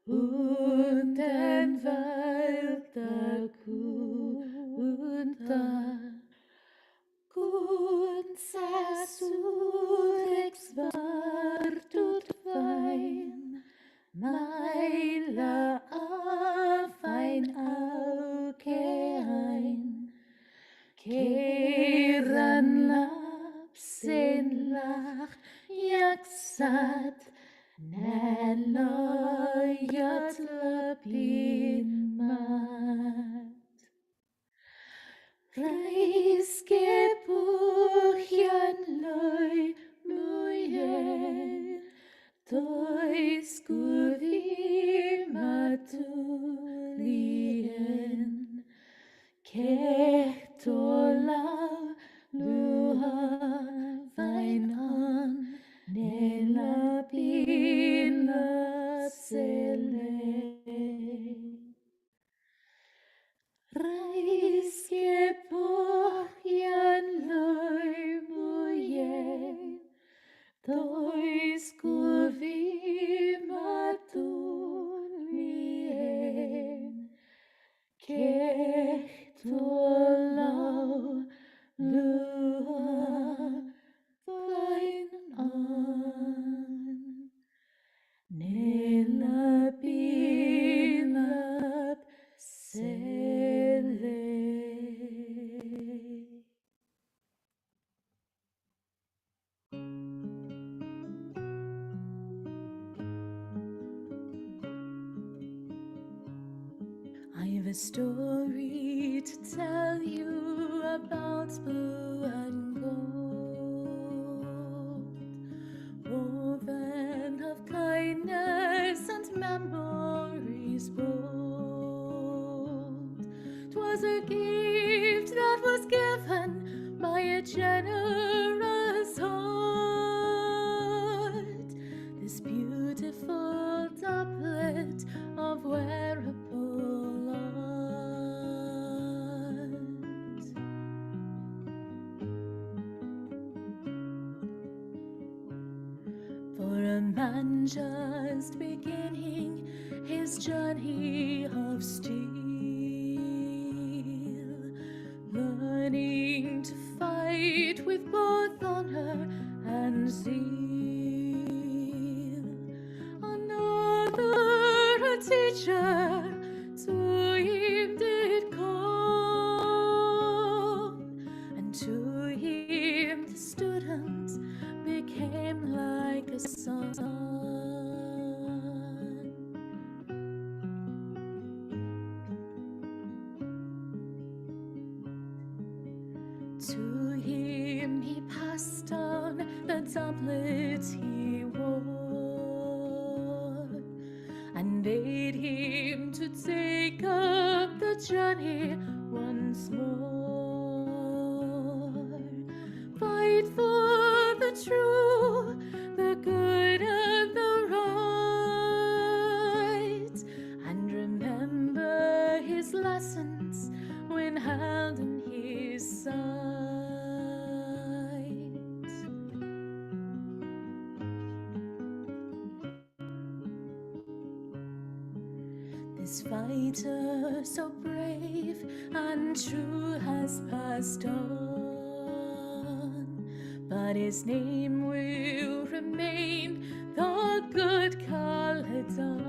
und envelta kun sassurex vartut vain, maila afain aukeain, keran lapsen lach yaksat, nanoyat lapin mat. Reiske puhjan loi mujen, tois kuvimatulien, kehtolau luha vain on, nelapin lapsele. Reiske pohjan loi mujen, tois kuvimatulien, kehtolau luha vain on, nelapin lapsele. I've a story to tell you about blue and gold, woven of kindness and memories bold. 'Twas a gift that was given by a generous heart, this beautiful doublet of wearable art. For a man just beginning his journey of steel, learning to fight with both honor and zeal, another a teacher to him did come, and to him the student became like a son. To him he passed on the doublet he wore, and bade him to take up the journey once more. Fight for the true, the good and the right, and remember his lessons when held in his sight. This fighter so brave and true has passed on, but his name will remain the good Caledon.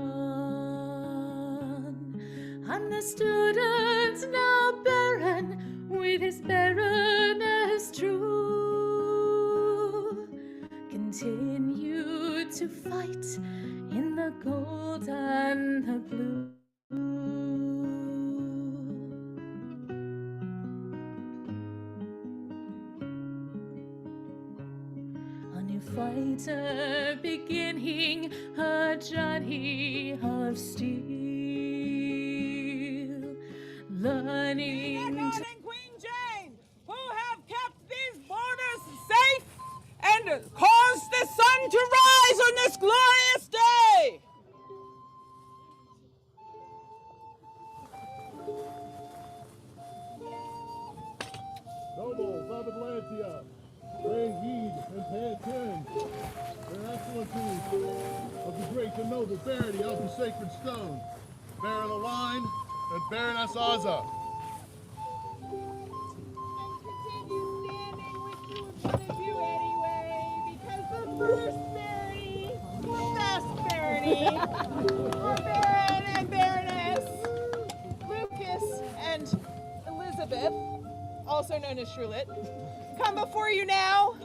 And the student now barren with his barrenness true, continue to fight in the gold and the blue. A new fighter beginning a journey of steel, learning Eckehard and Queen Jane, who have kept these borders safe and caused the sun to rise on this glorious day. Nobles of Atlantia, pray heed and pay attention. Their excellencies of the great the noble barony of the sacred stone, Baron Align and Baroness Azza. First barony, the best barony, our Baron and Baroness, Lucas and Elizabeth, also known as Shrulet, come before you now.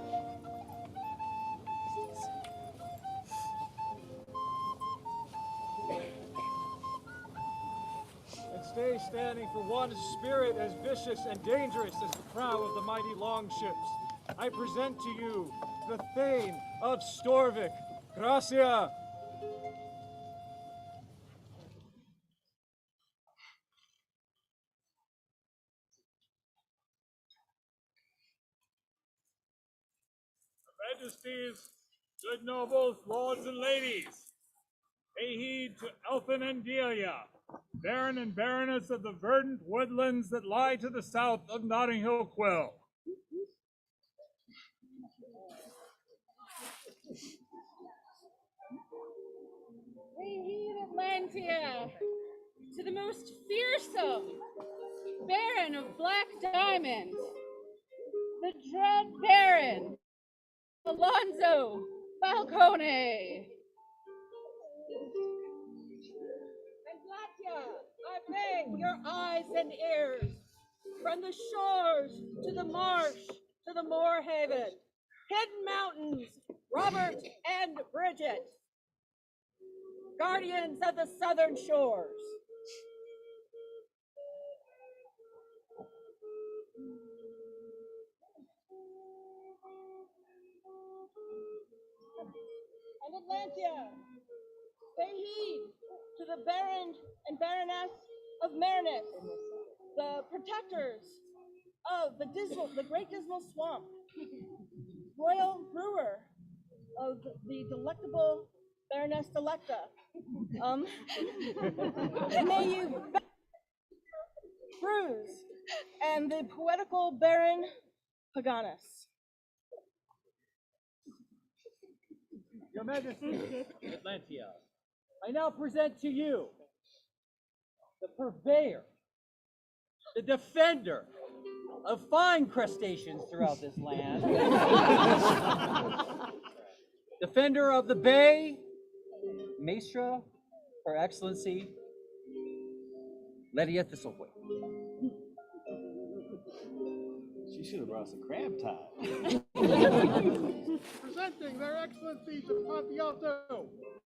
And stay standing for one spirit as vicious and dangerous as the prow of the mighty longships. I present to you the Thane of Storvik, Gracia. Majesties, good nobles, lords and ladies, pay heed to Dolphin and Adelhait, Baron and Baroness of the verdant woodlands that lie to the south of Notting Hill Quill. Pay heed, Atlantia, to the most fearsome Baron of Black Diamond, the dread Baron Alonso Falcone. Atlantia, I beg your eyes and ears, from the shores to the marsh to the moorhaven, hidden mountains, Robert and Bridget, guardians of the southern shores. And Atlantia, pay heed to the Baron and Baroness of Marinus, the protectors of the Great Dismal Swamp, royal brewer of the delectable Baroness Delecta. May you bruise, and the poetical Baron Paganus. Your Majesty, Atlantia, I now present to you the purveyor, the defender of fine crustaceans throughout this land, defender of the bay, Maestra, Her Excellency, Lydia Thistlethwaite. She should have brought some crab tie. Presenting their excellencies of Pontialto,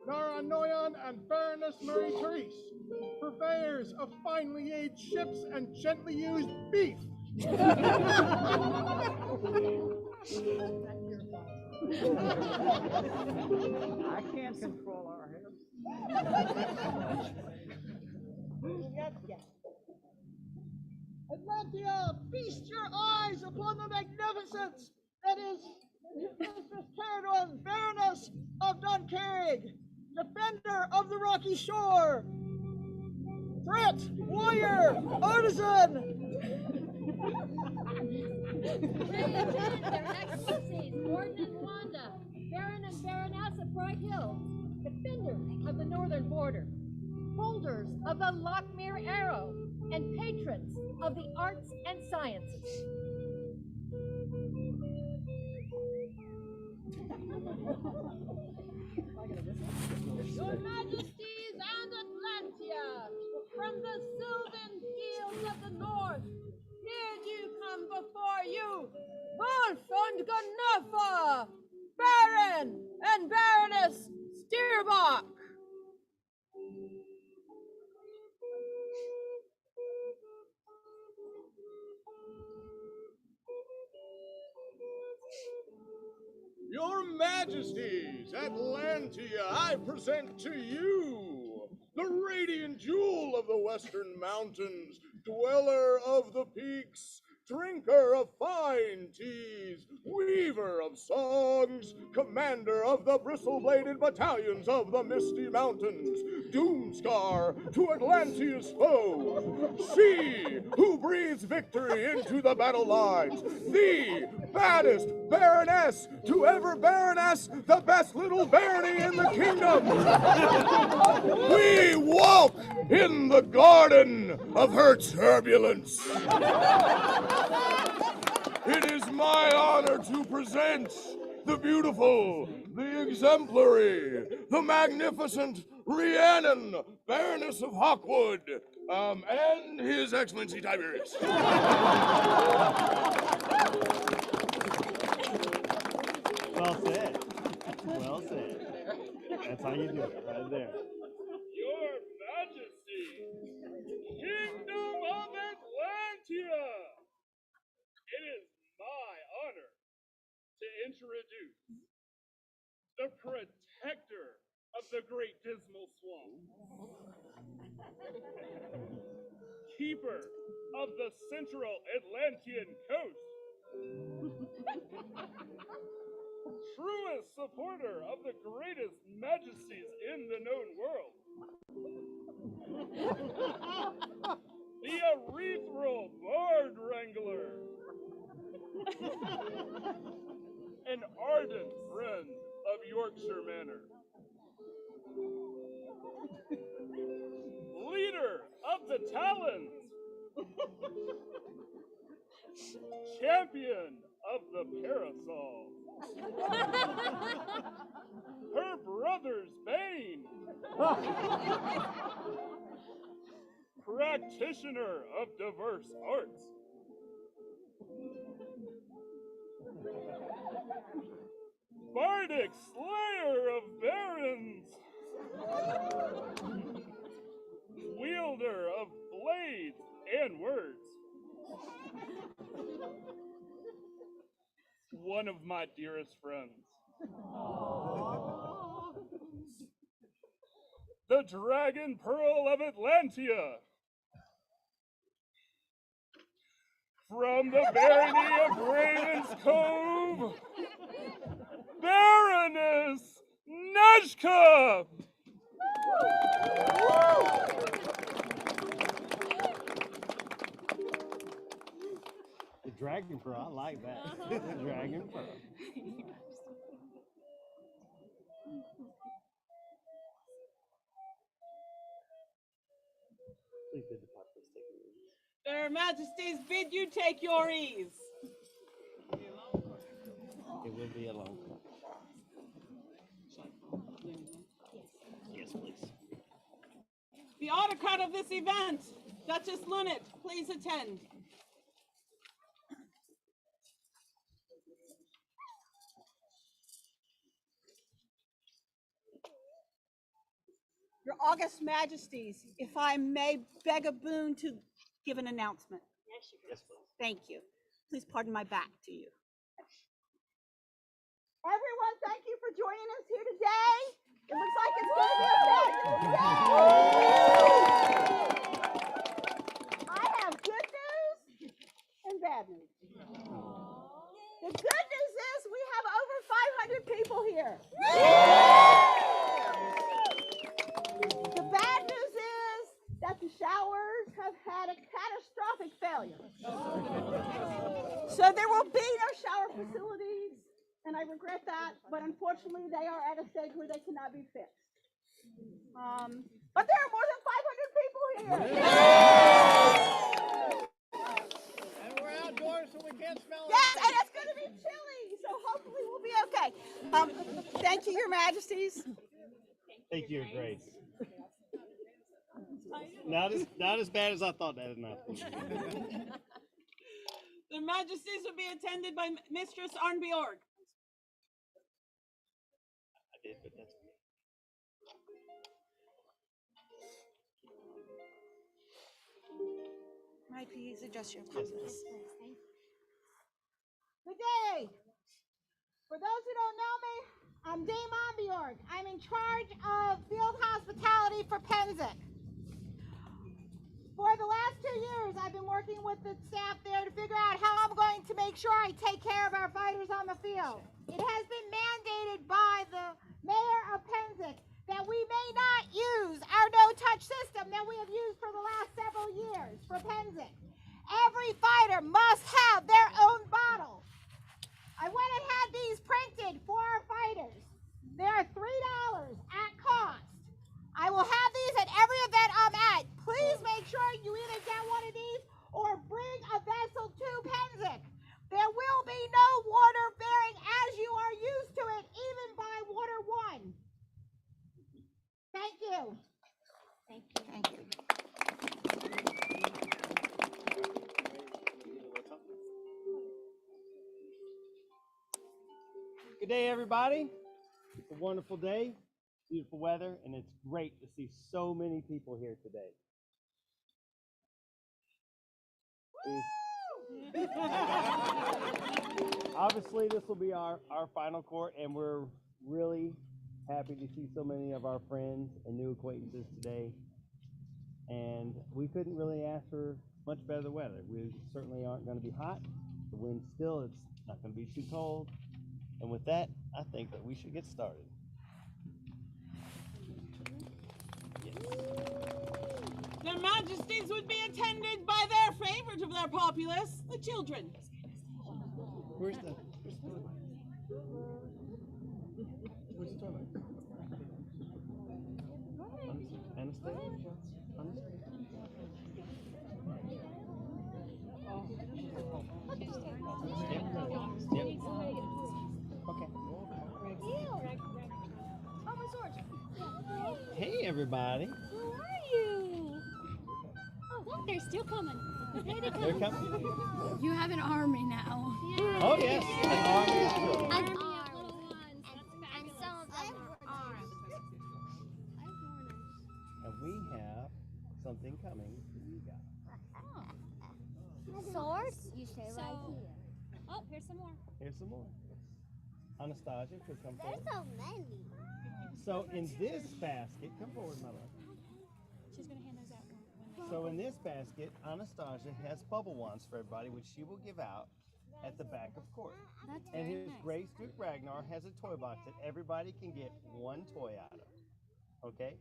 Nara Noyan and Baroness Marie Therese, purveyors of finely aged ships and gently used beef. I can't control our hair. Atlantia, feast your eyes upon the magnificence that is Mistress Caradon, Baroness of Dunkerrig, defender of the rocky shore, threat, warrior, artisan. Their Excellencies, Gordon and Wanda, Baron and Baroness of Bright Hill, defenders of the northern border, holders of the Lockmere Arrow, and patrons of the arts and sciences. Your Majesties and Atlantia, from the sylvan fields of the north, here do come before you, Wolf and Gunnofa, Baron and Baroness Steerbach. Your Majesties, Atlantia, I present to you the radiant jewel of the western mountains, dweller of the peaks, drinker of fine teas, weaver of songs, commander of the bristle-bladed battalions of the misty mountains, doomscar to Atlantia's foe, she who breathes victory into the battle lines, the baddest baroness to ever baroness the best little barony in the kingdom. We walk in the garden of her turbulence. It is my honor to present the beautiful, the exemplary, the magnificent Rhiannon, Baroness of Hawkwood, and His Excellency Tiberius. Well said. Well said. That's how you do it, right there. Your Majesty, Kingdom of Atlantia! It is my honor to introduce the protector of the Great Dismal Swamp, keeper of the Central Atlantean coast, truest supporter of the greatest majesties in the known world, the Erythral Bard Wrangler, an ardent friend of Yorkshire Manor, leader of the Talons, champion of the Parasol, her brother's bane, practitioner of diverse arts, bardic slayer of barons, wielder of blades and words, one of my dearest friends, the Dragon Pearl of Atlantia, from the barony of Raven's Cove, Baroness Nezhka! The Dragon Pearl, I like that. The Dragon Pearl. Please bid the populace take your ease. Their Majesties bid you take your ease. It will be a long time. Yes, please. The autocrat of this event, Duchess Lunit, please attend. Your August Majesties, if I may beg a boon to give an announcement. Yes, please. Thank you. Please pardon my back to you. Everyone, thank you for joining us here today. It looks like it's going to be a I have good news and bad news. The good news is we have over 500 people here. The bad news is that the showers have had a catastrophic failure. So there will be no shower facilities, and I regret that, but unfortunately they are at a stage where they cannot be fixed. But there are more than 500 people here. And we're outdoors so we can't smell it. Yes, and it's going to be chilly, so hopefully we'll be okay. Thank you, Your Majesties. Thank you, Your Grace. Not as bad as I thought that enough. Their Majesties will be attended by Mistress Arnbjorg. I did, but that's me. Might please adjust your glasses. Good day. For those who don't know me, I'm Dame Arnbjorg. I'm in charge of field hospitality for Penzek. For the last 2 years, I've been working with the staff there to figure out how I'm going to make sure I take care of our fighters on the field. It has been mandated by the mayor of Penzance that we may not use our no-touch system that we have used for the last several years for Penzance. Every fighter must have their own bottle. I went and had these printed for our fighters. They are $3 at cost. I will have these at every event I'm at. Please make sure you either get one of these or bring a vessel to Penzance. There will be no water bearing as you are used to it, even by Water 1. Thank you. Thank you. Thank you. Good day, everybody. It's a wonderful day, beautiful weather, and it's great to see so many people here today. Obviously, this will be our final court, and we're really happy to see so many of our friends and new acquaintances today. And we couldn't really ask for much better weather. We certainly aren't going to be hot. The wind's still, it's not going to be too cold. And with that, I think that we should get started. Yes. Their Majesties would be attended by their favorite of their populace, the children. Where's the toilet? Where's the toilet? Anastasia? Yep. Okay. Oh, my sword. Hey, everybody. Who are you? Oh, look, they're still coming. They're coming. You have an army now. Oh, yes. An army of children. An army of little ones. And some of them are arms. And we have something coming for you guys. Swords? You stay right here. Oh, here's some more. Here's some more. Anastasia could come forward. There's so many. So in this basket, come forward, my love. She's going to hand those out. So in this basket, Anastasia has bubble wands for everybody, which she will give out at the back of court. That's And very his nice. Grace Duke Ragnar has a toy box that everybody can get one toy out of. Okay?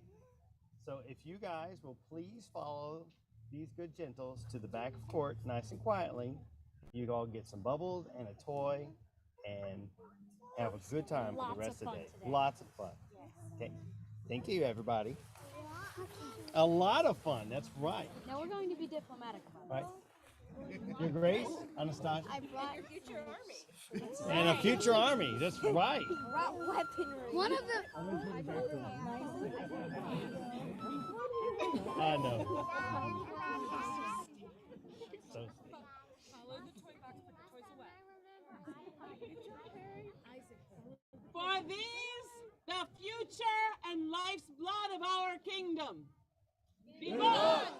So if you guys will please follow these good gentles to the back of court nice and quietly, you all get some bubbles and a toy and have a good time for the rest of the day. Lots of fun. Okay. Thank you, everybody. A lot of fun. That's right. Now we're going to be diplomatic about it. Right. Your Grace, Anastasia. I brought your future army. And a future army. That's right. Brought weaponry. One of the. I know. So sweet. For these, the future and life's blood of our kingdom. Vivat!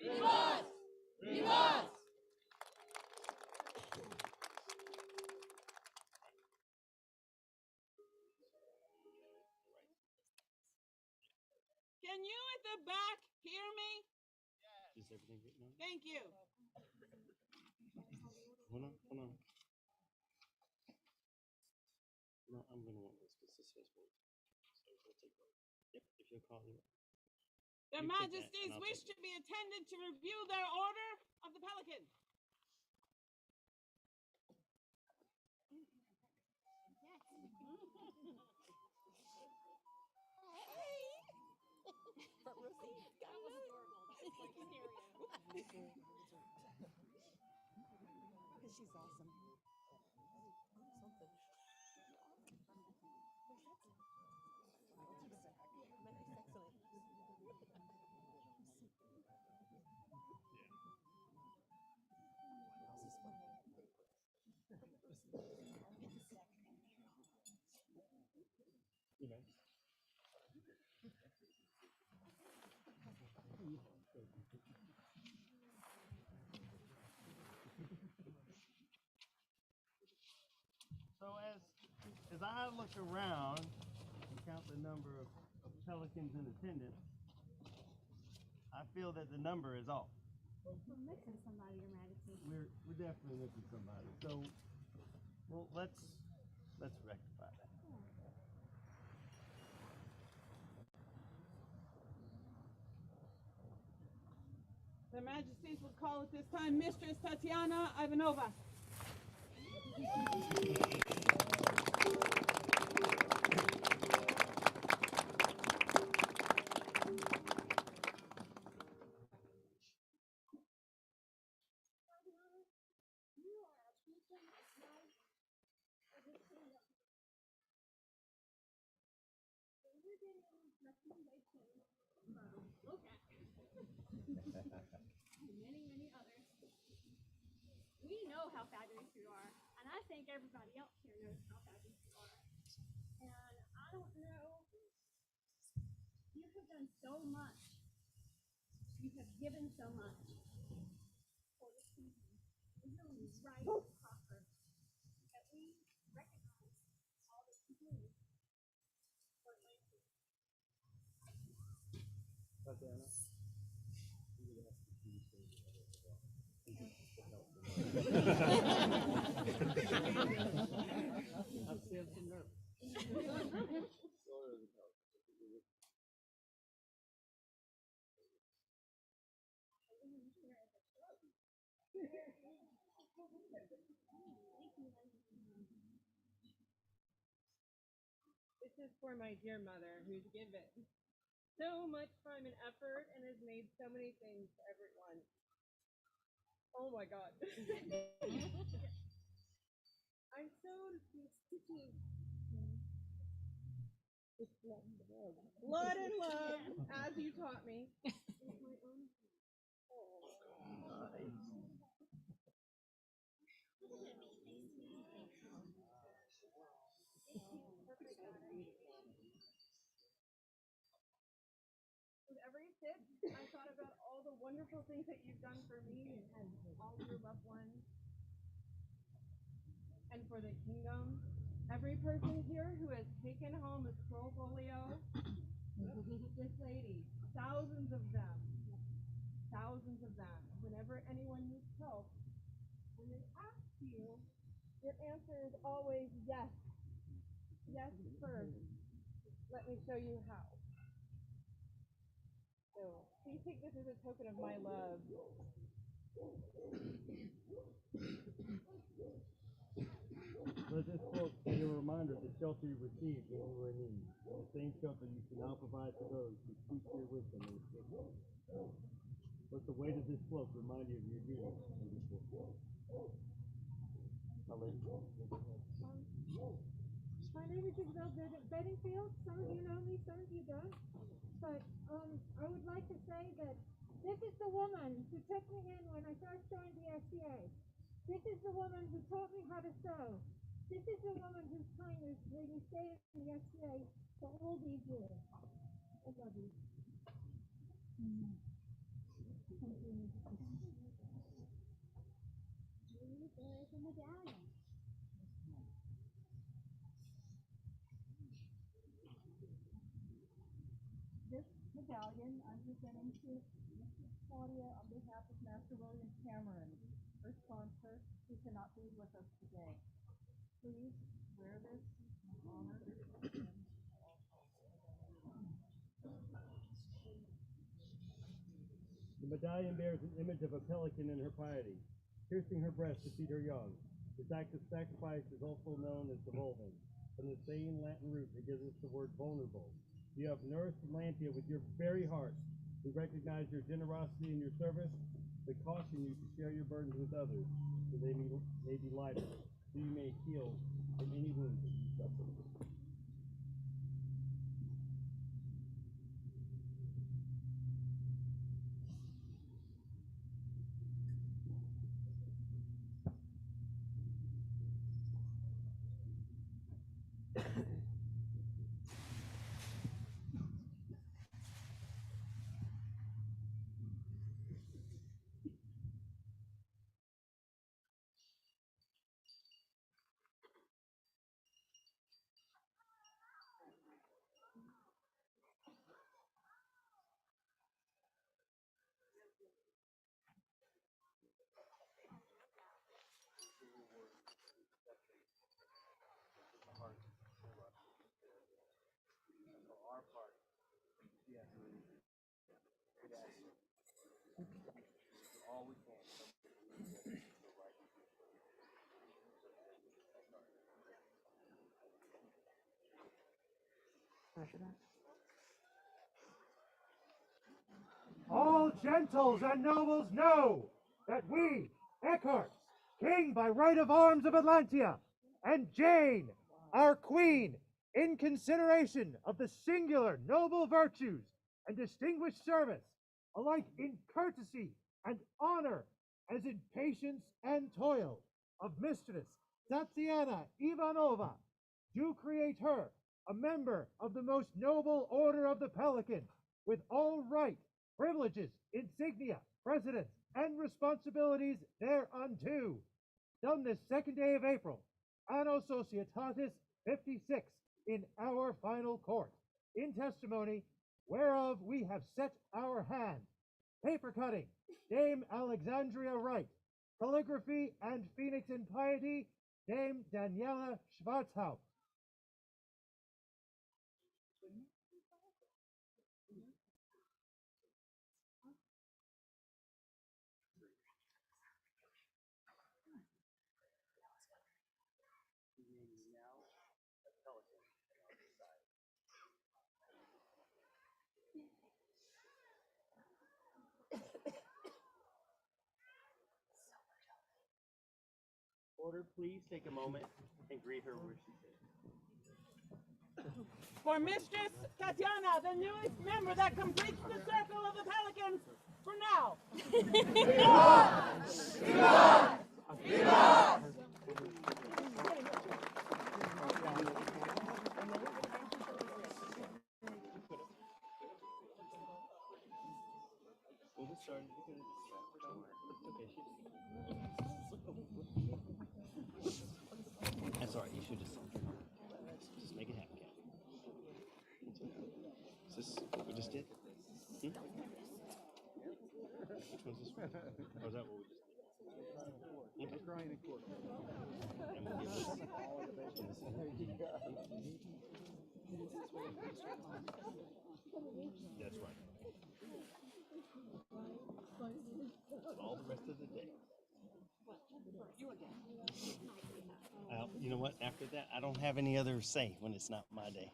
Vivat! Vivat! Can you at the back hear me? Is everything written on? Thank you. Hold on, hold on. No, I'm gonna want this because this says wait. So we'll take both. Yep, if you'll call you. Their You take that, Majesties and I'll wish take to be attended to review their order of the Pelican. She's awesome. You know. So as I look around and count the number of Pelicans in attendance, I feel that the number is off. We're missing somebody, Your Majesty. We're definitely missing somebody. So, well, let's rectify that. Their Majesties will call at this time Mistress Tatiana Ivanova. Many others. We know how fabulous you are, and I think everybody else here knows how fabulous you are. And I don't know, you have done so much. You have given so much for this season. It's really right and proper that we recognize all that you do for Atlantia. Tatiana? I'm still some nervous. This is for my dear mother, who's given so much time and effort and has made so many things for everyone. Oh my God. I'm so stitching. Blood and love, as you taught me. With every sip, I thought about all the wonderful things that you've done for me and all your loved ones. And for the kingdom, every person here who has taken home a scroll folio, this lady, thousands of them, whenever anyone needs help, when they ask you, your answer is always yes. Yes first. Let me show you how. So please take this as a token of my love. Let this quote be a reminder of the shelter you received when you were in need. The same shelter you can now provide to those who seek your wisdom and assistance. Let the weight of this cloak remind you of your duties in this world. My name is Isabel Bedingfield. Some of you know me, some of you don't. But I would like to say that this is the woman who took me in when I first joined the SCA. This is the woman who taught me how to sew. This is the woman whose kindness made me stay in the SCA for all these years. I love you. Thank you. There's a medallion. This medallion I'm presenting to Mrs. Claudia on behalf of Master William Cameron, her sponsor, who cannot be with us today. Please wear this in honor of him. The medallion bears an image of a pelican in her piety, piercing her breast to feed her young. This act of sacrifice is also known as devolving, from the same Latin root that gives us the word vulnerable. You have nourished Atlantia with your very heart. We recognize your generosity in your service, but caution you to share your burdens with others, so they may be lighter, so you may heal from any wounds that you suffer. All gentles and nobles know that we, Eckehard, king by right of arms of Atlantia, and Jane, our queen, in consideration of the singular noble virtues and distinguished service, alike in courtesy and honor, as in patience and toil, of Mistress Tatiana Ivanova, do create her a member of the most noble order of the Pelican, with all right, privileges, insignia, precedence, and responsibilities thereunto. Done this 2nd day of April, Anno Societatis 56, in our final court, in testimony whereof we have set our hand. Paper cutting, Dame Alexandria Wright. Calligraphy and Phoenix in piety, Dame Daniela Schwarzhaus. Order, please take a moment and greet her where she is. For Mistress Tatiana, the newest member that completes the circle of the Pelicans for now. We'll get started. That's all right. You should just make it happen, Cat. Is this what we just did? Which one's this one? Or is that what we just did? Crying in court. And we'll give this. That's right. All the rest of the day. You know what? After that, I don't have any other say when it's not my day.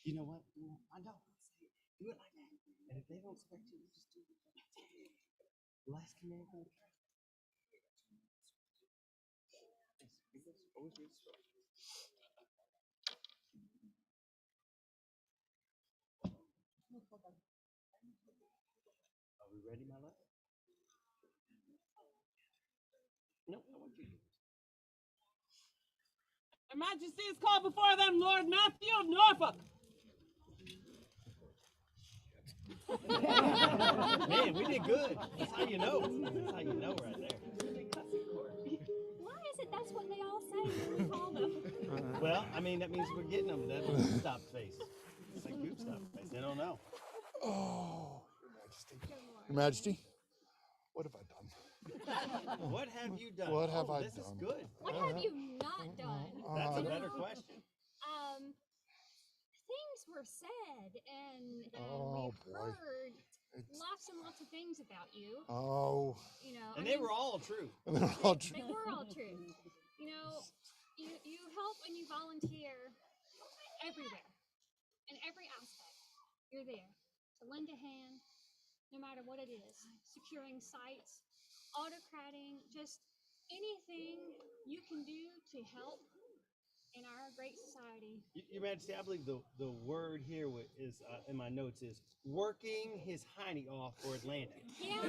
You know what? I know. Do it like that. And if they don't expect you, just do it. Last command from the track. Always read instructions. Are we ready, my love? No, I want you to. Her Majesty is called before them, Lord Matthew of Norfolk. Man, we did good. That's how you know. That's how you know right there. Why is it that's what they all say when we call them? Well, I mean, that means we're getting them. That stop face. It's like goop stop face. They don't know. Oh, Your Majesty. Your Majesty, what have I done? What have you done? What have I this done? Is good. What have you not done? That's a better question. Things were said, and Oh, we've boy. heard lots and lots of things about you. Oh. You know, And they were all true. They were all true. You know, you help and you volunteer everywhere, in every aspect. You're there to lend a hand, no matter what it is. Securing sites, autocrating, just anything you can do to help in our great society. Your Majesty, I believe the word here is in my notes is working his hiney off for Atlantia. Yeah.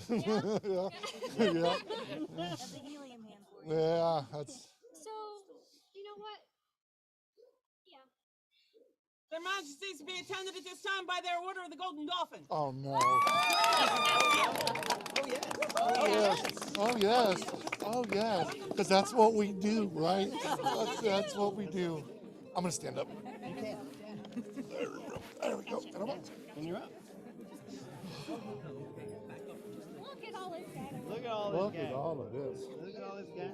Yeah. That's a helium hand for you. Yeah, that's. So, you know what? Yeah. Their Majesties to be attended at this time by their Order of the Golden Dolphin. Oh no. Oh yes. Oh yes. Oh yes. Because that's what we do, right? That's what we do. I'm gonna stand up. You can. There we go. Come on. When you're up. Look at all this data. Look at all this. Look at all of this. Look at all this guy.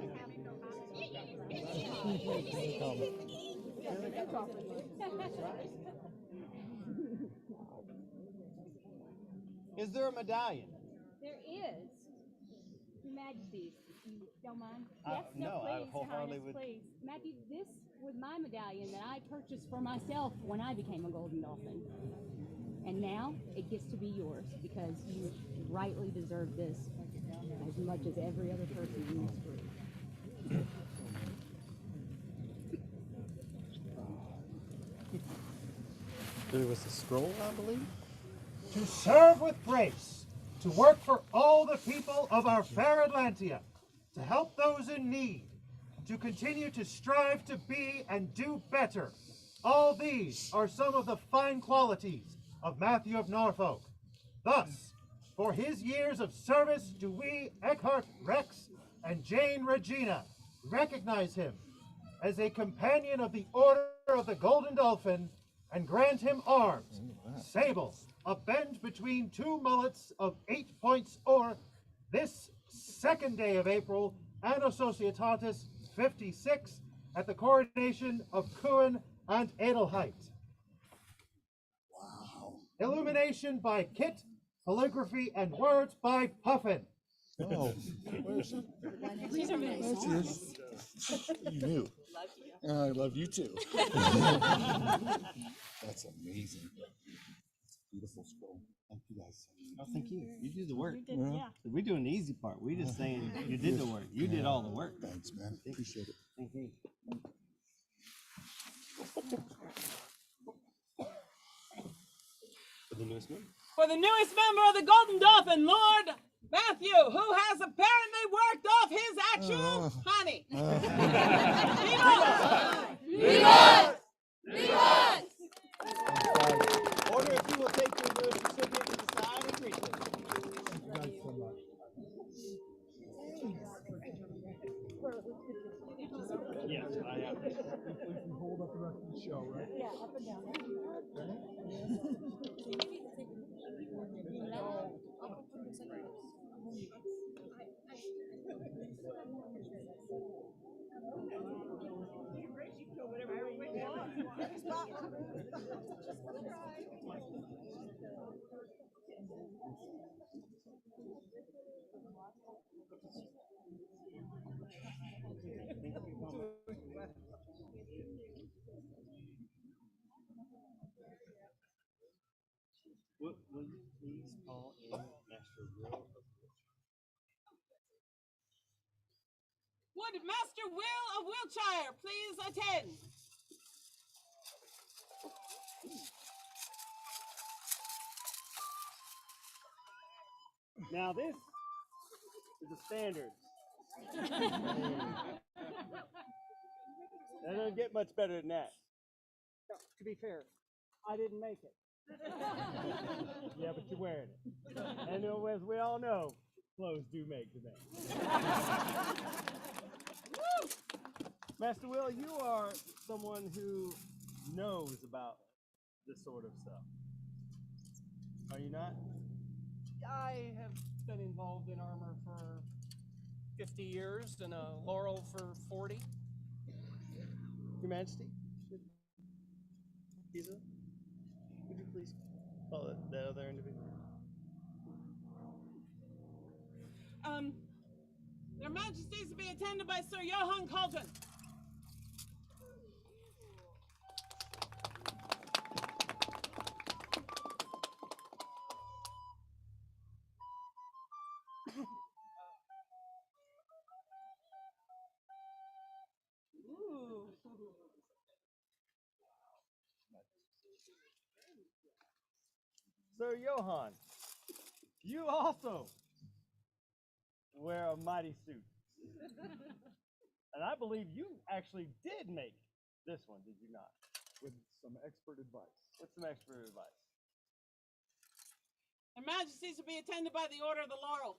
Is there a medallion? There is, Your Majesties. Don't mind? Yes, no, I please, Your wholeheartedly Highness, would. please. Matthew, this was my medallion that I purchased for myself when I became a Golden Dolphin. And now it gets to be yours because you rightly deserve this as much as every other person in this group. There was a scroll, I believe. To serve with grace, to work for all the people of our fair Atlantia, to help those in need, to continue to strive to be and do better. All these are some of the fine qualities of Matthew of Norfolk. Thus, for his years of service, do we, Eckehard Rex and Jane Regina, recognize him as a companion of the Order of the Golden Dolphin and grant him arms, sable, a bend between 2 mullets of 8 points or this 2nd day of April, Anno Societatis 56, at the coronation of Cuan and Adelhait. Wow. Illumination by Kit, calligraphy and words by Puffin. Oh, where's it? You knew. I love you too. That's amazing. Beautiful scroll. Thank you guys. Oh, thank you. You do the work. You did, yeah. We're doing the easy part. We're just saying you did the work. You did all the work. Thanks, man. Appreciate it. Thank you. For the newest member. For the newest member of the Golden Dolphin, Lord Matthew, who has apparently worked off his actual honey. Vivat! Vivat! Order, if you will take your newest recipient to the side and greet them. Yes, I have. We can hold up the rest of the show, right? Yeah, up and down. Will you please call in Master Will? Would Master Will of Wiltshire please attend? Now this is the standard. That doesn't get much better than that. To be fair, I didn't make it. Yeah, but you're wearing it. And as we all know, clothes do make the man. Master Will, you are someone who knows about this sort of stuff. Are you not? I have been involved in armor for 50 years and a Laurel for 40. Your Majesty? Giza? Would you please call that other individual? Their Majesties to be attended by Sir Johann Cauldron. Sir Johann, you also wear a mighty suit. And I believe you actually did make this one, did you not? With some expert advice. With some expert advice. Their Majesties to be attended by the Order of the Laurel.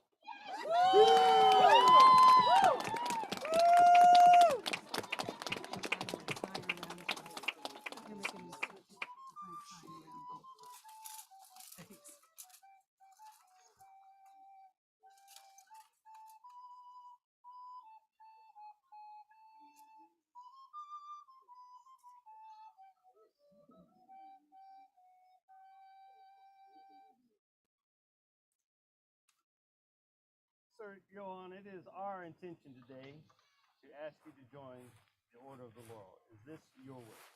Sir Johan, it is our intention today to ask you to join the Order of the Laurel. Is this your wish?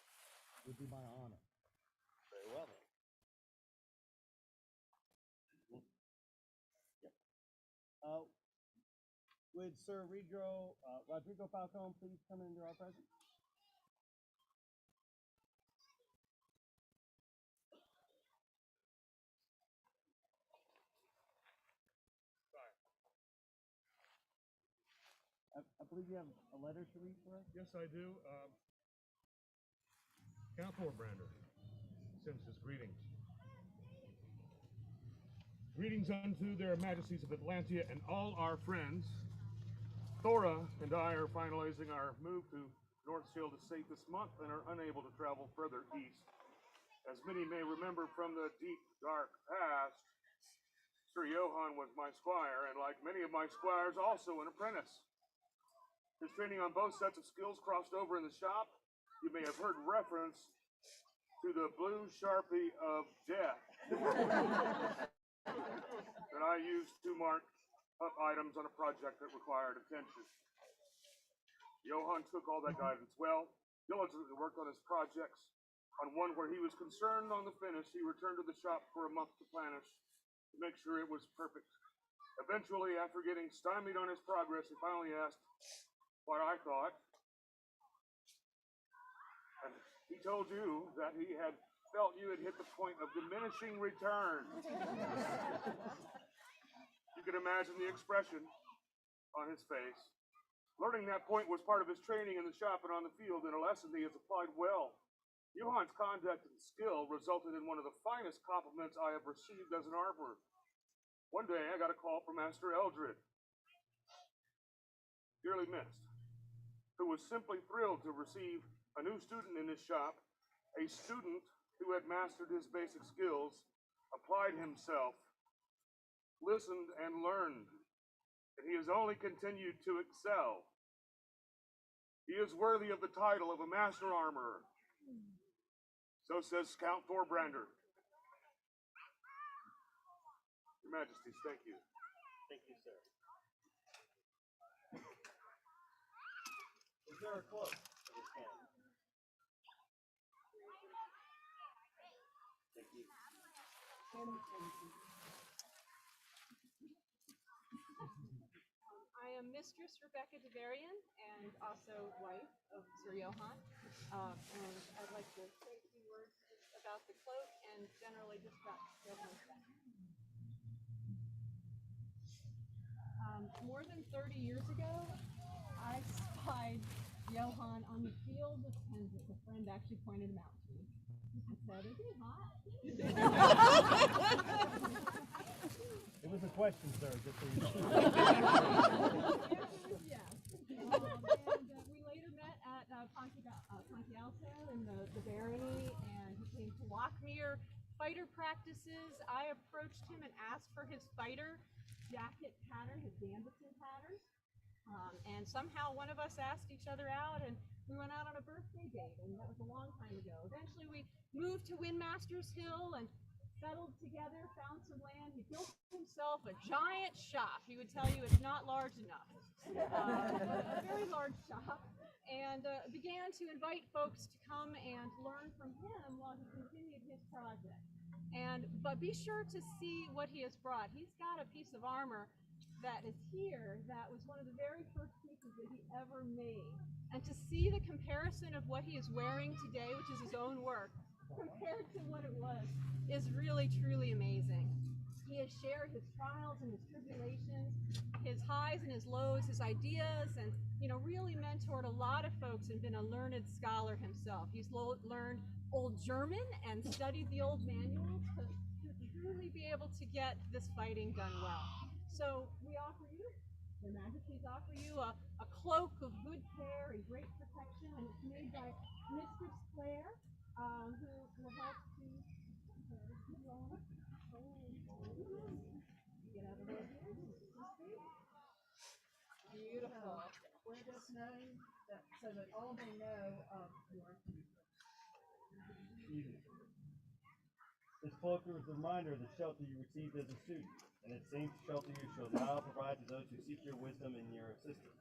It would be my honor. Very well then. Yep. Would Sir Rodrigo Falcone please come into our presence? I believe you have a letter to read for us? Yes, I do. Count Thorbrander sends his greetings. Greetings unto their Majesties of Atlantia and all our friends. Thora and I are finalizing our move to North Shield Estate this month and are unable to travel further east. As many may remember from the deep, dark past, Sir Johan was my squire, and like many of my squires, also an apprentice. His training on both sets of skills crossed over in the shop. You may have heard reference to the blue Sharpie of death that I used to mark up items on a project that required attention. Johan took all that guidance well, diligently worked on his projects. On one where he was concerned on the finish, he returned to the shop for a month to planish, to make sure it was perfect. Eventually, after getting stymied on his progress, he finally asked what I thought. And he told you that he had felt you had hit the point of diminishing returns. You can imagine the expression on his face. Learning that point was part of his training in the shop and on the field, and a lesson he has applied well. Johan's conduct and skill resulted in one of the finest compliments I have received as an armorer. One day I got a call from Master Eldred, dearly missed, who was simply thrilled to receive a new student in his shop, a student who had mastered his basic skills, applied himself, listened and learned, and he has only continued to excel. He is worthy of the title of a master armorer. So says Count Thorbrander. Your Majesties, thank you. Thank you, sir. Is there a cloak for this cannon? Thank you. I am Mistress Rebecca DeVarian and also wife of Sir Johan. And I'd like to say a few words about the cloak and generally just about Johan's background. More than 30 years ago, I spied Johan on the field of Penzance. A friend actually pointed him out to me. I said, "Is he hot?" It was a question, sir, just so you know. Yes. And we later met at Pontialto in the barony, and he came to Lockmere fighter practices. I approached him and asked for his fighter jacket pattern, his gambeson pattern. And somehow one of us asked each other out, and we went out on a birthday date, and that was a long time ago. Eventually we moved to Windmaster's Hill and settled together, found some land. He built himself a giant shop. He would tell you it's not large enough. A very large shop, and began to invite folks to come and learn from him while he continued his project. But be sure to see what he has brought. He's got a piece of armor that is here that was one of the very first pieces that he ever made. And to see the comparison of what he is wearing today, which is his own work, compared to what it was, is really, truly amazing. He has shared his trials and his tribulations, his highs and his lows, his ideas, and really mentored a lot of folks and been a learned scholar himself. He's learned Old German and studied the old manuals to truly be able to get this fighting done well. So we offer you, Your Majesties offer you a cloak of good care and great protection, and it's made by Mistress Claire, who will help to get out of there. Beautiful. We're just known so that all may know of your This cloak is a reminder of the shelter you received as a student and its same shelter you shall now provide to those who seek your wisdom and your assistance.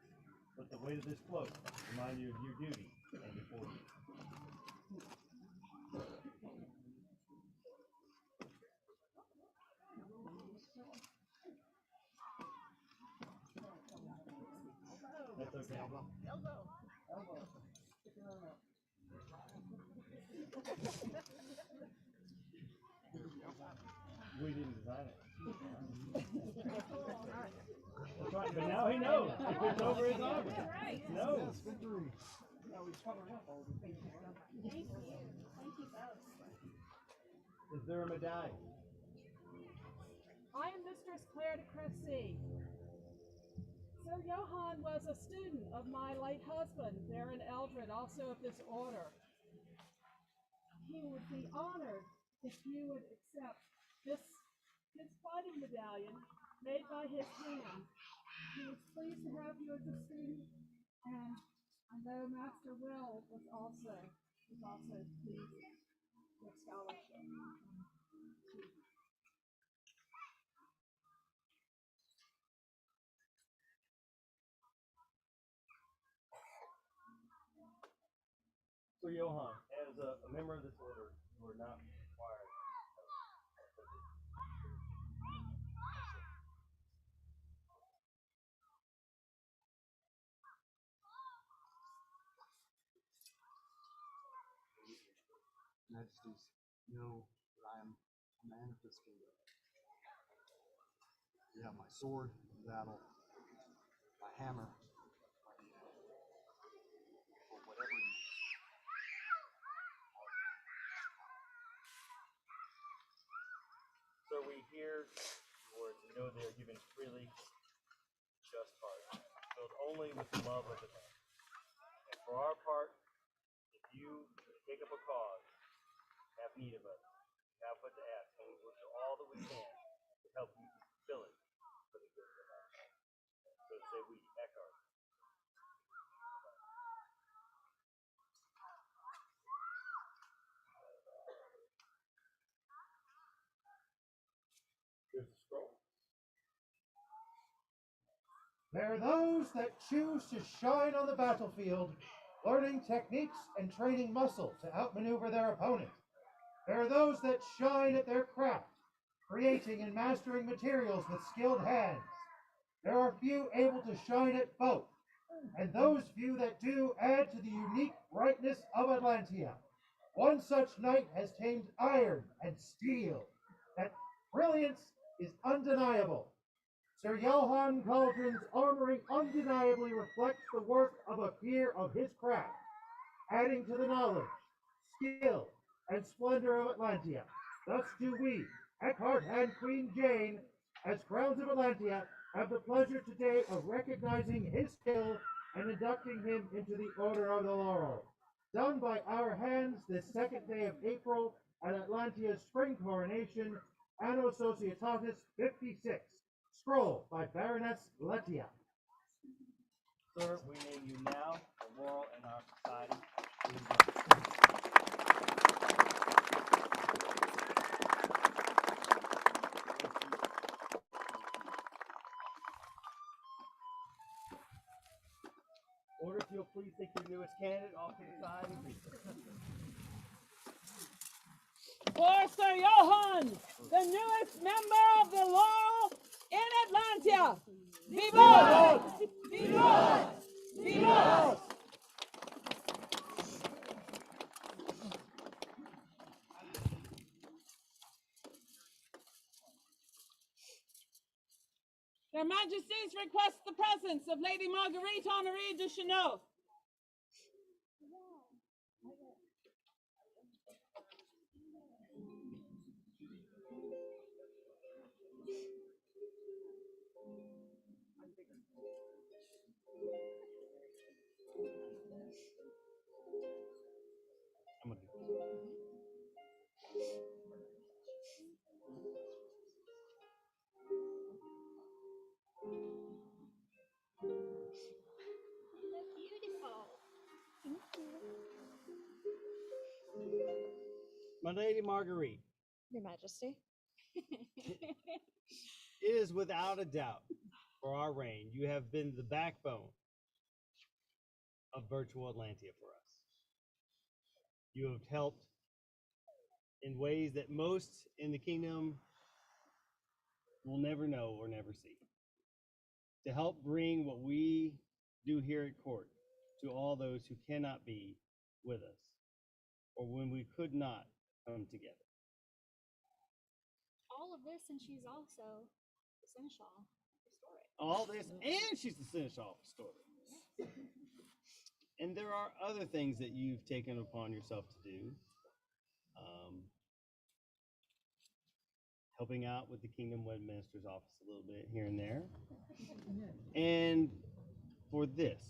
Let the weight of this cloak remind you of your duty and before you. That's okay. We didn't design it. That's right, but now he knows. It fits over his armor. He knows. Is there a medallion? I am Mistress Claire de Cressy. Sir Johann was a student of my late husband, Baron Eldred, also of this order. He would be honored if you would accept his fighting medallion made by his hand. He was pleased to have you as a student, and I know Master Will was also pleased with scholarship. So Johann, as a member of this order, you are not required. Majesties, know that I am a man of this kingdom. You have my sword, battle, my hammer, or whatever you need. So we hear your words and know they are given freely, just heart, filled only with the love of the man. And for our part, if you take up a cause, have need of us, we have but to ask, and we will do all that we can to help you fulfill it for the good of our life. So say we, Eckehard. Here's the scroll. There are those that choose to shine on the battlefield, learning techniques and training muscle to outmaneuver their opponent. There are those that shine at their craft, creating and mastering materials with skilled hands. There are few able to shine at both, and those few that do add to the unique brightness of Atlantia. One such knight has tamed iron and steel. That brilliance is undeniable. Sir Johann Cauldron's armoring undeniably reflects the work of a peer of his craft, adding to the knowledge, skill, and splendor of Atlantia. Thus do we, Eckehard and Queen Jane, as Crowns of Atlantia, have the pleasure today of recognizing his skill and inducting him into the Order of the Laurel. Done by our hands this 2nd day of April at Atlantia's Spring Coronation, Anno Societatis 56. Scroll by Baroness Letia. Sir, we name you now a laurel in our society. Order, if you'll please take your newest candidate off to the side and greet them. For Sir Johann, the newest member of the Laurel in Atlantia. Viva! Viva! Viva! Their Majesties request the presence of Lady Marguerite Honorée de Chenot. I'm gonna do this. Beautiful. Thank you. My Lady Marguerite. Your Majesty. it is without a doubt for our reign, you have been the backbone of virtual Atlantia for us. You have helped in ways that most in the kingdom will never know or never see. To help bring what we do here at court to all those who cannot be with us, or when we could not come together. All of this, and she's also the Seneschal historic. All this, and she's the Seneschal historic. And there are other things that you've taken upon yourself to do. Helping out with the Kingdom Wed Minister's office a little bit here and there. And for this,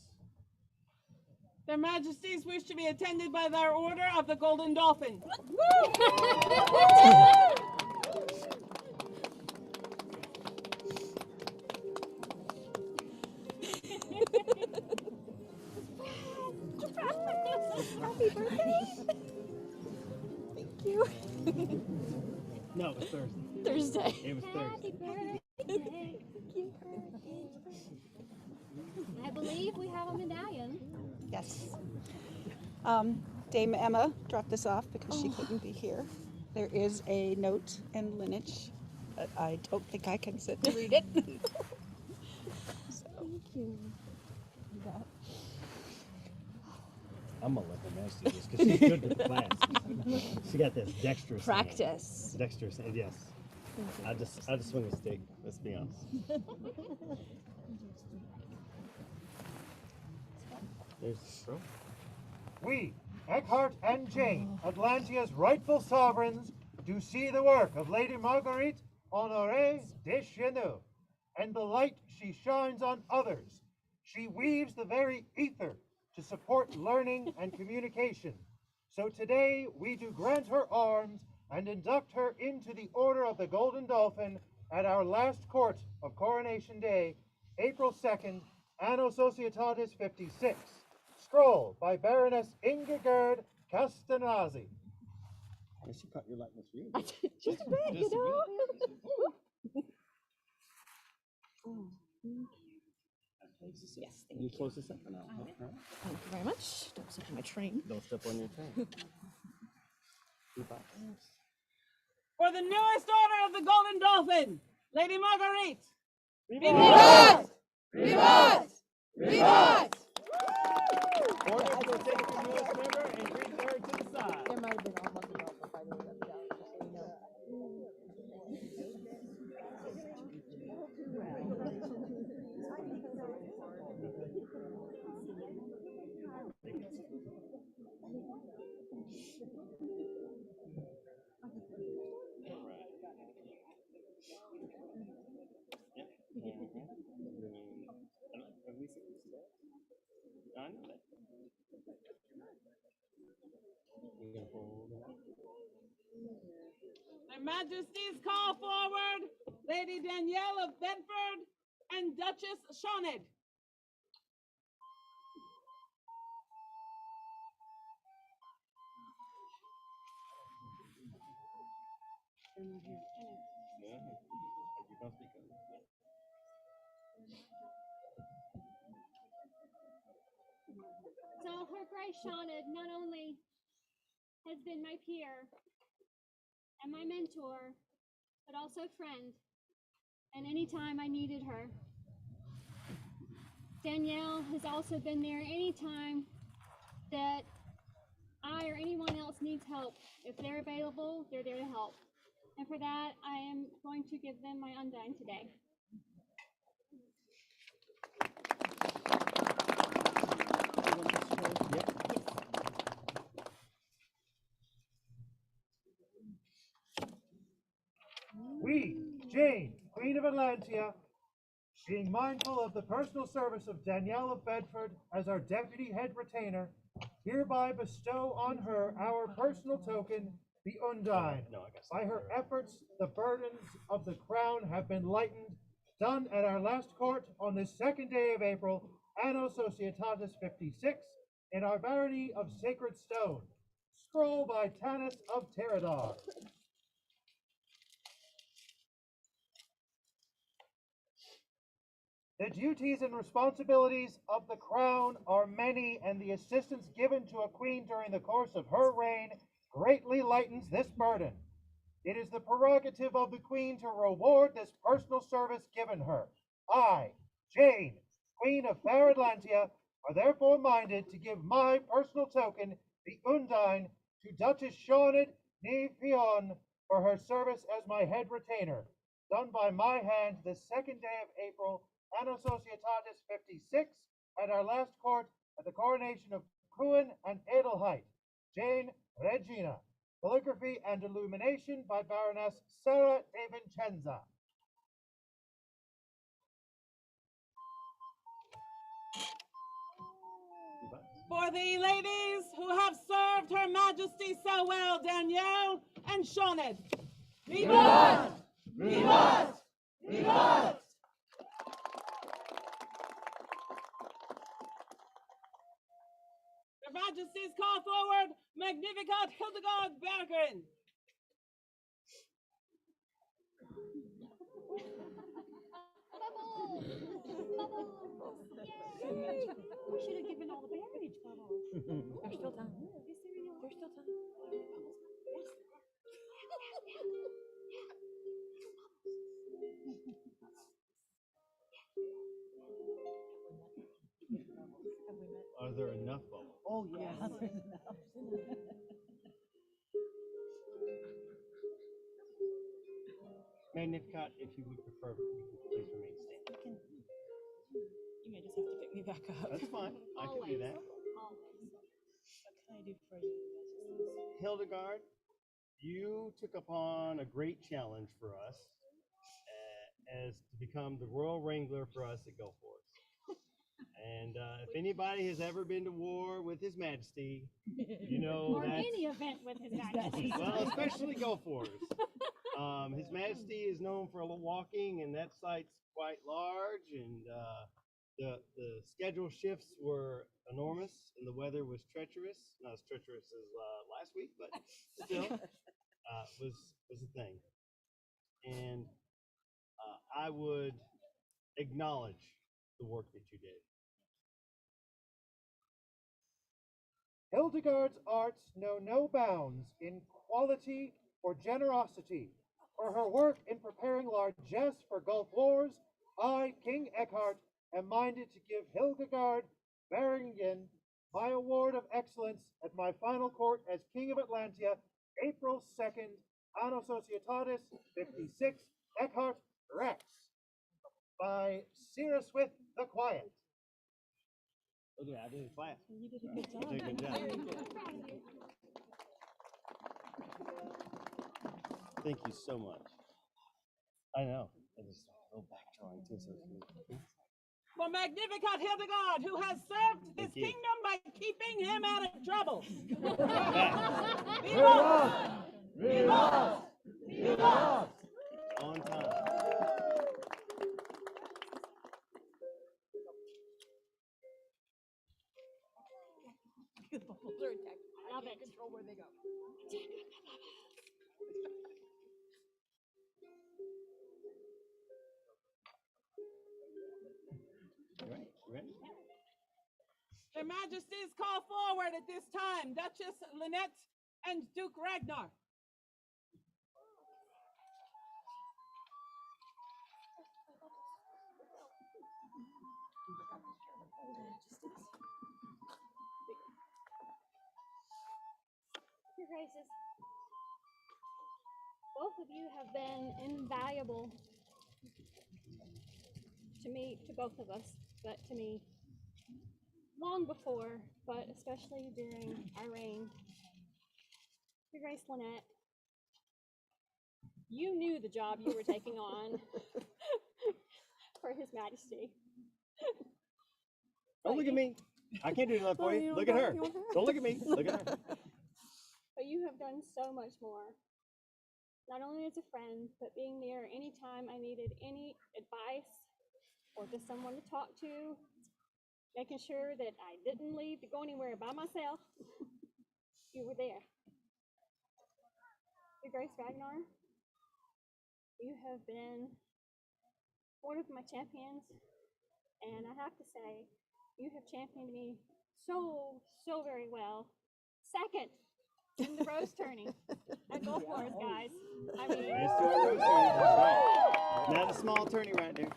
Their Majesties wish to be attended by their Order of the Golden Dolphin. Happy birthday! Thank you. no, it was Thursday. Thursday. It was Thursday. I believe we have a medallion. Yes. Dame Emma dropped this off because she couldn't be here. There is a note and lineage, but I don't think I can sit to read it. So, thank you. I'm gonna let her manage to do this because she's good with the class. She got this dexterous practice. hand. Dexterous hand, yes. I just swing a stick. Let's be honest. There's the scroll. We, Eckehard and Jane, Atlantia's rightful sovereigns, do see the work of Lady Marguerite Honorée de Cheneux, and the light she shines on others. She weaves the very ether to support learning and communication. So today we do grant her arms and induct her into the Order of the Golden Dolphin at our last court of Coronation Day, April 2nd, Anno Societatis 56. Scroll by Baroness Eckehard Castanazzi. I guess you cut your likeness real good. Just a bit, you know. Yes, thank you. Close this up for now. Thank you very much. Don't step on my train. Don't step on your train. For the newest Order of the Golden Dolphin, Lady Marguerite. Vivat! Vivat! Vivat! Order will take the newest member and greet her to the side. There might have been almost enough if I knew that down, so you know. Their Majesties call forward Lady Danielle of Bedford and Duchess Shawned. So Her Grace Shawned not only has been my peer and my mentor, but also friend, and anytime I needed her. Danielle has also been there anytime that I or anyone else needs help. If they're available, they're there to help. And for that, I am going to give them my undine today. We, Jane, Queen of Atlantia, being mindful of the personal service of Danielle of Bedford as our deputy head retainer, hereby bestow on her our personal token, the undine. By her efforts, the burdens of the crown have been lightened, done at our last court on this 2nd day of April, Anno Societatis 56, in our barony of Sacred Stone. Scroll by Tanis of Teradar. The duties and responsibilities of the crown are many, and the assistance given to a queen during the course of her reign greatly lightens this burden. It is the prerogative of the queen to reward this personal service given her. I, Jane, Queen of Atlantia, are therefore minded to give my personal token, the Undine, to Duchess Shawned Ni Fion for her service as my head retainer, done by my hand the 2nd day of April, Anno Societatis 56, at our last court at the coronation of Cuan and Adelhait, Jane Regina. Calligraphy and illumination by Baroness Sarah de Vincenza. For the ladies who have served Her Majesty so well, Danielle and Shawned. Vivat! Vivat! Vivat! Her Majesty's call forward, Magnificat Hildegard Berggren. Yay! We should have given all the Peerage bubbles. There's still time. Yes, there is. There's still time. Are there enough bubbles? Oh yeah, there's enough. Magnificat, if you would prefer, you can please remain standing. You may just have to pick me back up. That's fine. I can do that. What can I do for you, Majesties? Hildegard, you took upon a great challenge for us as to become the royal wrangler for us at Gulf Wars. And if anybody has ever been to war with His Majesty, you know Or that's... any event with His Majesty. Well, especially Gulf Wars. His Majesty is known for walking, and that site's quite large, and the schedule shifts were enormous, and the weather was treacherous. Not as treacherous as last week, but still was a thing. And I would acknowledge the work that you did. Hildegard's arts know no bounds in quality or generosity. For her work in preparing largesse for Gulf Wars, I, King Eckehard, am minded to give Hildegard Berggren my award of excellence at my final court as King of Atlantia, April 2nd, Anno Societatis 56, Eckehard Rex, by Siraswith the Quiet. Look at that, I did it quiet. You did a good job. You did a good job. Very good. Thank you so much. I know. I just go back drawing too. So For Magnificat Hildegard, who has served his kingdom by keeping him out of trouble. Vivat! Vivat! Vivat! On time. The bubbles are attacked. Love I it. can't control where they go. Ready? Their Majesties call forward at this time, Duchess Lynette and Duke Ragnar. Your Graces, both of you have been invaluable to me, to both of us, but to me long before, but especially during our reign. Your Grace Lynette, you knew the job you were taking on for His Majesty. Don't look at me. I can't do that for you. Look at her. Don't look at me. Look at her. But you have done so much more. Not only as a friend, but being there anytime I needed any advice or just someone to talk to, making sure that I didn't leave to go anywhere by myself. You were there. Your Grace Ragnar, you have been one of my champions And I have to say, you have championed me so very well. Second in the rose turning at Golf Wars, guys. I mean, Here's to our rose tourney. That's right. Not a small tourney right there.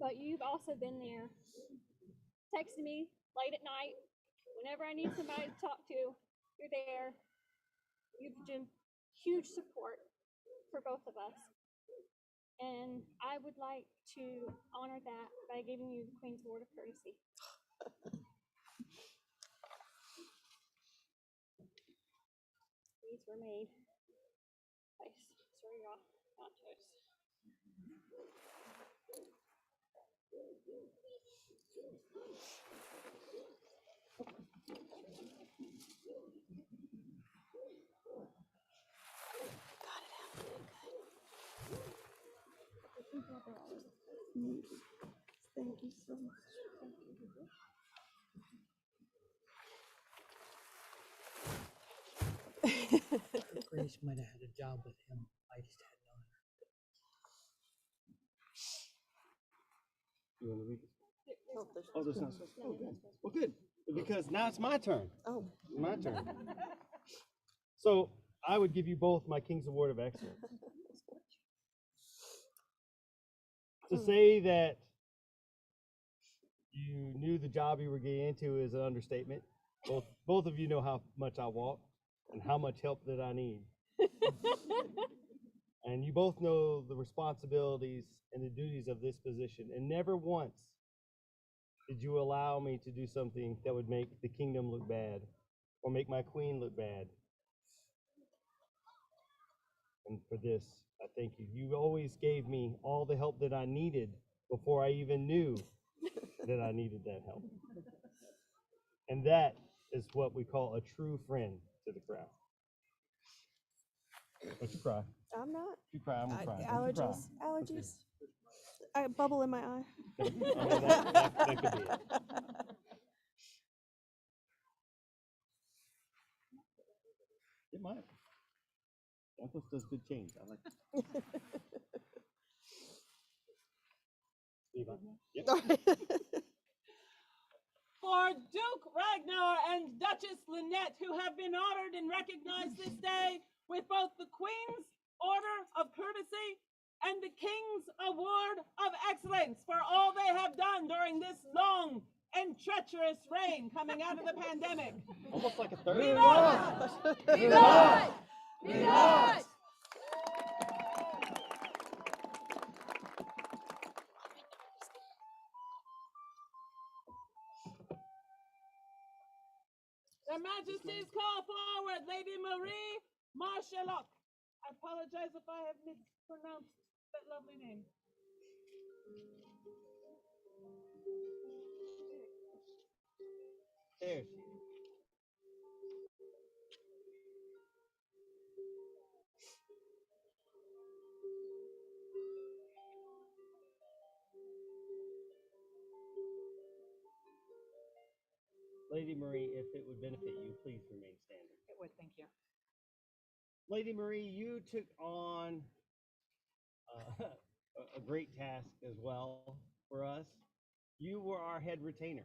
but you've also been there, texting me late at night whenever I need somebody to talk to. You're there. You've been huge support for both of us. And I would like to honor that by giving you the Queen's Word of Courtesy. These were made by Sir Santos. Thank you so much. Grace might have had a job with him. I just hadn't known her. You want to read this? Oh, there's not. Oh, good. Well, good. Because now it's my turn. Oh. My turn. So I would give you both my King's Award of Excellence. To say that you knew the job you were getting into is an understatement. Both of you know how much I walk and how much help that I need. And you both know the responsibilities and the duties of this position. And never once did you allow me to do something that would make the kingdom look bad or make my queen look bad. And for this, I thank you. You always gave me all the help that I needed before I even knew that I needed that help. And that is what we call a true friend to the crowd. Don't you cry. I'm not. You cry, I'm gonna cry. Allergies. Allergies. I bubble in my eye. That could be it. It might. Santos does good change. I like it. Yep. For Duke Ragnar and Duchess Lynette, who have been honored and recognized this day with both the Queen's Order of Courtesy and the King's Award of Excellence for all they have done during this long and treacherous reign coming out of the pandemic. Almost like a third. Vivat! Vivat! Vivat! Their Majesties call forward Lady Marie Marchelot. I apologize if I have mispronounced that lovely name. There she is. Lady Marie, if it would benefit you, please remain standing. It would, thank you. Lady Marie, you took on a great task as well for us. You were our head retainer,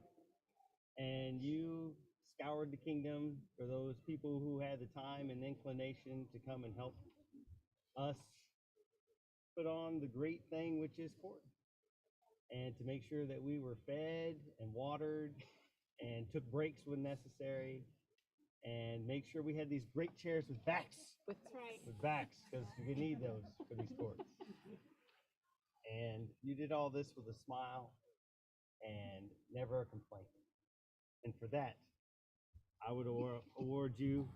and you scoured the kingdom for those people who had the time and inclination to come and help us put on the great thing which is court, and to make sure that we were fed and watered and took breaks when necessary, and make sure we had these great chairs with backs. That's right. With backs, because we need those for these courts. And you did all this with a smile and never a complaint. And for that, I would award you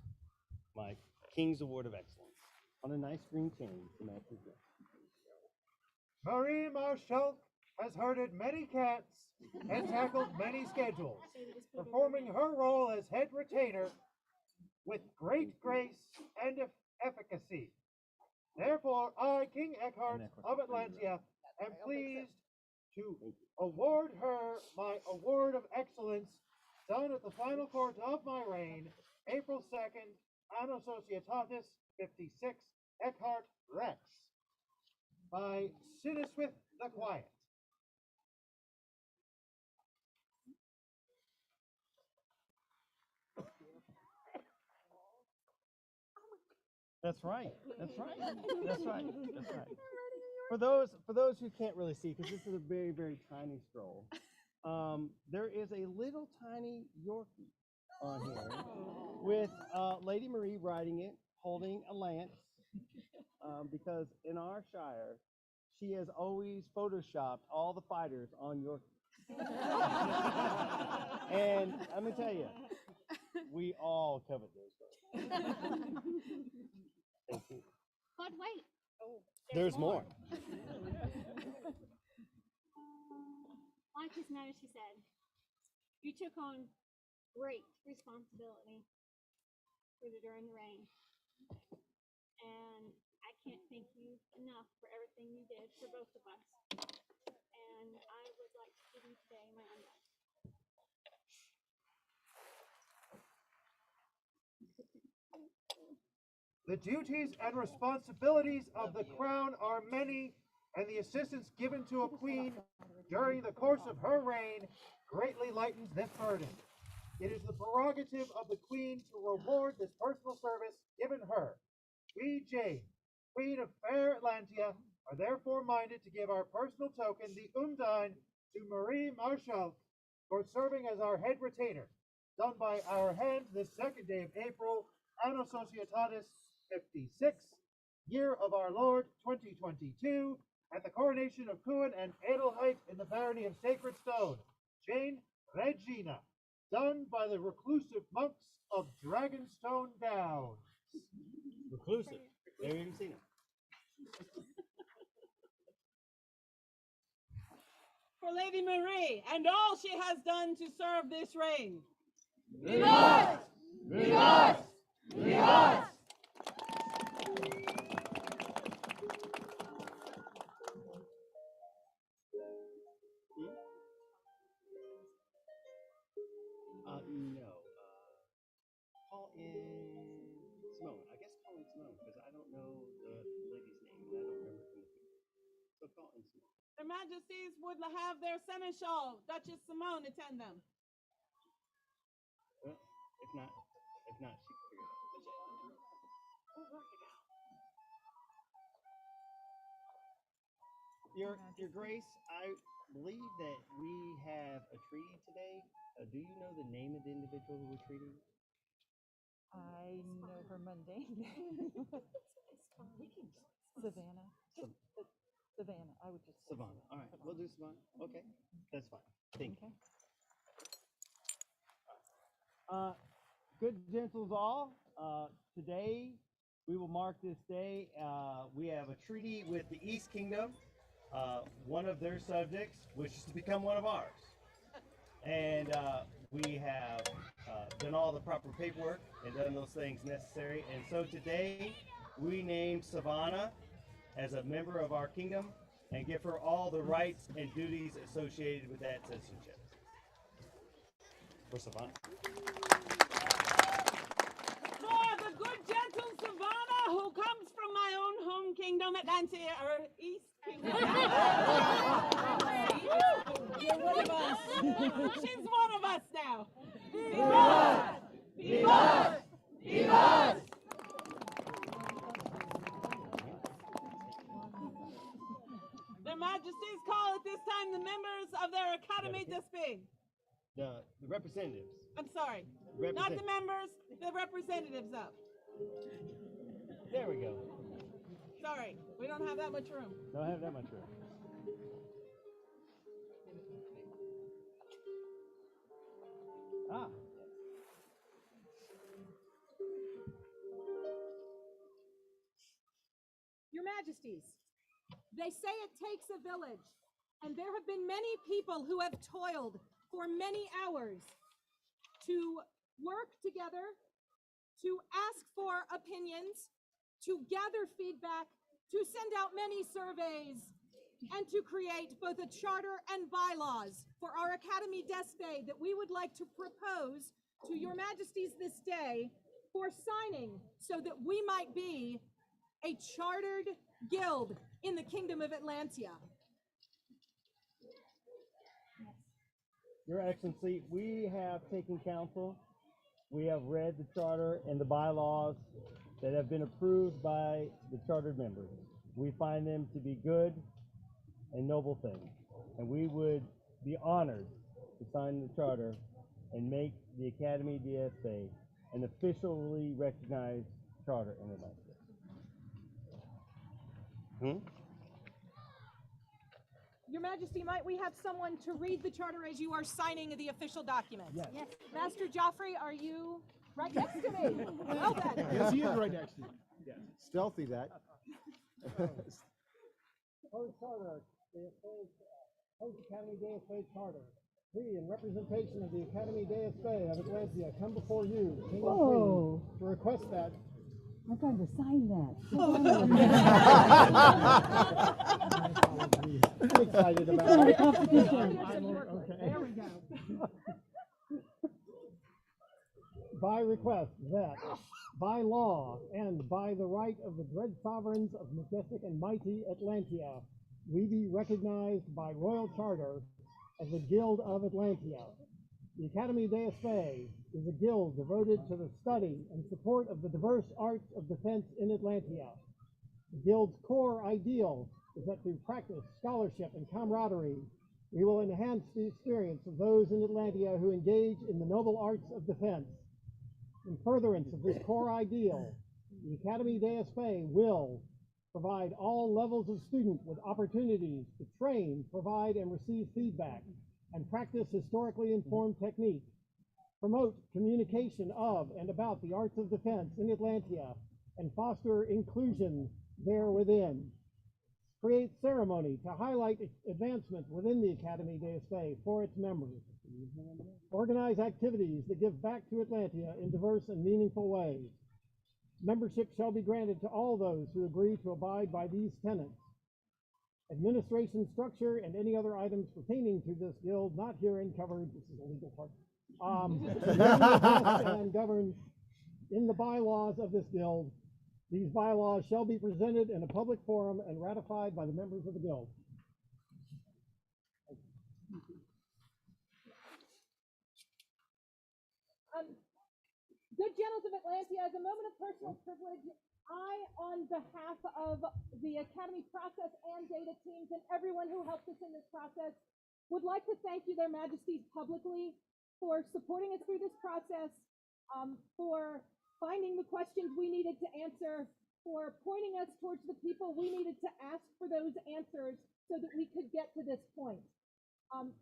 my King's Award of Excellence on a nice green chain to match your dress. Marie Marchal has herded many cats and tackled many schedules, performing her role as head retainer with great grace and efficacy. Therefore, I, King Eckehard of Atlantia, am pleased to award her my Award of Excellence, done at the final court of my reign, April 2nd, Anno Societatis 56, Eckehard Rex, by Siniswith the Quiet. That's right. That's right. That's right. That's right. For those who can't really see, because this is a very, very tiny scroll, there is a little tiny Yorkie on here with Lady Marie riding it, holding a lance, because in our shire, she has always photoshopped all the fighters on Yorkie. And let me tell you, we all covet those photos. Thank you. But wait. Oh, there's more. Like His Majesty said, you took on great responsibility during the reign. And I can't thank you enough for everything you did for both of us. And I would like to give you today my undivided. The duties and responsibilities of the crown are many, and the assistance given to a queen during the course of her reign greatly lightens this burden. It is the prerogative of the queen to reward this personal service given her. We, Jane, Queen of fair Atlantia, are therefore minded to give our personal token, the Undine, to Marie Marchal for serving as our head retainer, done by our hand this 2nd day of April, Anno Societatis 56, year of our Lord 2022, at the coronation of Cuan and Adelhait in the barony of Sacred Stone, Jane Regina, done by the reclusive monks of Dragonstone Downs. Reclusive. Never even seen it. For Lady Marie and all she has done to serve this reign. Vivat! Vivat! Vivat! No. Call in Simone. I guess call in Simone, because I don't know the lady's name, and I don't remember from the picture. So call in Simone. Their Majesties would have their Seneschal, Duchess Simone, attend them. Well, if not, she can figure it out. Your Grace, I believe that we have a treaty today. Do you know the name of the individual who we're treating? I know her mundane name. Savannah. Savannah. I would just say Savannah. All right, we'll do Savannah. Okay, that's fine. Thank you. Good gentles all, today we will mark this day. We have a treaty with the East Kingdom, one of their subjects wishes to become one of ours. And we have done all the proper paperwork and done those things necessary. And so today we named Savannah as a member of our kingdom and give her all the rights and duties associated with that citizenship. For Savannah. For the good gentle Savannah, who comes from my own home kingdom, Atlantia, or East Kingdom. You're one of us. She's one of us now. Vivat! Vivat! Vivat! Their Majesties call at this time the members of their Academy to speak. The representatives. I'm sorry, not the members, the representatives up. There we go. Sorry, we don't have that much room. Don't have that much room. Ah. Your Majesties, they say it takes a village, and there have been many people who have toiled for many hours to work together, to ask for opinions, to gather feedback, to send out many surveys, and to create both a charter and bylaws for our Academy Despay that we would like to propose to your Majesties this day for signing so that we might be a chartered guild in the Kingdom of Atlantia. Your Excellency, we have taken counsel. We have read the charter and the bylaws, that have been approved by the chartered members. We find them to be good and noble things, and we would be honored to sign the charter and make the Academy DSA an officially recognized charter in Atlantia. Your Majesty, might we have someone to read the charter as you are signing the official document? Yes. Master Joffrey, are you right next to me? Well then. Yes, he is right next to you. Yeah. Stealthy that. Host Charter, Host Academy DSA Charter. We, in representation of the Academy DSA of Atlantia, come before you, King and Queen, to request that. I'm trying to sign that. I'm excited about it. Competition. Okay. There we go. By request that, by law, and by the right of the dread sovereigns of majestic and mighty Atlantia, we be recognized by royal charter as the Guild of Atlantia. The Academy DSA is a guild devoted to the study and support of the diverse arts of defense in Atlantia. The guild's core ideal is that through practice, scholarship, and camaraderie, we will enhance the experience of those in Atlantia who engage in the noble arts of defense. In furtherance of this core ideal, the Academy DSA will provide all levels of students with opportunities to train, provide, and receive feedback, and practice historically informed techniques, promote communication of and about the arts of defense in Atlantia, and foster inclusion there within. Create ceremony to highlight advancements within the Academy DSA for its members. Organize activities that give back to Atlantia in diverse and meaningful ways. Membership shall be granted to all those who agree to abide by these tenets. Administration structure and any other items pertaining to this guild not herein covered, this is the legal part, and governed in the bylaws of this guild. These bylaws shall be presented in a public forum and ratified by the members of the guild. Good Generals of Atlantia, as a moment of personal privilege, I, on behalf of the Academy process and data teams and everyone who helped us in this process, would like to thank you, Their Majesties, publicly for supporting us through this process, for finding the questions we needed to answer, for pointing us towards the people we needed to ask for those answers so that we could get to this point.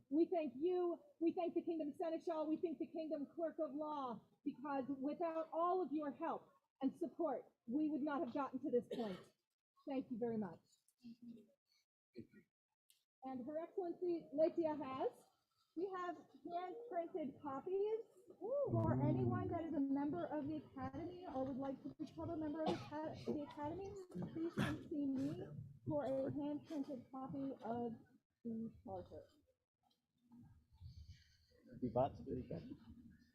We thank you, we thank the Kingdom Seneschal, we thank the Kingdom Clerk of Law, because without all of your help and support, we would not have gotten to this point. Thank you very much. And Her Excellency Latia we have hand-printed copies for anyone that is a member of the Academy or would like to become a member of the Academy. Please come see me for a hand-printed copy of the charter.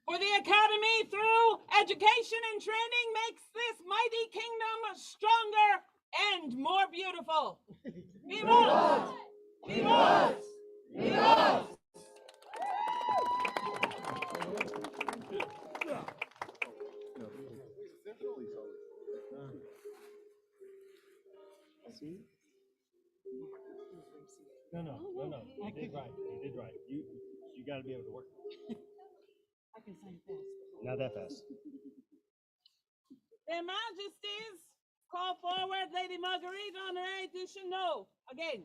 For the Academy, through education and training, makes this mighty kingdom stronger and more beautiful. Vivas! Vivas! Vivas! No. You did right. You did right. You got to be able to work. I can sign fast. Not that fast. Their Majesties, call forward Lady Marguerite Honoré Duchesneau again.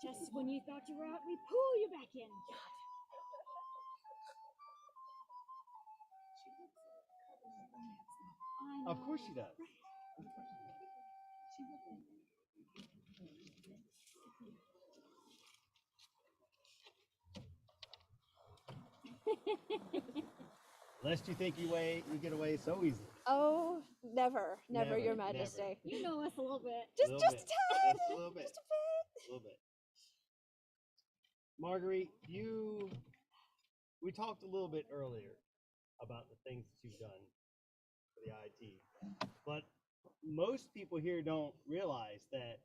Just when you thought you were out, we pull you back in. Of course she does. Lest you think you get away so easy. Oh, never, Never, Your never. Majesty. You know us a little bit. Just a tad. Just a little bit. Just a bit. A little bit. Marguerite, we talked a little bit earlier about the things that you've done for the IT, but most people here don't realize that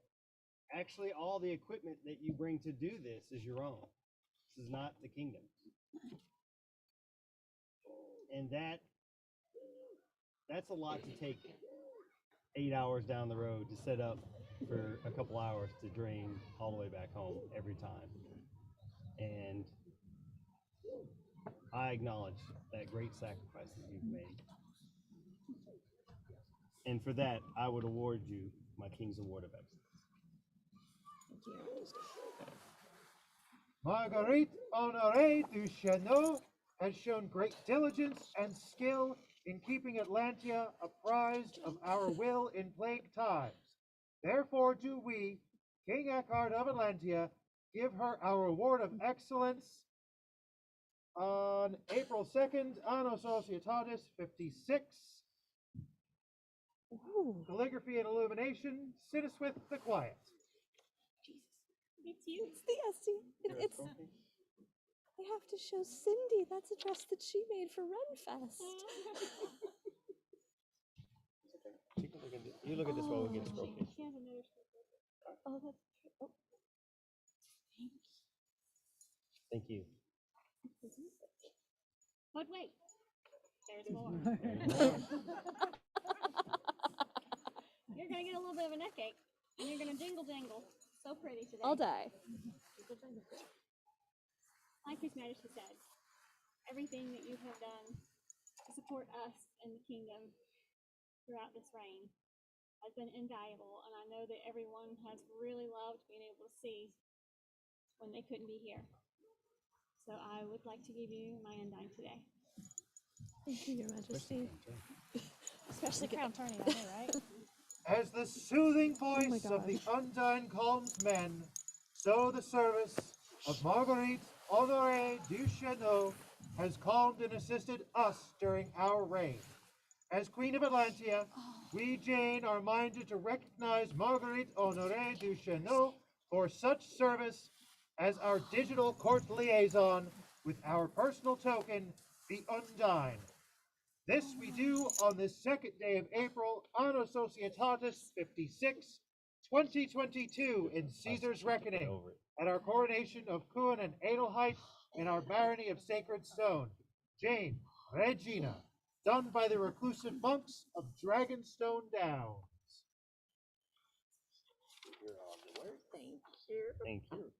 actually all the equipment that you bring to do this is your own. This is not the kingdom's. And that's a lot to take 8 hours down the road to set up for a couple hours to drain all the way back home every time. And I acknowledge that great sacrifice that you've made. And for that, I would award you my King's Award of Excellence. Marguerite Honoré du Chesneau has shown great diligence and skill in keeping Atlantia apprised of our will in plague times. Therefore do we, King Eckehard of Atlantia, give her our Award of Excellence on April 2nd, Anno Societatis 56. Ooh. Calligraphy and illumination, sitteth with the quiet. It's you. It's the SC. It's. I have to show Cindy. That's a dress that she made for Runfest. You look at this while we get scroll case. Oh, that's. Oh. Thank you. But wait, there's more. You're gonna get a little bit of a neck ache, and you're gonna jingle jangle. So pretty today. I'll die. Like His Majesty said, everything that you have done to support us in the kingdom throughout this reign has been invaluable, and I know that everyone has really loved being able to see when they couldn't be here. So I would like to give you my Undyne today. Thank you, Your Majesty. Especially Crown Attorney, I know, right? As the soothing voice of the Undyne calms men, so the service of Marguerite Honoré du Chesneau has calmed and assisted us during our reign. As Queen of Atlantia, we, Jane, are minded to recognize Marguerite Honoré du Chesneau for such service as our digital court liaison with our personal token, the Undyne. This we do on this second day of April, Anno Societatis 56, 2022, in Caesar's reckoning, at our coronation of Cuan and Adelhait in our barony of Sacred Stone, Jane, Regina, done by the reclusive monks of Dragonstone Downs. Thank you.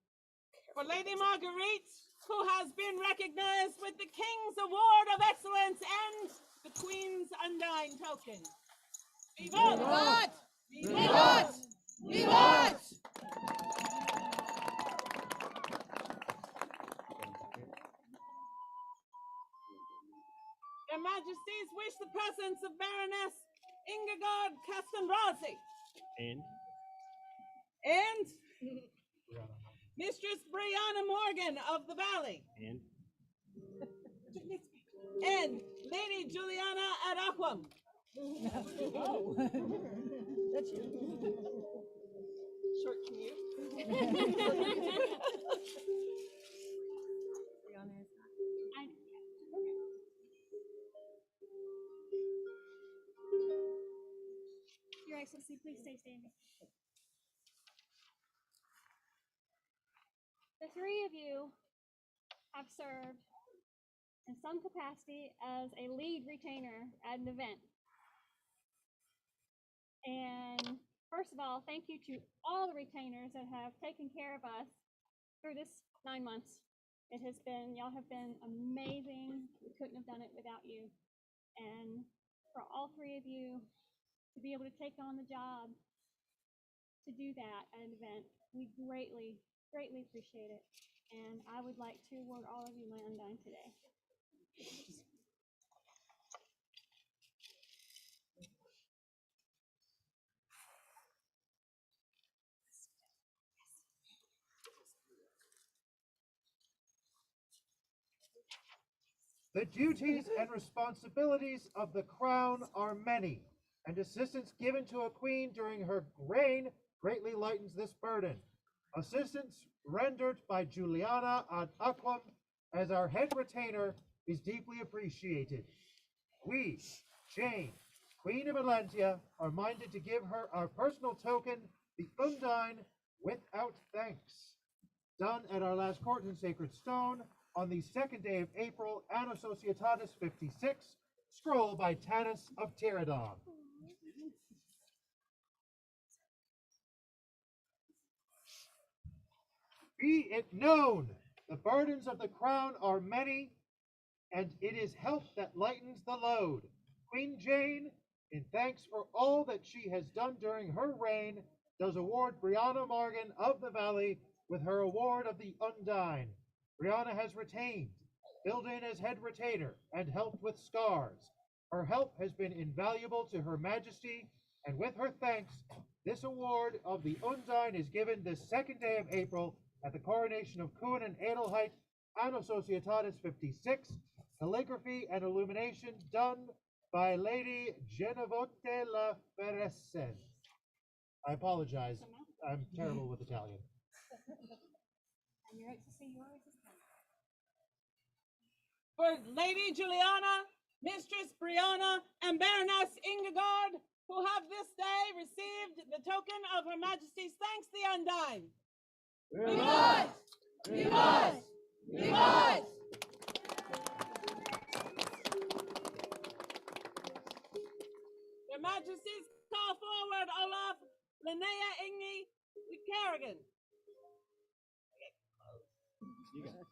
For Lady Marguerite, who has been recognized with the King's Award of Excellence and the Queen's Undyne token. Vivat! Vivat! Vivat! Your Majesties wish the presence of Baroness Eckehard Castanrazzi. And Mistress Brianna Morgan of the Valley. And Lady Juliana at Aquam. Oh, that's you. Short commute. Your Excellency, please stay standing. The three of you have served in some capacity as a lead retainer at an event. And first of all, thank you to all the retainers that have taken care of us through this 9 months. It has been, y'all have been amazing. We couldn't have done it without you. And for all three of you to be able to take on the job to do that at an event, we greatly appreciate it. And I would like to award all of you my Undyne today. The duties and responsibilities of the crown are many, and assistance given to a queen during her reign greatly lightens this burden. Assistance rendered by Juliana ad Aquam as our head retainer is deeply appreciated. We, Jane, Queen of Atlantia, are minded to give her our personal token, the Undyne, without thanks. Done at our last court in Sacred Stone, on the 2nd day of April, Anno Societatis 56, scroll by Tanis of Tyrannus. Be it known, the burdens of the crown are many, and it is help that lightens the load. Queen Jane, in thanks for all that she has done during her reign, does award Brianna Morgan of the Valley with her award of the Undine. Brianna has retained, filled in as head retainer, and helped with scars. Her help has been invaluable to Her Majesty, and with her thanks, this award of the Undine is given this 2nd day of April at the coronation of Cuan and Adelhait, Anno Societatis 56, calligraphy and illumination done by Lady Genevote La Feresen. I apologize. I'm terrible with Italian. And you're right to say yours is fine. For Lady Juliana, Mistress Brianna, and Baroness Eckehard, who have this day received the token of Her Majesty's thanks, the Undine. Vivat! Vivat! Vivat! Your Majesties, call forward Olaf, Linnea Igni, Kerrigan. You got it.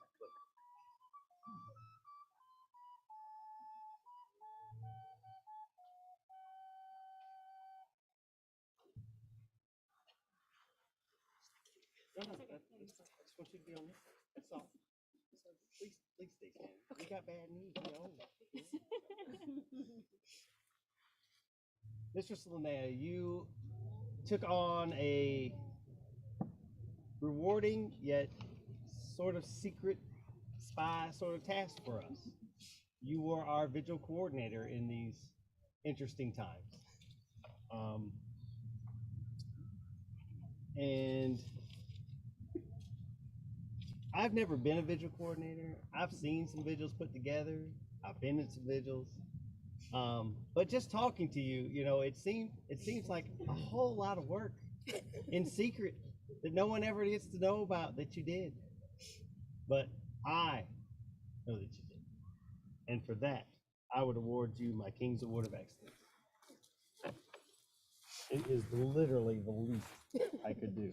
No, I just want you to be on this. That's all. So please stay standing. You got bad knees, Mistress Linnea, you took on a rewarding yet sort of secret spy sort of task for us. You were our vigil coordinator in these interesting times. And I've never been a vigil coordinator. I've seen some vigils put together. I've been in some vigils. But just talking to you, you know, it seems like a whole lot of work in secret that no one ever gets to know about that you did. But I know that you did. And for that, I would award you my King's Award of Excellence. It is literally the least I could do.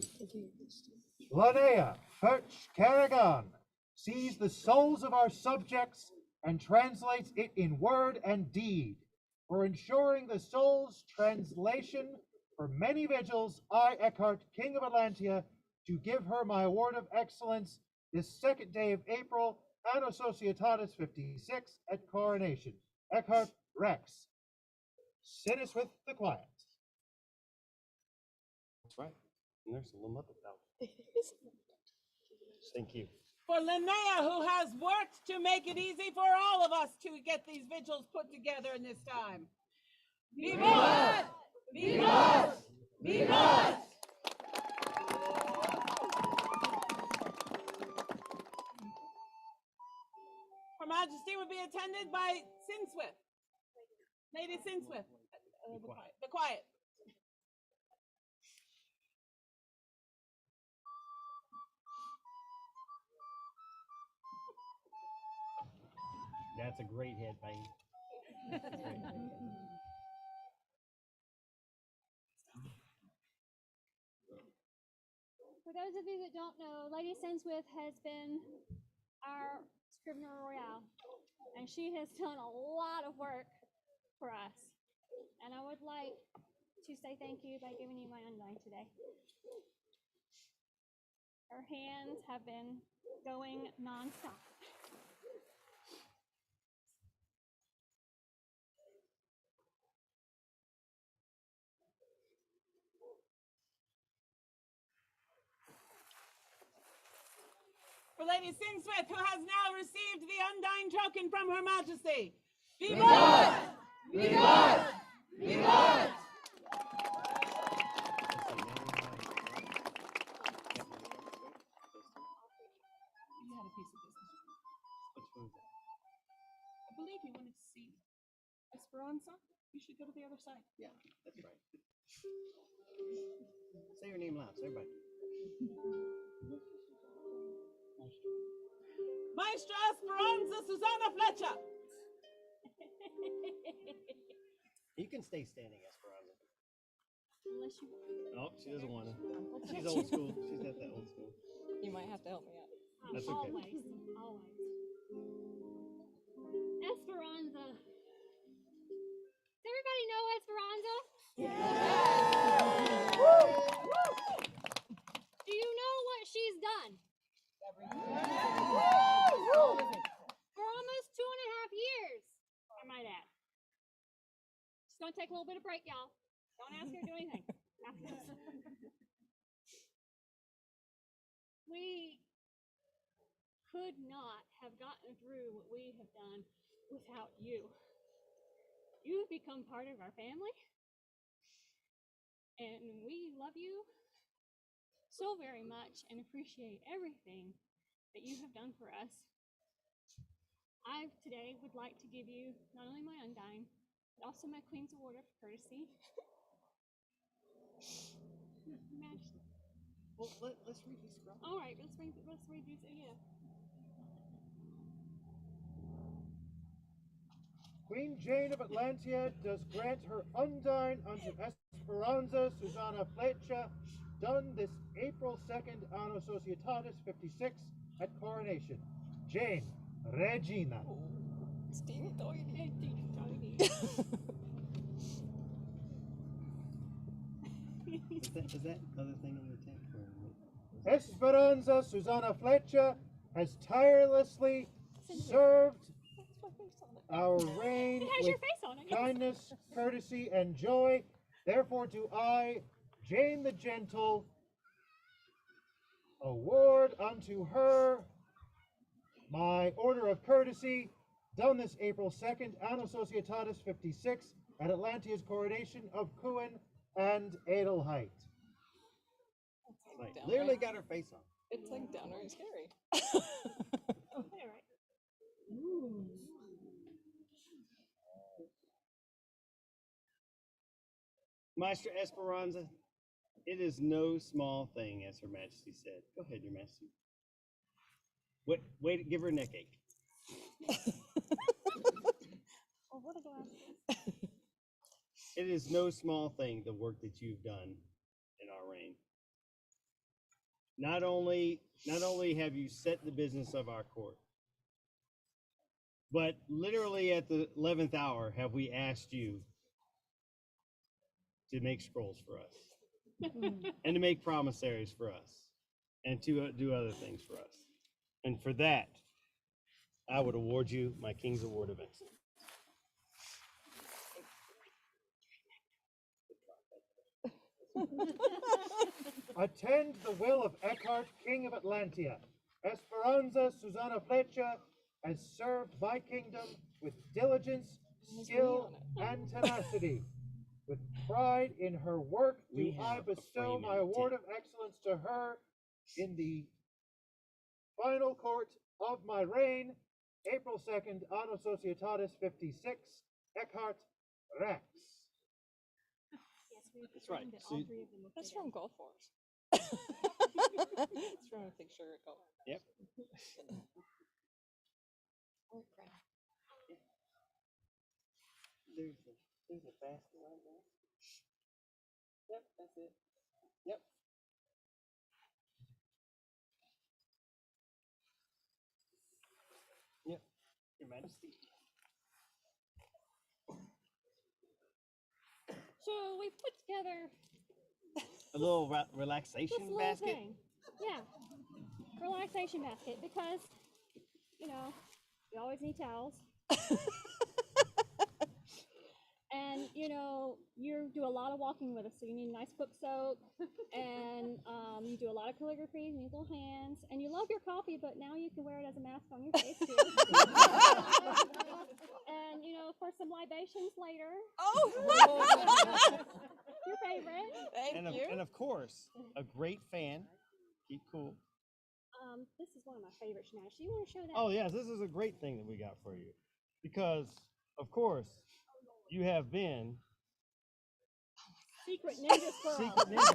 Linnea Perch Kerrigan sees the souls of our subjects and translates it in word and deed. For ensuring the soul's translation for many vigils, I, Eckehard, King of Atlantia, to give her my award of excellence this 2nd day of April, Anno Societatis 56 at coronation. Eckehard Rex. Sit us with the quiet. That's right. And there's a little mother belt. Thank you. For Linnea, who has worked to make it easy for all of us to get these vigils put together in this time. Vivat! Vivat! Vivat! Her Majesty would be attended by Sinswift. Lady Sinswift. The quiet. That's a great headbang. For those of you that don't know, Lady Sinswith has been our Scrivener Royale, and she has done a lot of work for us. And I would like to say thank you by giving you my Undine today. Her hands have been going non-stop. For Lady Sinswith, who has now received the Undine token from Her Majesty. Vivat! Vivat! Vivat! You had a piece of business. Which one is that? I believe you wanted to see Esperanza. You should go to the other side. Yeah, that's right. Say your name loud, so everybody. Maestra Esperanza Susana Fletcher. You can stay standing, Esperanza. Unless you Oh, she doesn't want to. She's old school. She's not that old school. You might have to help me out. That's okay. Always. Esperanza. Does everybody know Esperanza? Do you know what she's done? For almost 2.5 years, I might add. She's gonna take a little bit of break, y'all. Don't ask her to do anything. We could not have gotten through what we have done without you. You've become part of our family, and we love you so very much and appreciate everything that you have done for us. I today would like to give you not only my undying, but also my Queen's Award of Courtesy. Majesty. Well, let's read these scrolls. All right, let's read these. Yeah. Queen Jane of Atlantia does grant her undying unto Esperanza Susana Fletcher, done this April 2nd, Anno Societatis 56 at Coronation. Jane, Regina. It's teeny tiny. Is that other thing on the tank? Esperanza Susana Fletcher has tirelessly served our reign with kindness, courtesy, and joy. Therefore do I, Jane the Gentle, award unto her my Order of Courtesy, done this April 2nd, Anno Societatis 56, at Atlantia's coronation of Cuan and Adelhait. Like, literally got her face on. It's like downright scary. All right. Maestra Esperanza, it is no small thing, as Her Majesty said. Go ahead, Your Majesty. Wait, give her a neck ache. Oh, what a glass. It is no small thing, the work that you've done in our reign. Not only have you set the business of our court, but literally at the 11th hour have we asked you to make scrolls for us and to make promissaries for us and to do other things for us. And for that, I would award you my King's Award of Excellence. Attend the will of Eckehard, King of Atlantia. Esperanza Susana Fletcher has served my kingdom with diligence, skill, and tenacity. With pride in her work, do I bestow my award of excellence to her in the final court of my reign, April 2nd, Anno Societatis 56, Eckehard, Rex. That's right. That's from Golf Wars. It's from a picture at Golf. Yep. Oh crap. There's a basket right there. Yep, that's it. Yep. Yep. Your Majesty. So we put together A little relaxation this little basket. thing. Yeah, relaxation basket, because you know we always need towels. And you know, you do a lot of walking with us, so you need a nice book soap, and you do a lot of calligraphy, you need little hands, and you love your coffee, but now you can wear it as a mask on your face too. And you know, for some libations later. Oh, your favorite. Thank you. And of course, a great fan. Keep cool. This is one of my favorites, Nash. You want to show that? Oh yes, this is a great thing that we got for you, because of course you have been Secret Ninja Squirrel. Secret Ninja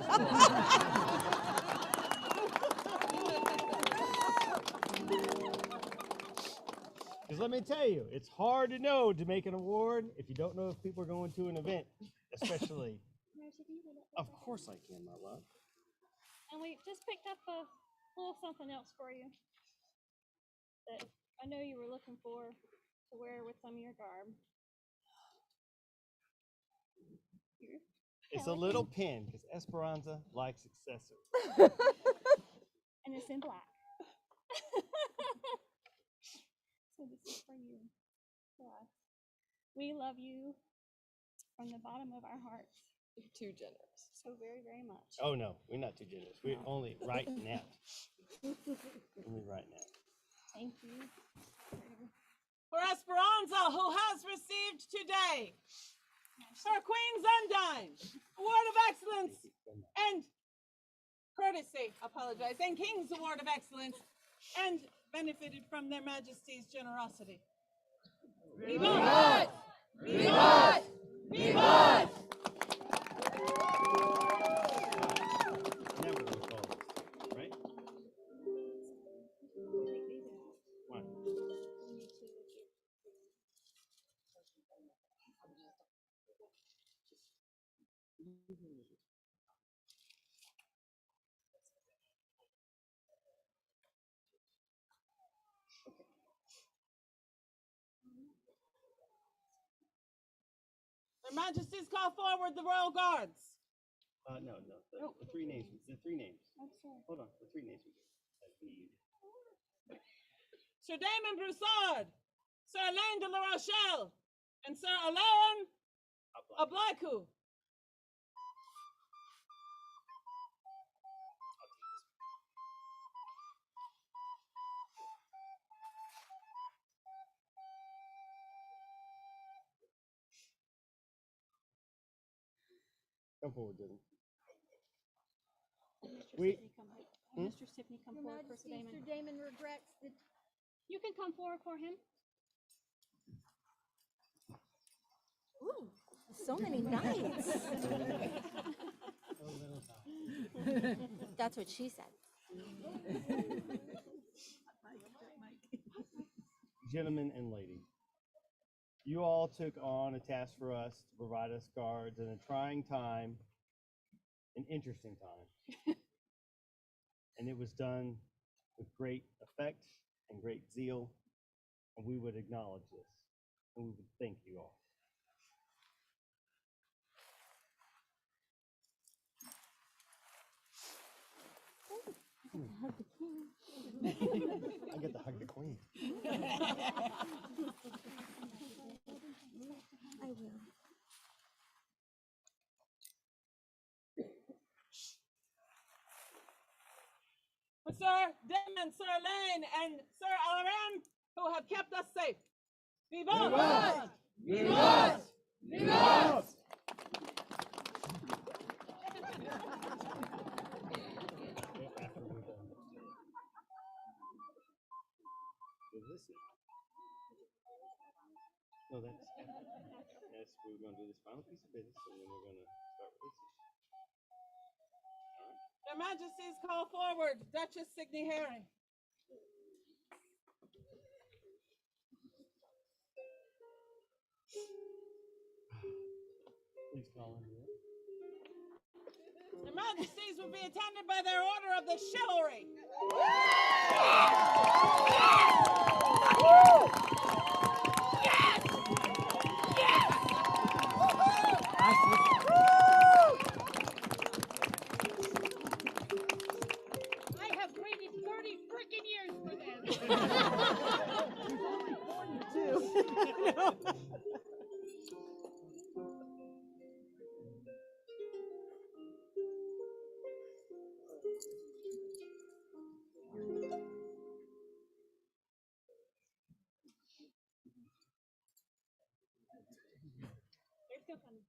Because let me tell you, it's hard to know to make an award if you don't know if people are going to an event, especially. Of course I can, my love. And we just picked up a little something else for you that I know you were looking for to wear with some of your garb. Here. It's a little pin because Esperanza likes accessories. And it's in black. So this is for you, for us. We love you from the bottom of our hearts. You're too generous. So very, very much. Oh no, we're not too generous. We're only right now. Only right now. Thank you. For Esperanza, who has received today her Queen's Undine, Award of Excellence, and Courtesy, and King's Award of Excellence, and benefited from their Majesties' generosity. Vivat! Vivat! Vivat! Now we're gonna call this, right? One. Their Majesties call forward the Royal Guards. No. The three names. The three names. Hold on. The three names we get. Sir Damon Broussard, Sir Alain de la Rochelle, and Sir Alain Ablaiku. Come forward, Dylan. Mr. Stiffney, come Your forward for Majesty, Sir Damon. Sir Damon regrets that. You can come forward for him. Ooh, so many knights. That's what she said. Gentlemen and ladies, you all took on a task for us to provide us guards in a trying time, an interesting time. And it was done with great effect and great zeal, and we would acknowledge this, and we would thank you all. Hug the king. I get to hug the queen. I will. Sir Damon, Sir Alain, and Sir Alain, who have kept us safe. Vivat! Vivat! Vivat! No, that's we're going to do this final piece of business, and then we're going to start releasing. Their Majesties call forward Duchess Signy Herring. Please call in. Their Majesties will be attended by their Order of the Chivalry. I have waited 30 freaking years for this.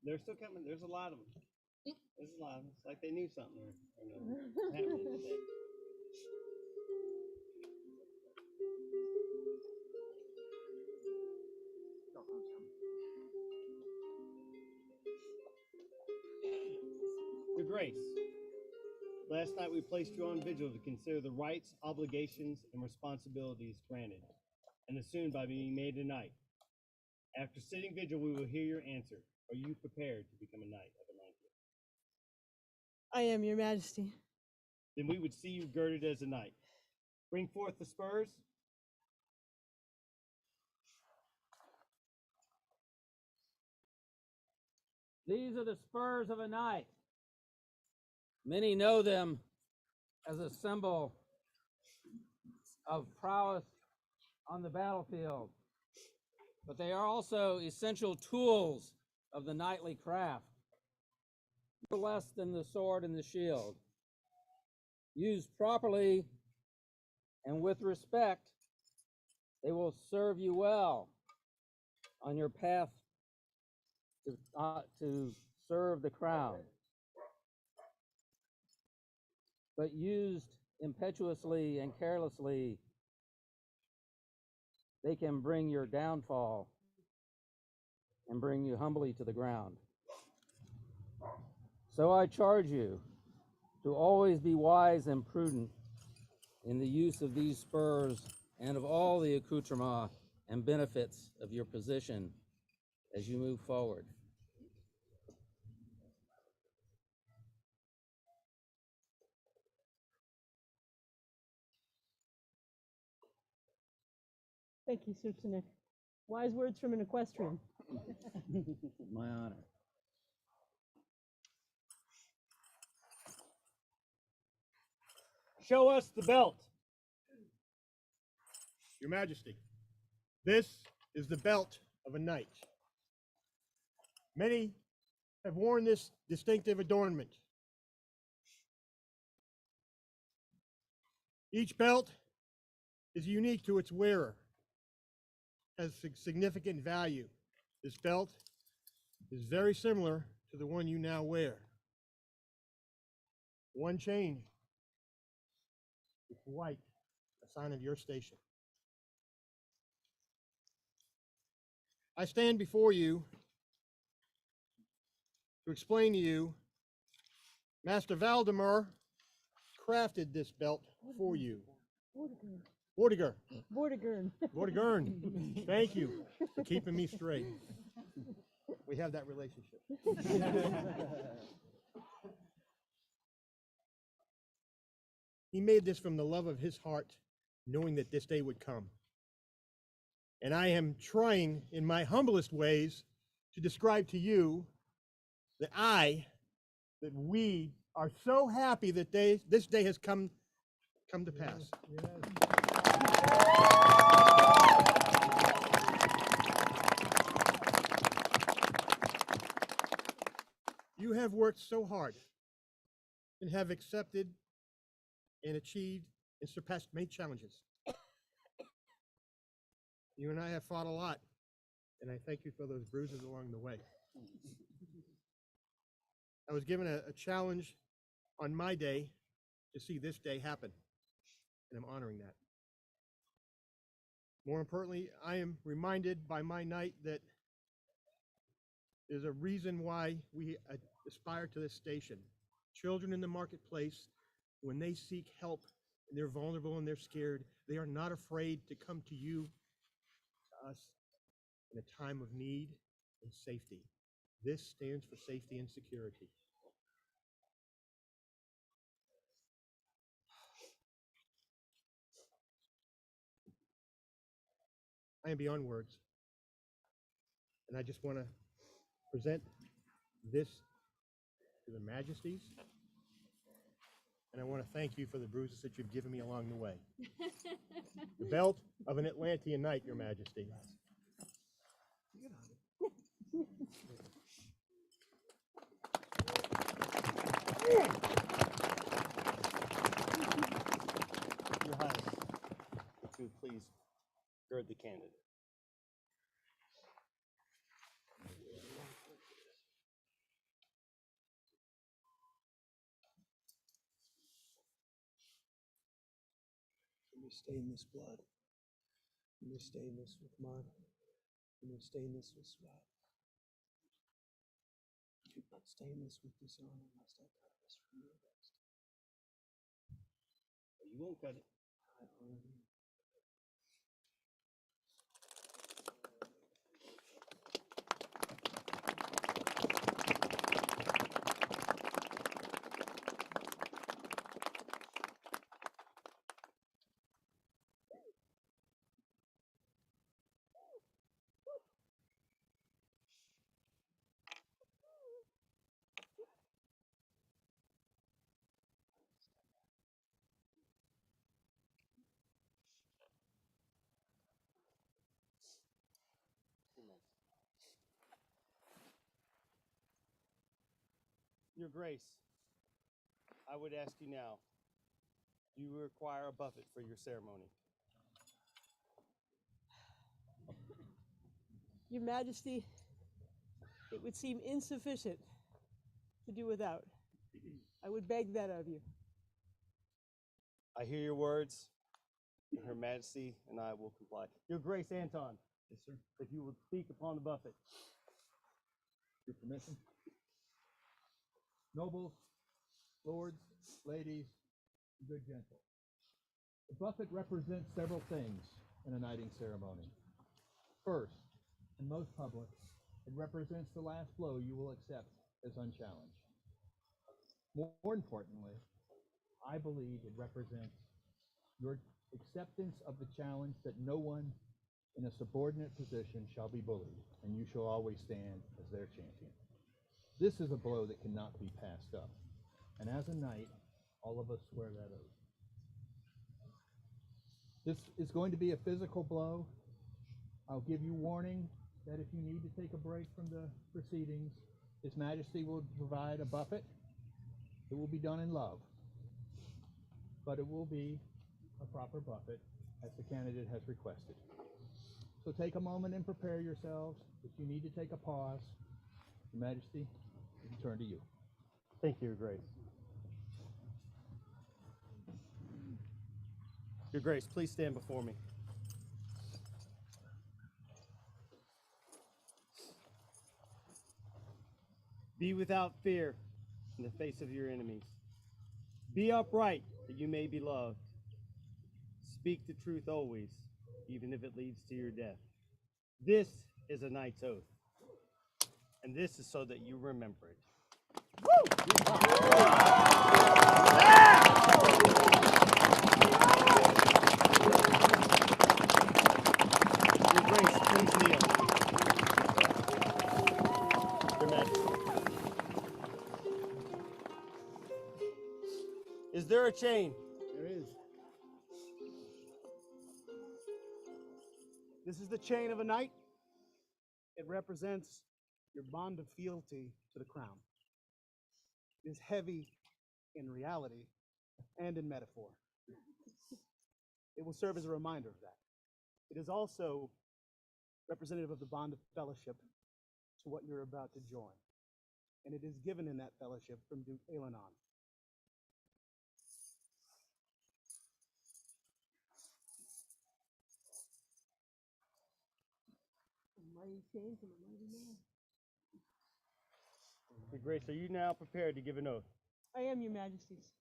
They're still coming. There's a lot of them. There's a lot of them. It's like they knew something or happening today. Your Grace, last night we placed you on vigil to consider the rights, obligations, and responsibilities granted. and assumed by being made a knight. After sitting vigil, we will hear your answer. Are you prepared to become a knight of Atlantia? I am, Your Majesty. Then we would see you girded as a knight. Bring forth the spurs. These are the spurs of a knight. Many know them as a symbol of prowess on the battlefield, but they are also essential tools of the knightly craft, no less than the sword and the shield. Used properly and with respect, they will serve you well on your path to serve the crown. But used impetuously and carelessly, they can bring your downfall and bring you humbly to the ground. So I charge you to always be wise and prudent in the use of these spurs and of all the accoutrements and benefits of your position as you move forward. Thank you, Suchanek. Wise words from an equestrian. My honor. Show us the belt. Your Majesty, this is the belt of a knight. Many have worn this distinctive adornment. Each belt is unique to its wearer, has significant value. This belt is very similar to the one you now wear. One change, it's white, a sign of your station. I stand before you to explain to you, Master Valdemar crafted this belt for you. Vortigern. Vortigern. Vortigern. Thank you for keeping me straight. We have that relationship. He made this from the love of his heart, knowing that this day would come. And I am trying, in my humblest ways, to describe to you that we are so happy that this day has come to pass. You have worked so hard and have accepted and achieved and surpassed many challenges. You and I have fought a lot, and I thank you for those bruises along the way. I was given a challenge on my day to see this day happen, and I'm honoring that. More importantly, I am reminded by my knight that there's a reason why we aspire to this station. Children in the marketplace, when they seek help and they're vulnerable and they're scared, they are not afraid to come to you, to us, in a time of need and safety. This stands for safety and security. I am beyond words, and I just want to present this to the Majesties, and I want to thank you for the bruises that you've given me along the way. The belt of an Atlantean knight, Your Majesty. Your Highness, if you would please gird the candidate. Let me stain this blood. Let me stain this with mud. Let me stain this with sweat. Do not stain this with dishonor, lest I cut this from your breast. You won't cut it. I honor you. Your Grace, I would ask you now, do you require a buffet for your ceremony? Your Majesty, it would seem insufficient to do without. I would beg that of you. I hear your words, and Her Majesty and I will comply. Your Grace, Anton. Yes, sir. If you would speak upon the buffet. Your permission? Nobles, lords, ladies, good gentle. The buffet represents several things in a knighting ceremony. First, and most public, it represents the last blow you will accept as unchallenged. More importantly, I believe it represents your acceptance of the challenge that no one in a subordinate position shall be bullied, and you shall always stand as their champion. This is a blow that cannot be passed up, and as a knight, all of us swear that oath. This is going to be a physical blow. I'll give you warning that if you need to take a break from the proceedings, His Majesty will provide a buffet. It will be done in love, but it will be a proper buffet as the candidate has requested. So take a moment and prepare yourselves. If you need to take a pause, Your Majesty, we turn to you. Thank you, Your Grace. Your Grace, please stand before me. Be without fear in the face of your enemies. Be upright that you may be loved. Speak the truth always, even if it leads to your death. This is a knight's oath, and this is so that you remember it. Your Grace, please kneel. Your Majesty. Is there a chain? There is. This is the chain of a knight. It represents your bond of fealty to the crown. It is heavy in reality and in metaphor. It will serve as a reminder of that. It is also representative of the bond of fellowship to what you're about to join. And it is given in that fellowship from Duke Elanon. Your Grace, are you now prepared to give an oath? I am, Your Majesties.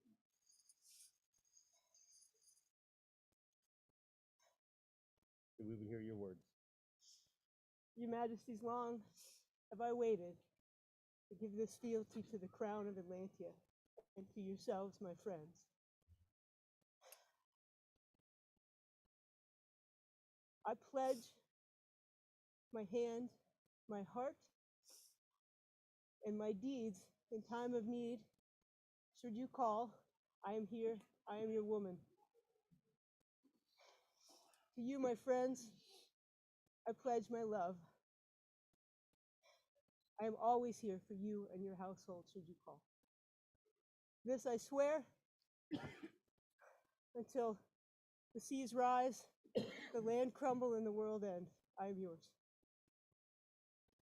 So we will hear your words. Your Majesties, long have I waited to give this fealty to the crown of Atlantia and to yourselves, my friends. I pledge my hand, my heart, and my deeds in time of need. Should you call, I am here, I am your woman. To you, my friends, I pledge my love. I am always here for you and your household, should you call. This I swear until the seas rise, the land crumble, and the world end. I am yours.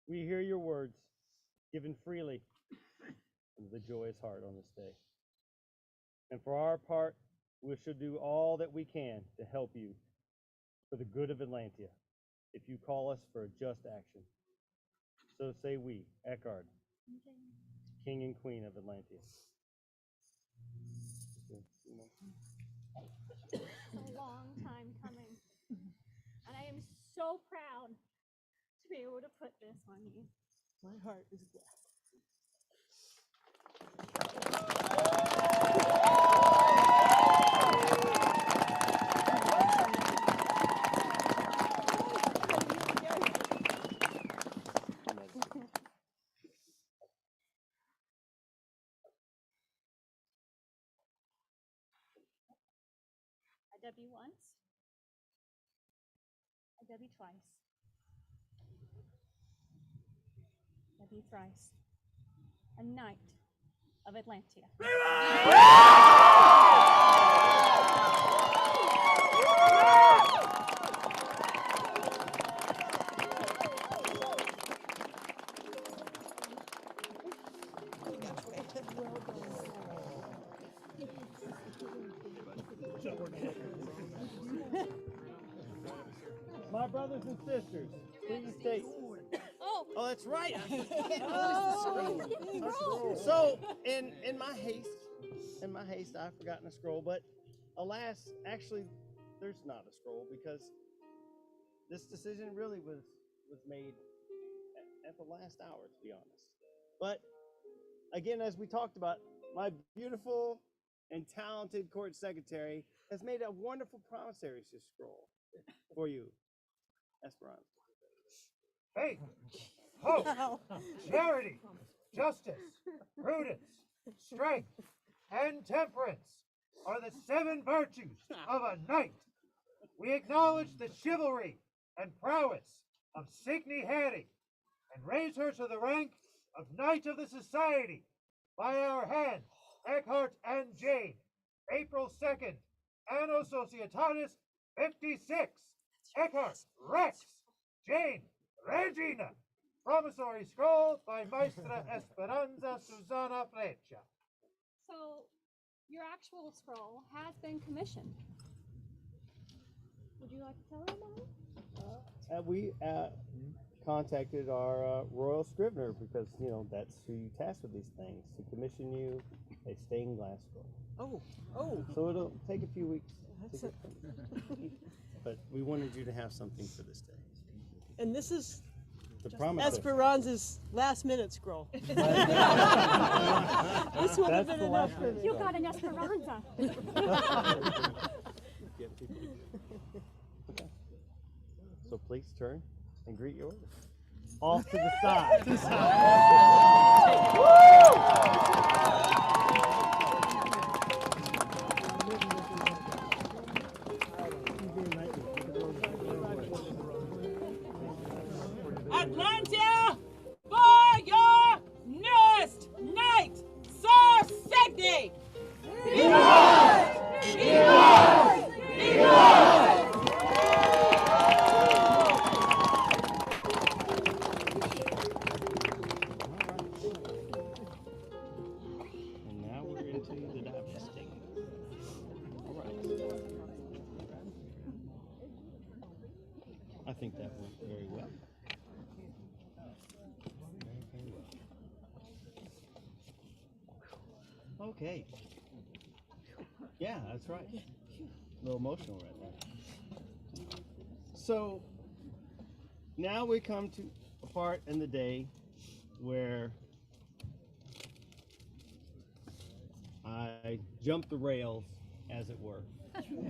We hear your words, given freely with a joyous heart on this day. And for our part, we shall do all that we can to help you for the good of Atlantia, if you call us for a just action. So say we, Eckehard, King and Queen of Atlantia. It's a long time coming. And I am so proud to be able to put this on you. My heart is glad. I dub you once. I dub you twice. Dub you thrice. A knight of Atlantia. My brothers and sisters, please state. Oh, that's right. So, in my haste, I've forgotten a scroll. But alas, actually, there's not a scroll because this decision really was made at the last hour, to be honest. But again, as we talked about, my beautiful and talented court secretary has made a wonderful promissory scroll for you, Esperanza. Faith, hope, charity, justice, prudence, strength, and temperance are the 7 virtues of a knight. We acknowledge the chivalry and prowess of Signy Hattie and raise her to the rank of Knight of the Society by our hands, Eckehard and Jane, April 2nd, Anno Societatis 56. Eckehard, Rex, Jane, Regina. Promissory scroll by Maestra Esperanza Susana Flecha. So, your actual scroll has been commissioned. Would you like to tell them about it? We contacted our royal scrivener because, you know, that's who you task with these things, to commission you a stained glass scroll. Oh. So it'll take a few weeks. That's to get but we wanted you to have something for this day. And this is The promise. Esperanza's last-minute scroll. This would have been enough for me. You got an Esperanza. Okay. So please turn and greet yours. Off to the side. Atlantia, for your newest knight, Sir Signy! And now we're into the divesting. All right. I think that went very well. Very well. Okay. Yeah, that's right. A little emotional right now. So now we come to a part in the day where I jump the rails, as it were,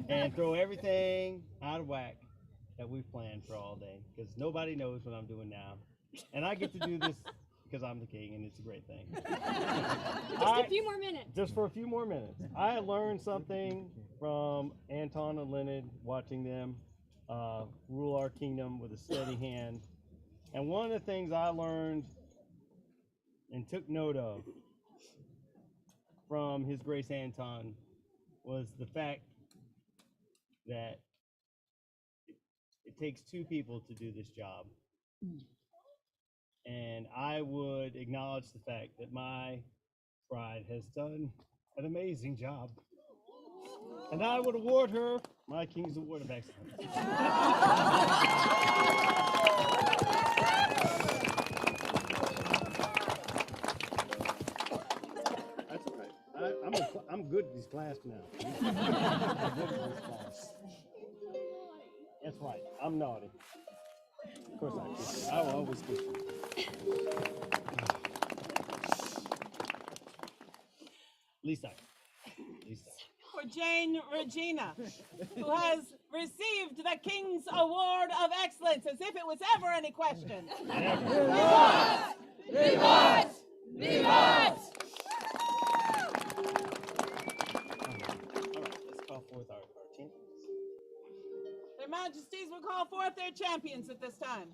and throw everything out of whack that we've planned for all day, because nobody knows what I'm doing now. And I get to do this because I'm the king, and it's a great thing. Just a few more minutes. Just for a few more minutes. I learned something from Anton and Leonard, watching them rule our kingdom with a steady hand. And one of the things I learned and took note of from His Grace Anton was the fact that it takes 2 people to do this job. And I would acknowledge the fact that my bride has done an amazing job. And I would award her my King's Award of Excellence. That's all right. I'm good at this class now. I'm good at this class. That's right. I'm naughty. Of course I kiss you. I will always kiss you. Lisa. For Jane Regina, who has received the King's Award of Excellence, as if it was ever any question. Vivat! Vivat! Vivat! All right, let's call forth our champions. Their Majesties will call forth their champions at this time.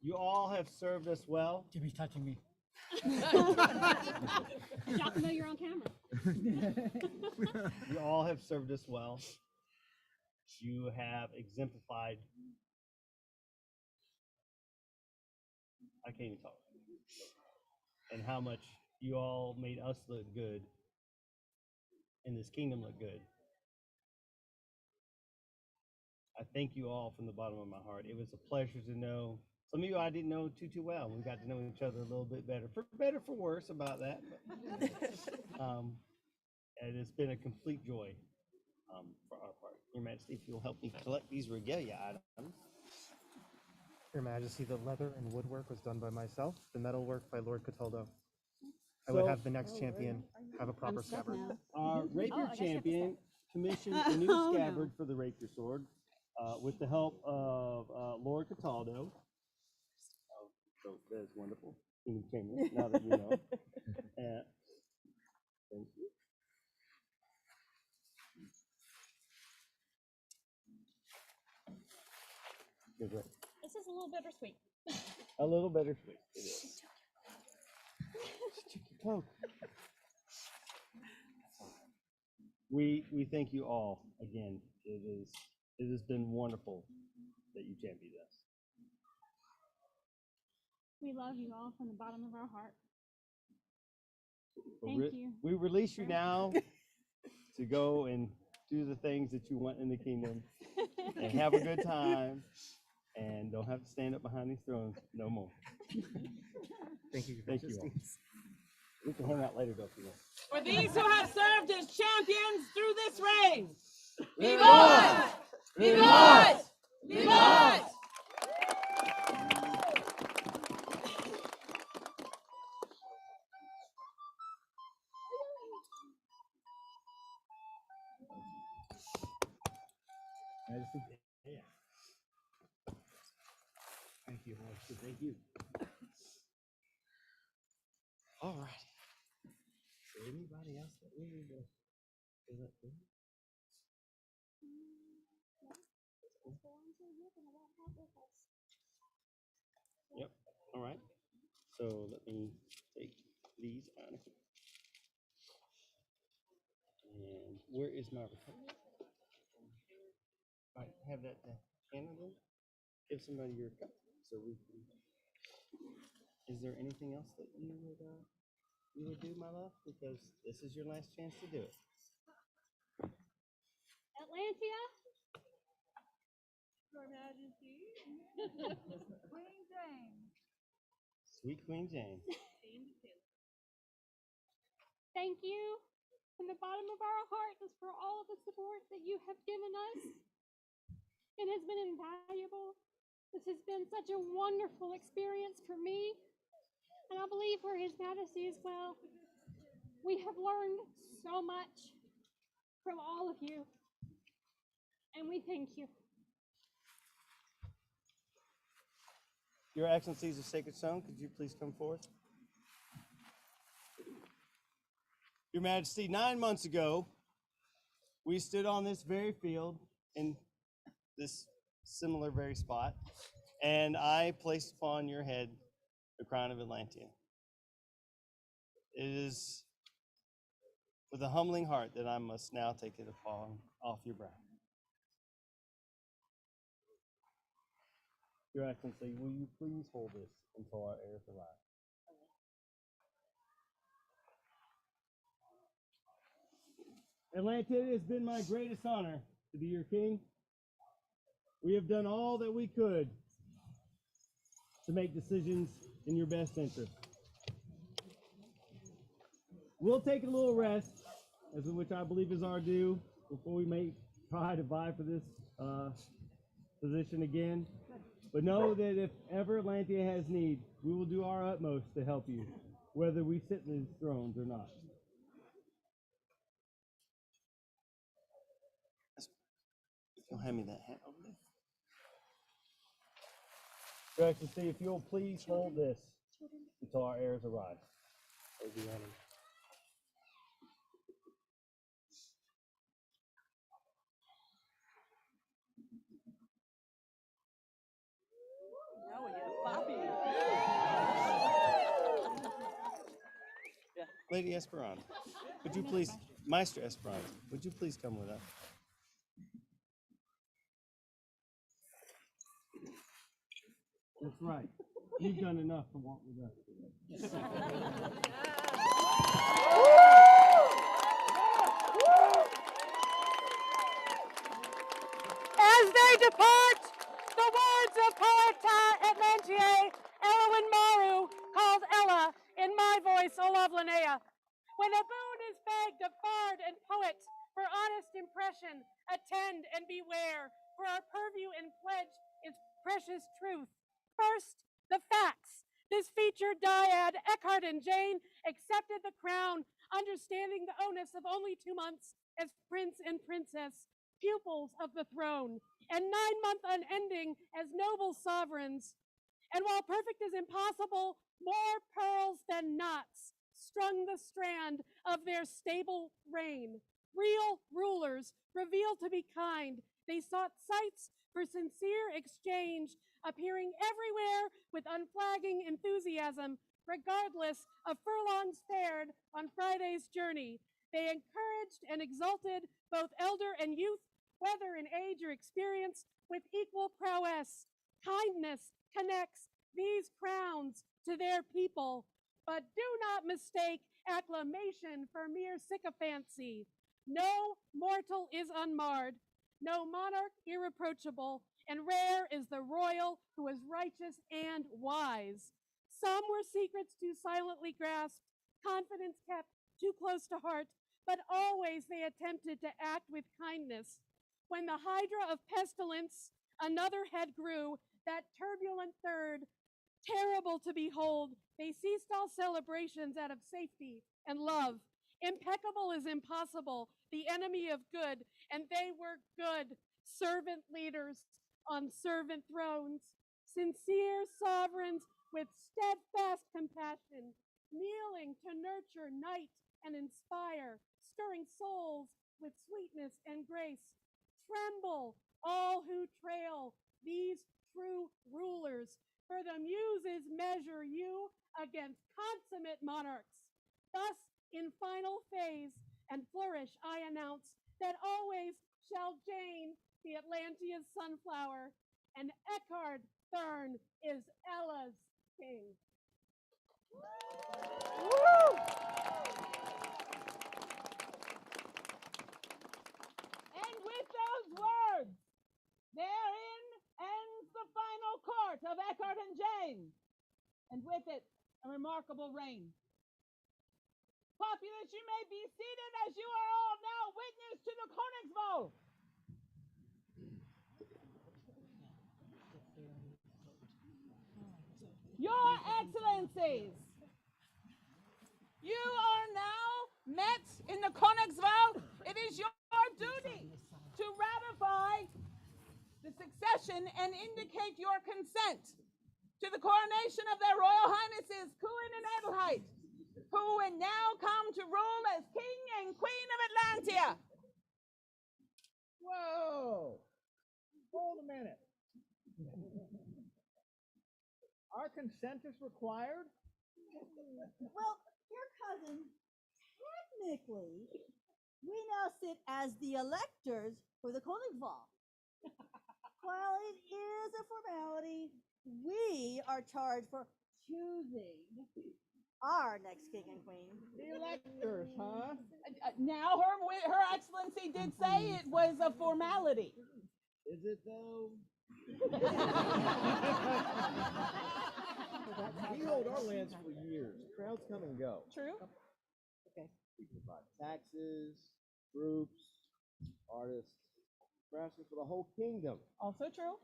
You all have served us well. Jimmy's touching me. Drop to know you're on camera. You all have served us well. You have exemplified. I can't even talk. And how much you all made us look good and this kingdom look good. I thank you all from the bottom of my heart. It was a pleasure to know. Some of you I didn't know too well. We got to know each other a little bit better. For better, for worse about that. And it's been a complete joy for our part. Your Majesty, if you'll help me collect these regalia items. Your Majesty, the leather and woodwork was done by myself, the metalwork by Lord Cataldo. I So- would have the next champion have a proper scabbard. Our rapier champion commissioned a new Oh, no. scabbard for the rapier sword with the help of Lord Cataldo. So that is wonderful. Kingdom champion, now that you know. Thank you. Good work. This is a little bittersweet. A little bittersweet. It is. Just took your cloak. We thank you all again. It has been wonderful that you championed us. We love you all from the bottom of our heart. But Thank you. We release you now to go and do the things that you want in the kingdom and have a good time and don't have to stand up behind these thrones no more. Thank you, Your Thank you all. Majesty. We can hang out later though if you want. For these who have served as champions through this reign. Vivat! Vivat! Vivat! Majesty. Yeah. Thank you, Majesty. Thank you. All right. Is there anybody else that we need to fill up with? Yep. All right. So let me take these out of here. And where is my recorder? All right, have that handled in. Give somebody your cup so we can. Is there anything else that you would do, my love? Because this is your last chance to do it. Atlantia? Your Majesty. Queen Jane. Sweet Queen Jane. Thank you from the bottom of our hearts for all the support that you have given us. It has been invaluable. This has been such a wonderful experience for me, and I believe for His Majesty as well. We have learned so much from all of you, and we thank you. Your Excellencies of Sacred Stone, could you please come forth? Your Majesty, 9 months ago, we stood on this very field in this similar very spot, and I placed upon your head the crown of Atlantia. It is with a humbling heart that I must now take it off your brow. Your Excellency, will you please hold this until our heirs arrive? Atlantia, it has been my greatest honor to be your king. We have done all that we could to make decisions in your best interest. We'll take a little rest, as in which I believe is our due, before we may try to vie for this position again. But know that if ever Atlantia has need, we will do our utmost to help you, whether we sit in these thrones or not. Don't hand me that hat over there. Your Excellency, if you'll please hold this until our heirs arrive. That would be honored. Now we have Bobby. Lady Esperanza, would you please, Maestro Esperanza, would you please come with us? That's right. You've done enough to walk with us today. As they depart, the words of poet Atlantia, Elwin Maru, called Ella, in my voice, O love Linnea. When a boon is begged of bard and poet, for honest impression, attend and beware, for our purview and pledge is precious truth. First, the facts. This featured dyad, Eckehard and Jane, accepted the crown, understanding the onus of only 2 months as prince and princess, pupils of the throne, and 9 months unending as noble sovereigns. And while perfect is impossible, more pearls than knots strung the strand of their stable reign. Real rulers, revealed to be kind, they sought sights for sincere exchange, appearing everywhere with unflagging enthusiasm, regardless of furlongs fared on Friday's journey. They encouraged and exalted both elder and youth, whether in age or experience, with equal prowess. Kindness connects these crowns to their people, but do not mistake acclamation for mere sycophancy. No mortal is unmarred, no monarch irreproachable, and rare is the royal who is righteous and wise. Some were secrets too silently grasped, confidence kept too close to heart, but always they attempted to act with kindness. When the hydra of pestilence another head grew, that turbulent third, terrible to behold, they ceased all celebrations out of safety and love. Impeccable is impossible, the enemy of good, and they were good servant leaders on servant thrones, sincere sovereigns with steadfast compassion, kneeling to nurture, knight, and inspire, stirring souls with sweetness and grace. Tremble, all who trail these true rulers, for the muses measure you against consummate monarchs. Thus, in final phase and flourish, I announce that always shall Jane be Atlantia's sunflower, and Eckehard Thurn is Ella's king. Woo! And with those words, therein ends the final court of Eckehard and Jane, and with it, a remarkable reign. Populace, you may be seated as you are all now witness to the Königswahl. Your Excellencies, you are now met in the Königswahl. It is your duty to ratify the succession and indicate your consent to the coronation of their Royal Highnesses, Cuan and Adelhait, who will now come to rule as King and Queen of Atlantia. Whoa! Hold a minute. Our consent is required? Well, your cousin, technically, we now sit as the electors for the Königswahl. While it is a formality, we are charged for choosing our next king and queen. The electors, huh? Now, Her Excellency did say it was a formality. Is it though? We hold our lands for years. Crowds come and go. True. Okay. We provide taxes, troops, artists, craftsmen for the whole kingdom. Also true.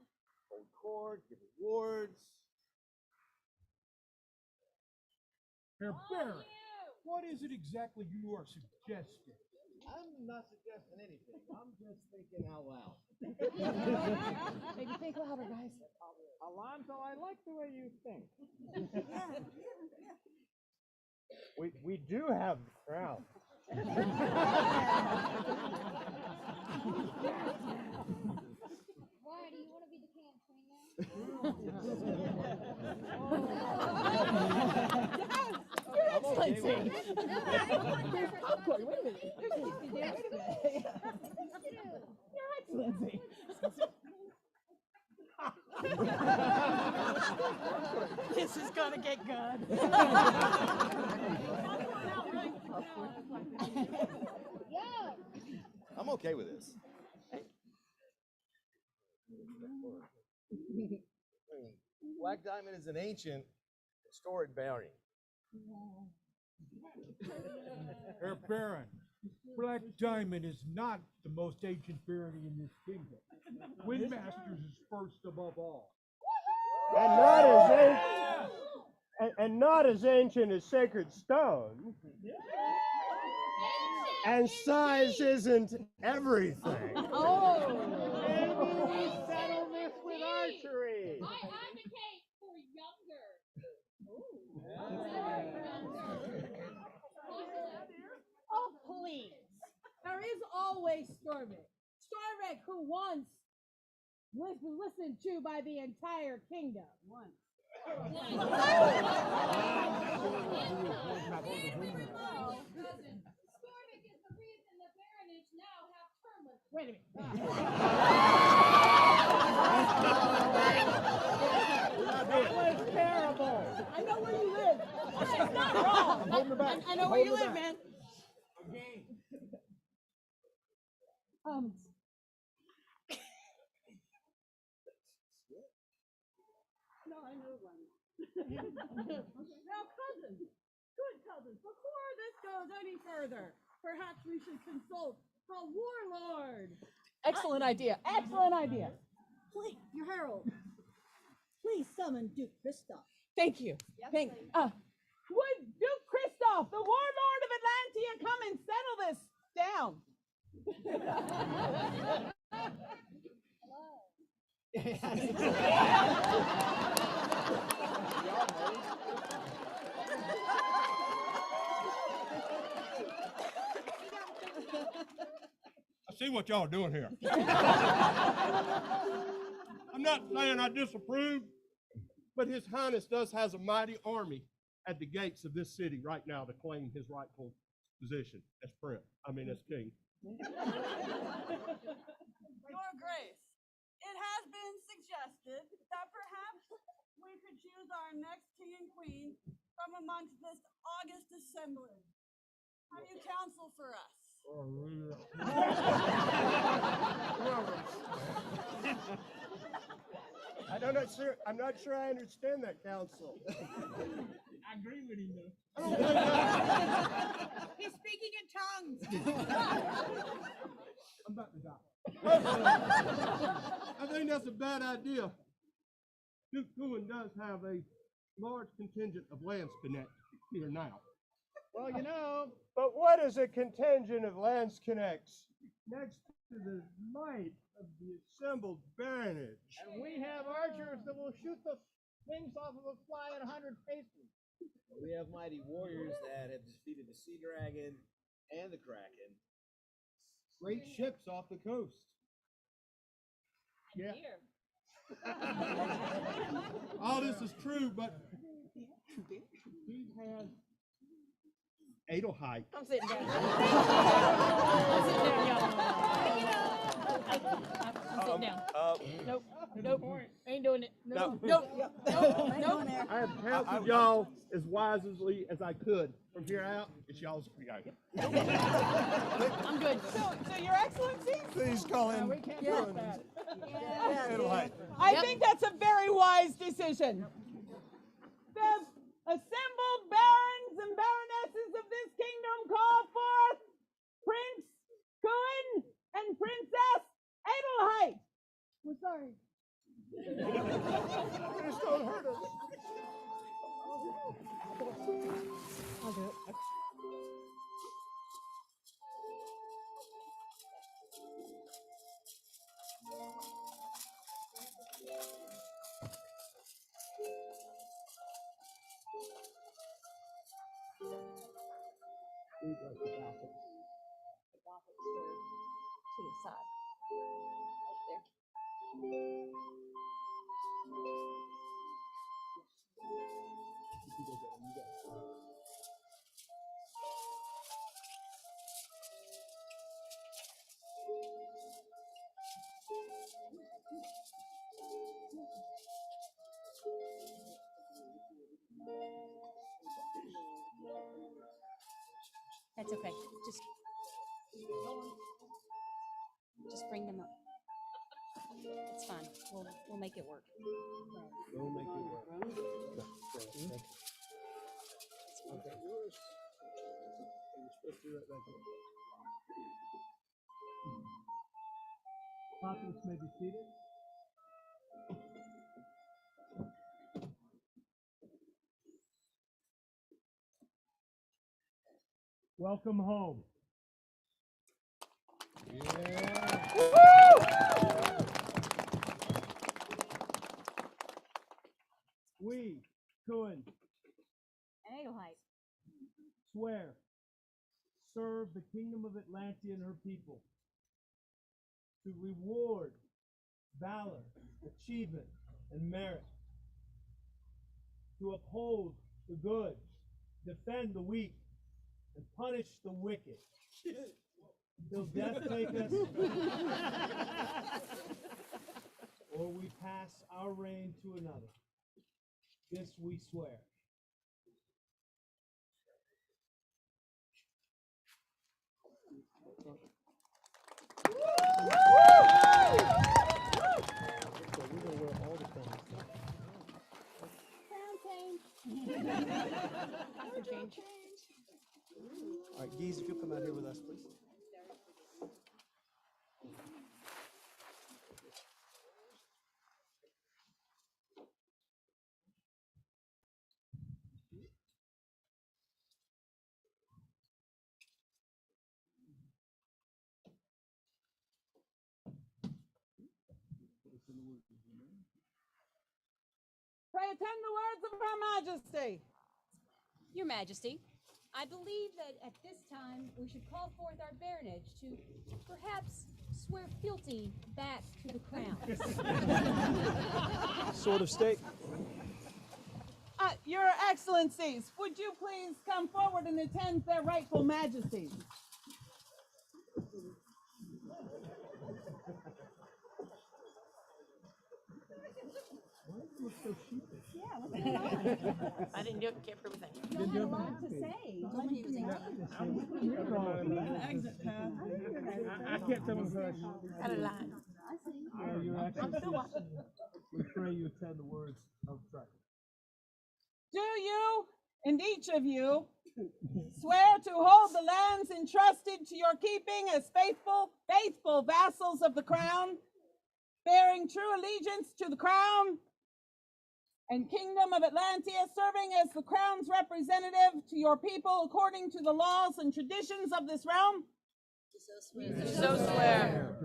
Hold court, give awards. Herr Baron, what is it exactly you are suggesting? I'm not suggesting anything. I'm just thinking out loud. Maybe think louder, guys. Alonzo, I like the way you think. We do have the crown. Why do you want to be the king and queen now? Your Excellency. There's popcorn. Wait a minute. There's Kissy there. Wait a minute. Your Excellency. This is gonna get good. I'm okay with this. Black diamond is an ancient historic bearing. Herr Baron, Black Diamond is not the most ancient bearing in this kingdom. Windmasters is first above all. And not as ancient as sacred stone. And size isn't everything. Oh! Maybe we settle this with archery. I advocate for younger. Oh, please. There is always Stormic. Stormic who once was listened to by the entire kingdom. Once. Stormic is the reason the baronage now have termless. Wait a minute. That was terrible. I know where you live. It's not wrong. I know where you live, man. No, I know one. Now, cousins, good cousins, before this goes any further, perhaps we should consult the warlord. Excellent idea. Excellent idea. Please, your herald. Please summon Duke Christoph. Thank you. Would Duke Christoph, the warlord of Atlantia, come and settle this down? I see what y'all are doing here. I'm not saying I disapprove, but His Highness does has a mighty army at the gates of this city right now to claim his rightful position as as king. Your Grace, it has been suggested that perhaps we could choose our next king and queen from amongst this august assembly. Have you counsel for us? I'm not sure I understand that counsel. I agree with him though. He's speaking in tongues. I'm about to die. I think that's a bad idea. Duke Cuan does have a large contingent of lands connect here now. Well, but what is a contingent of lance connects next to the might of the assembled baronage? And we have archers that will shoot the wings off of a fly at 100 paces. We have mighty warriors that have defeated the sea dragon and the kraken. Great ships off the coast. Yeah. All this is true, but he has Adelhait. I'm sitting down. I'm sitting down. Nope. Ain't doing it. Nope. I have counseled y'all as wisely as I could. From here out, it's y'all's creation. I'm good. So Your Excellency? Please call in. We can't do that. Adelhait. I think that's a very wise decision. The assembled barons and baronesses of this kingdom call forth Prince Cuan and Princess Adelhait. We're sorry. Just don't hurt us. I'll do it. The Gothic to the side. Right there. That's okay. Just bring them up. It's fine. We'll make it work. We'll make it work. Okay, yours. You're supposed to do that back there. Populace may be seated. Welcome home. We, Cuan and Adelhait, swear, serve the Kingdom of Atlantia and her people, to reward valor, achievement, and merit, to uphold the good, defend the weak, and punish the wicked, till death take us, or we pass our reign to another. This we swear. All right, Geese, if you'll come out here with us, please. Pray attend the words of Her Majesty. Your Majesty, I believe that at this time we should call forth our baronage to perhaps swear fealty back to the crown. Sword of state. Your Excellencies, would you please come forward and attend their rightful majesties? Yeah, what's going on? I didn't do it. Can't prove a thing. You don't have a lot to say. You told me he was 18. Exit path. I can't tell who Out of line. I see. Your I'm still Excellency, watching. we pray you attend the words of trust. Do you, and each of you, swear to hold the lands entrusted to your keeping as faithful vassals of the crown, bearing true allegiance to the crown and Kingdom of Atlantia, serving as the crown's representative to your people according to the laws and traditions of this realm? So swear.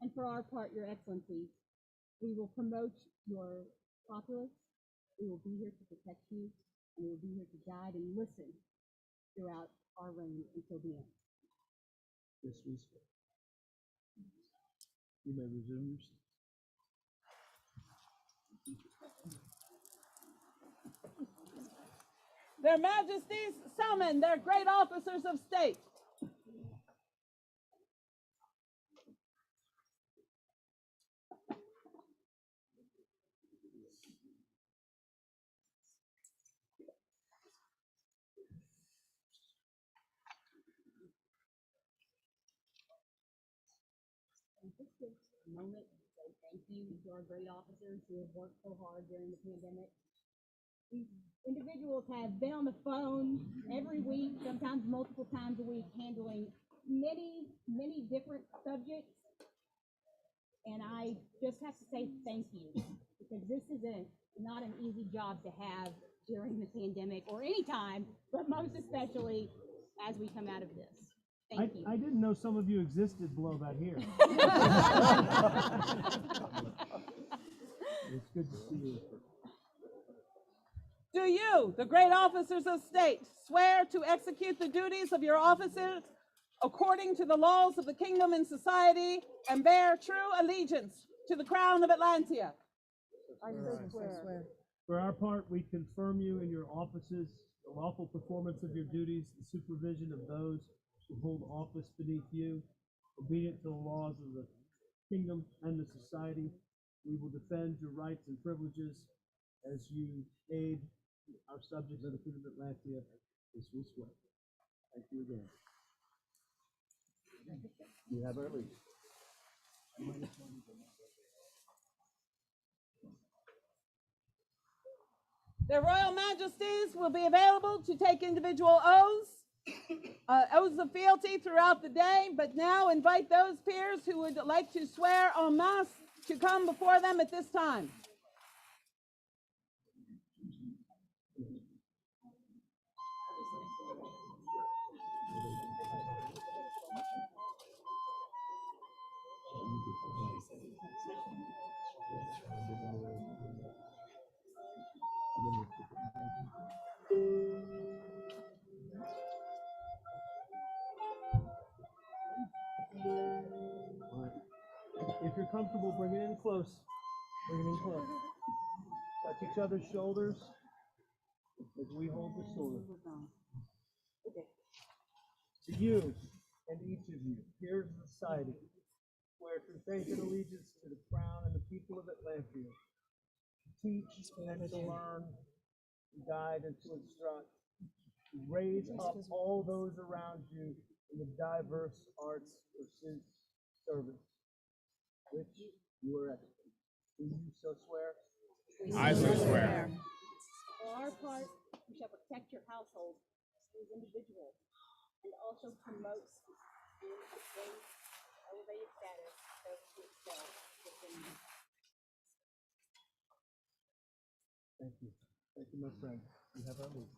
And for our part, Your Excellency, we will promote your populace. We will be here to protect you, and we will be here to guide and listen throughout our reign until the end. Yes, we swear. You may resume your seat. Their Majesties summon their great officers of state. Just take a moment to say thank you to our great officers who have worked so hard during the pandemic. These individuals have been on the phone every week, sometimes multiple times a week, handling many, many different subjects. And I just have to say thank you, because this is not an easy job to have during the pandemic or any time, but most especially as we come out of this. Thank you. I didn't know some of you existed below about here. It's good to see you. Do you, the great officers of state, swear to execute the duties of your offices according to the laws of the kingdom and society, and bear true allegiance to the crown of Atlantia? I so swear. For our part, we confirm you in your offices, the lawful performance of your duties, the supervision of those who hold office beneath you, obedient to the laws of the kingdom and the society. We will defend your rights and privileges as you aid our subjects of the Queen of Atlantia This we swear. Thank you again. You have our lease. Their Royal Majesties will be available to take individual oaths, oaths of fealty throughout the day, but now invite those peers who would like to swear en masse to come before them at this time. If you're comfortable, bring it in close. Bring it in close. Touch each other's shoulders as we hold the sword. To you and each of you, here in society, swear true faith and allegiance to the crown and the people of Atlantia, to teach and to learn, to guide and to instruct, to raise up all those around you in the diverse arts, pursuits, service, which you are expert. Do you so swear? I so swear. For our part, we shall protect your household as individuals and also promote elevated status so to excel within you. Thank you. Thank you, my friend. You have our leave.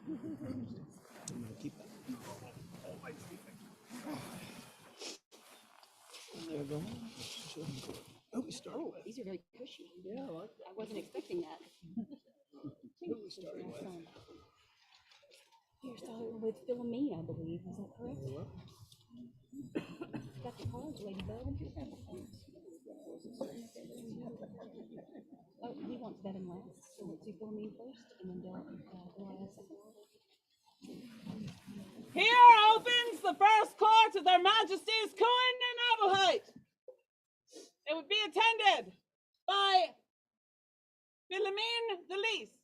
I'm going to keep that. There we go. Oh, we started. Oh, these are very cushy. Yeah, I wasn't expecting that. You're starting with Philomene, I believe. Is that correct? Got the cards, Ladybug. Oh, he wants Bevan last. So let's do Philomene first, and then Delilah second. Here opens the first court of their Majesties Cuan and Adelhait. It would be attended by Philomene the Least.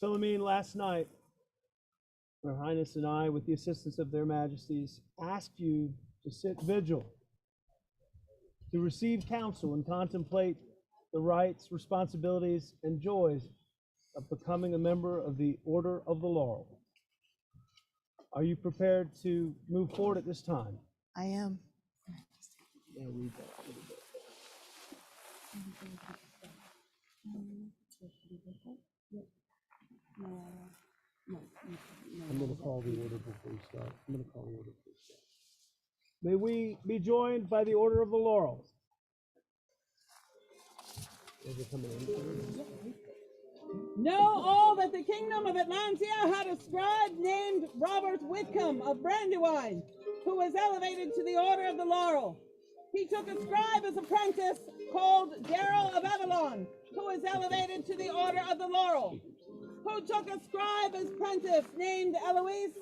Philomene, last night, Her Highness and I, with the assistance of their Majesties, asked you to sit vigil, to receive counsel and contemplate the rights, responsibilities, and joys of becoming a member of the Order of the Laurel. Are you prepared to move forward at this time? I am. Yeah, read that a little bit. I'm going to call the order before we start. May we be joined by the Order of the Laurel. Know all that the Kingdom of Atlantia had a scribe named Robert Whitcomb of Brandywine, who was elevated to the Order of the Laurel. He took a scribe as apprentice called Darrell of Avalon, who was elevated to the Order of the Laurel. Who took a scribe as apprentice named Eloise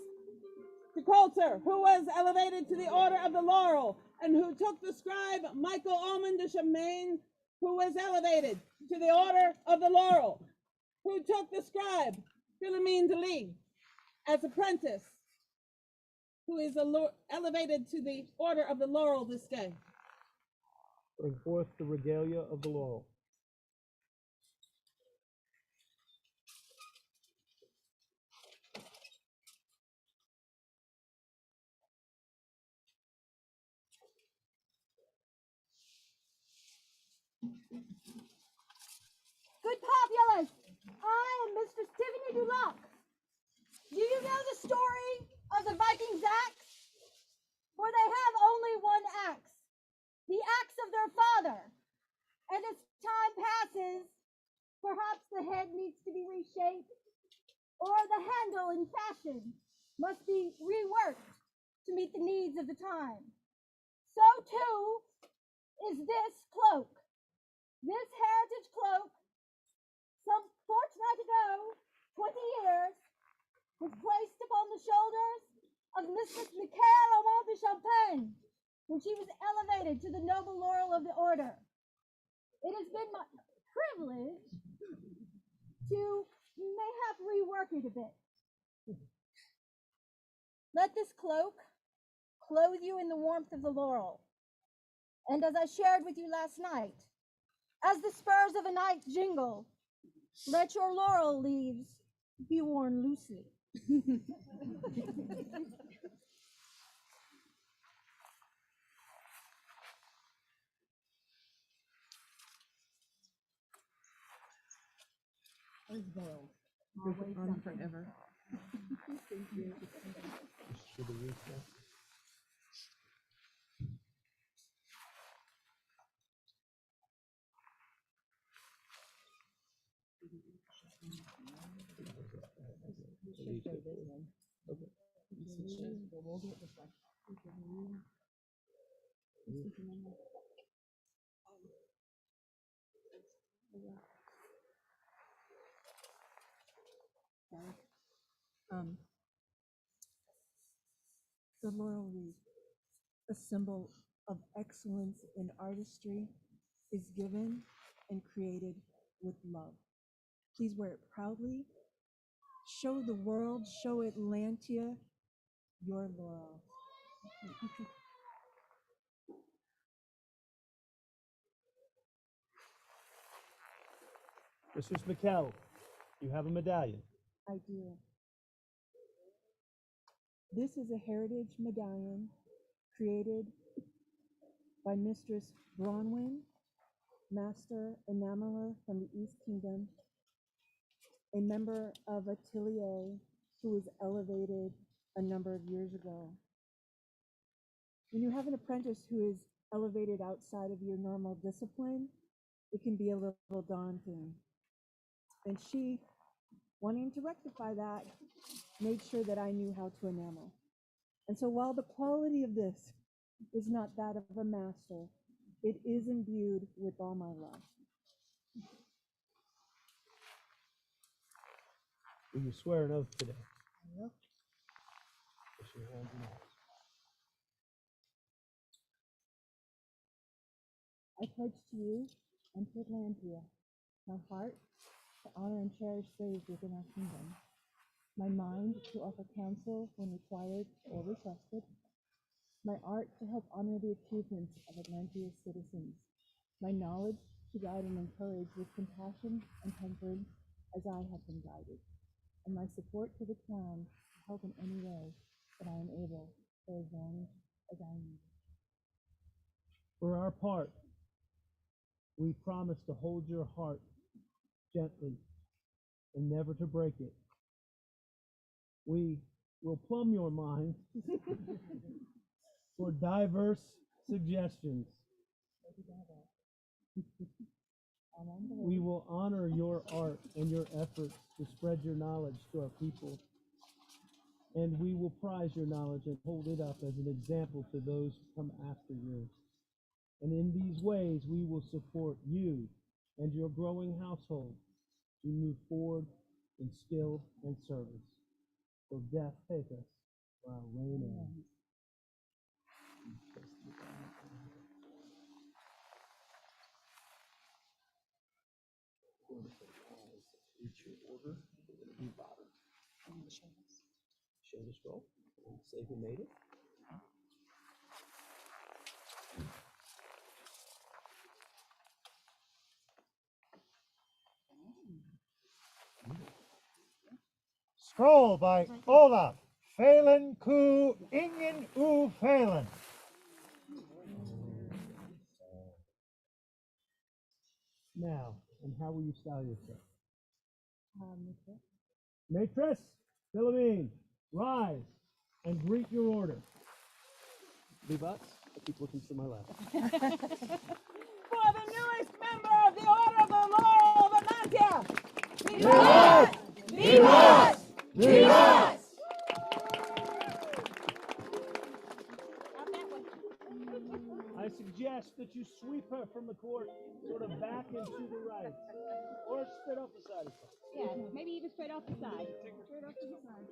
de Coulter, who was elevated to the Order of the Laurel, and who took the scribe Michael Almond de Chamaine, who was elevated to the Order of the Laurel. Who took the scribe Philomene de Lee as apprentice. who is elevated to the Order of the Laurel this day. Bring forth the regalia of the Laurel. Good populace, I am Mistress Tiffany Duloc. Do you know the story of the Vikings' axe? For they have only one axe, the axe of their father. And as time passes, perhaps the head needs to be reshaped, or the handle in fashion must be reworked to meet the needs of the time. So too is this cloak. This heritage cloak, some fortnight ago, 20 years, was placed upon the shoulders of Mistress Michael Amand de Champagne when she was elevated to the noble laurel of the order. It has been my privilege to mayhap rework it a bit. Let this cloak clothe you in the warmth of the laurel. And as I shared with you last night, as the spurs of a night jingle, let your laurel leaves be worn loosely. Veiled. Always on forever. Thank you. Should we use that? The laurel wreath, a symbol of excellence in artistry, is given and created with love. Please wear it proudly. Show the world, show Atlantia your laurel. Mistress Mikel, you have a medallion. I do. This is a heritage medallion created by Mistress Bronwyn, Master Enameler from the East Kingdom, a member of Atelier who was elevated a number of years ago. When you have an apprentice who is elevated outside of your normal discipline, it can be a little daunting. And she, wanting to rectify that, made sure that I knew how to enamel. And so while the quality of this is not that of a master, it is imbued with all my love. Will you swear an oath today? I will. Place your hands in yours. I pledge to you and to Atlantia my heart to honor and cherish those within our kingdom, my mind to offer counsel when required or requested, my art to help honor the achievements of Atlantia's citizens, my knowledge to guide and encourage with compassion and temperance as I have been guided, and my support to the crown to help in any way that I am able for as long as I need. For our part, we promise to hold your heart gently and never to break it. We will plumb your mind for diverse suggestions. We will honor your art and your efforts to spread your knowledge to our people. And we will prize your knowledge and hold it up as an example to those who come after you. And in these ways, we will support you and your growing household to move forward in skill and service. So death take us for our reign ends. Reach your order. Be bottom. Show the scroll. Say who made it. Scroll by Olaf Phelan Ku Ingen U Phelan. Now, and how will you style yourself? Matress, Philomene, rise and greet your order. Bebots, I keep looking to my left. For the newest member of the Order of the Laurel of Atlantia! Bebots! Bebots! Bebots! I suggest that you sweep her from the court sort of back and to the right. Or straight off the side of something. Yeah, maybe even straight off the side. Straight off to the side.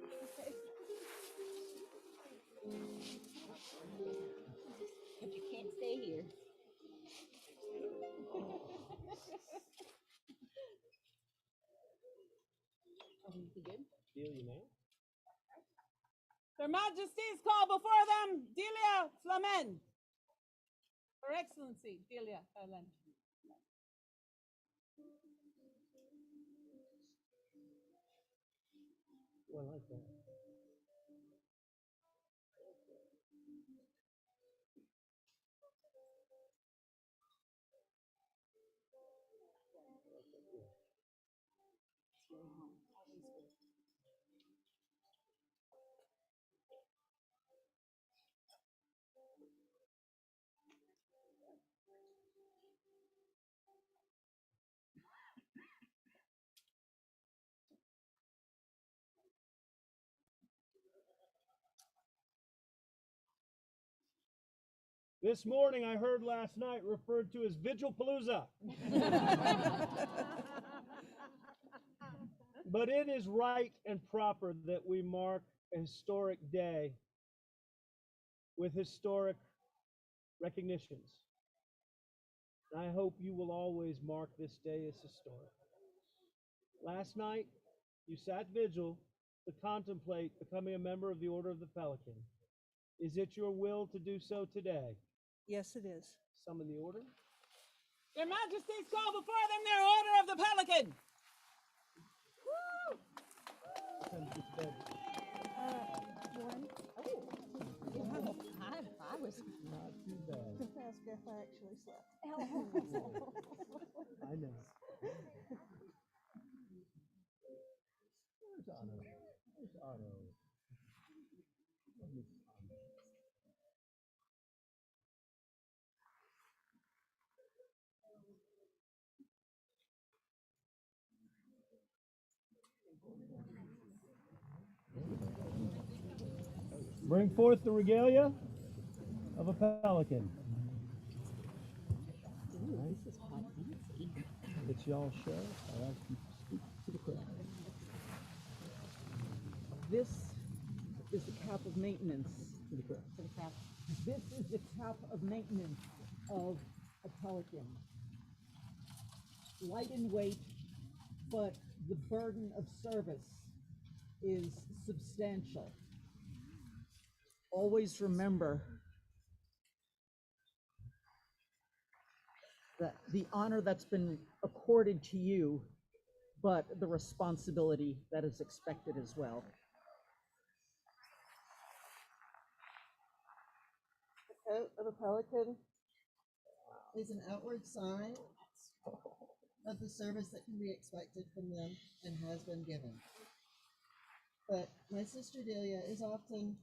But you can't stay here. Deal, you man. Their Majesties call before them Delia Flamen. Her Excellency, Delia Flamen. Well, I like that. This morning I heard last night referred to as Vigil Palooza. But it is right and proper that we mark a historic day with historic recognitions. And I hope you will always mark this day as historic. Last night, you sat vigil to contemplate becoming a member of the Order of the Pelican. Is it your will to do so today? Yes, it is. Summon the order. Their Majesties call before them their Order of the Pelican. One. Oh, I was not too bad. Just ask if I actually slept. I know. Where's Otto? Where's Otto? Bring forth the regalia of a pelican. Ooh, this is hot. It's y'all's show. I ask you to speak to the crowd. This is the cap of maintenance. To the crowd. To the cap. This is the cap of maintenance of a pelican. Light in weight, but the burden of service is substantial. Always remember that the honor that's been accorded to you, but the responsibility that is expected as well. The coat of a pelican is an outward sign of the service that can be expected from them and has been given. But my sister Delia is often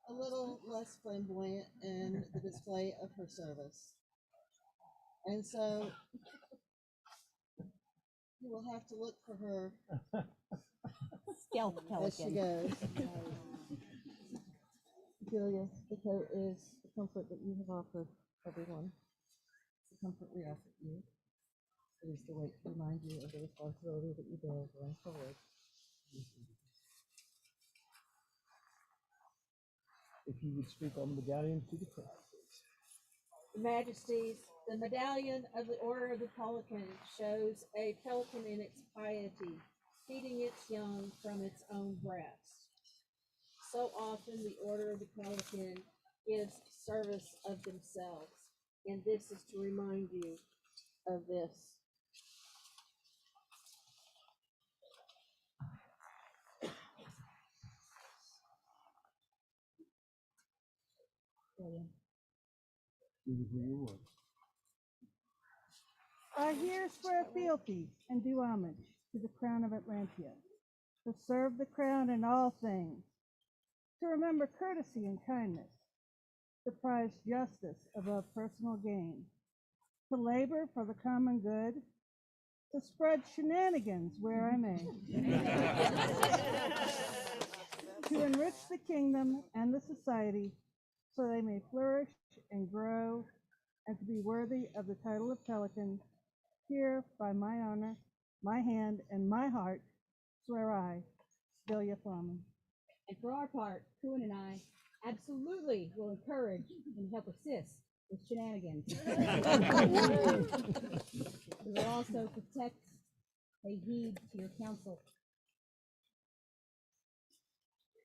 a little less flamboyant in the display of her service. And so you will have to look for her Stealth as she pelican. goes. Delia, the coat is the comfort that you have offered everyone. It's the comfort we offer you. It is the weight to remind you of the responsibility that you bear going forward. If you would speak on the medallion to the crowd. Majesties, the medallion of the Order of the Pelican shows a pelican in its piety, feeding its young from its own breast. So often the Order of the Pelican gives service of themselves, and this is to remind you of this. I here swear fealty and do homage to the Crown of Atlantia, to serve the Crown in all things, to remember courtesy and kindness, to prize justice above personal gain, to labor for the common good, to spread shenanigans where I may, to enrich the kingdom and the society so they may flourish and grow, and to be worthy of the title of Pelican, here by my honor, my hand, and my heart, swear I, Delia Froman. And for our part, Cuan and I absolutely will encourage and help assist with shenanigans. We will also protect, pay heed to your counsel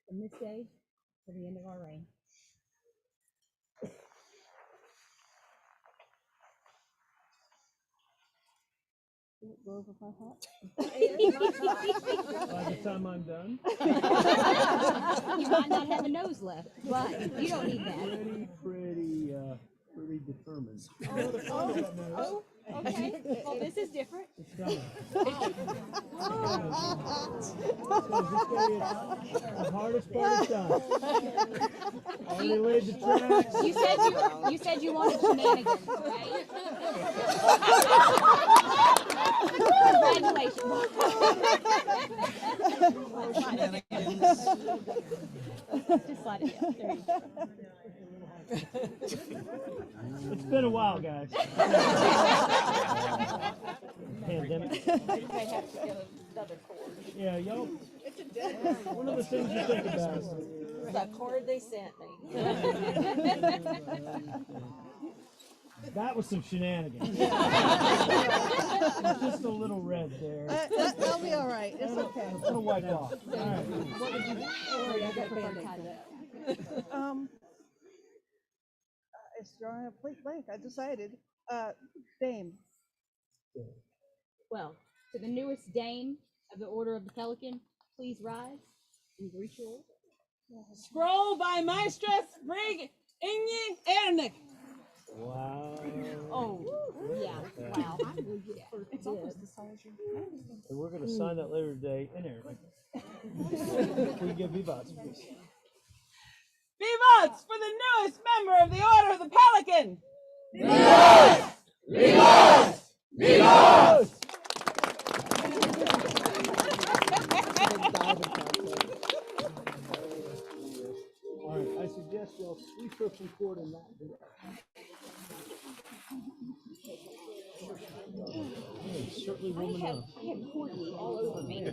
from this day to the end of our reign. Did it go over my heart? By the time I'm done. You might not have a nose left, but you don't need that. Pretty determined. Oh, okay. Well, this is different. It's coming. The hardest part is done. Already laid the tracks. You said you wanted shenanigans, right? Congratulations. Just slide it down. There you go. It's been a while, guys. Pandemic. Yeah, y'all. One of the things you think about. The card they sent me. That was some shenanigans. Just a little red there. That'll be all right. It's okay. It'll wipe off. All right. What did you do? Sorry, I got Band-Aids. It's drawing a complete blank. I decided. Dame. Well, to the newest Dame of the Order of the Pelican, please rise and greet your order. Scroll by Maestress Brig Inge Ernick. Wow. Oh, yeah. Wow. It's almost the size of So we're going to sign that later today in there. We give Vivats, please. Vivats for the newest member of the Order of the Pelican. Vivas! Vivas! Vivas! All right, I suggest y'all sweep her from court and not do that. Certainly I woman have up. corgi all over me. I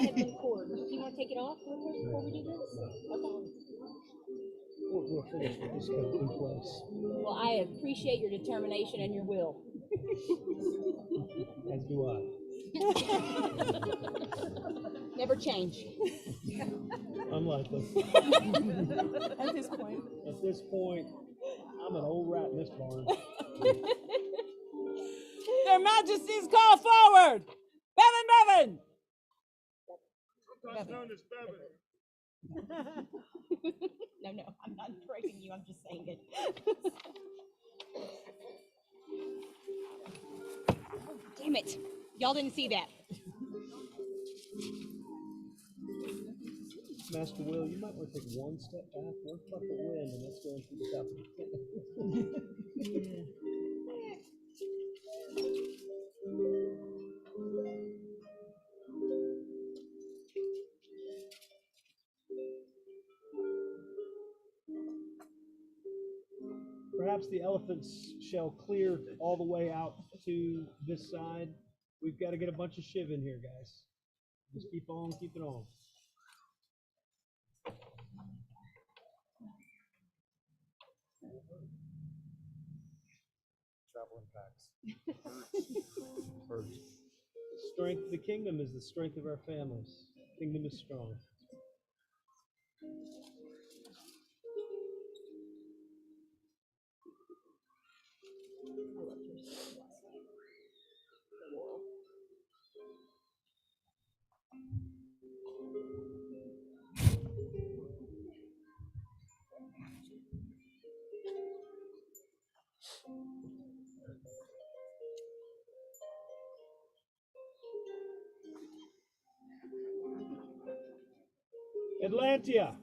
have been cord. Do you want to take it off before we do this? Okay. We'll finish with this in place. Well, I appreciate your determination and your will. As do I. Never change. Unlikely. At this point. At this point, I'm an old rat in this barn. Their Majesties call forward. Bevan! Sometimes known as Bevan. No, I'm not breaking you. I'm just saying it. Damn it. Y'all didn't see that. Master Will, you might want to take one step back, one puff of wind, and let's go into the top of the Perhaps the elephants shall clear all the way out to this side. We've got to get a bunch of shiv in here, guys. Just keep on keeping on. Traveling packs. First. The strength of the kingdom is the strength of our families. The kingdom is strong. Atlantia.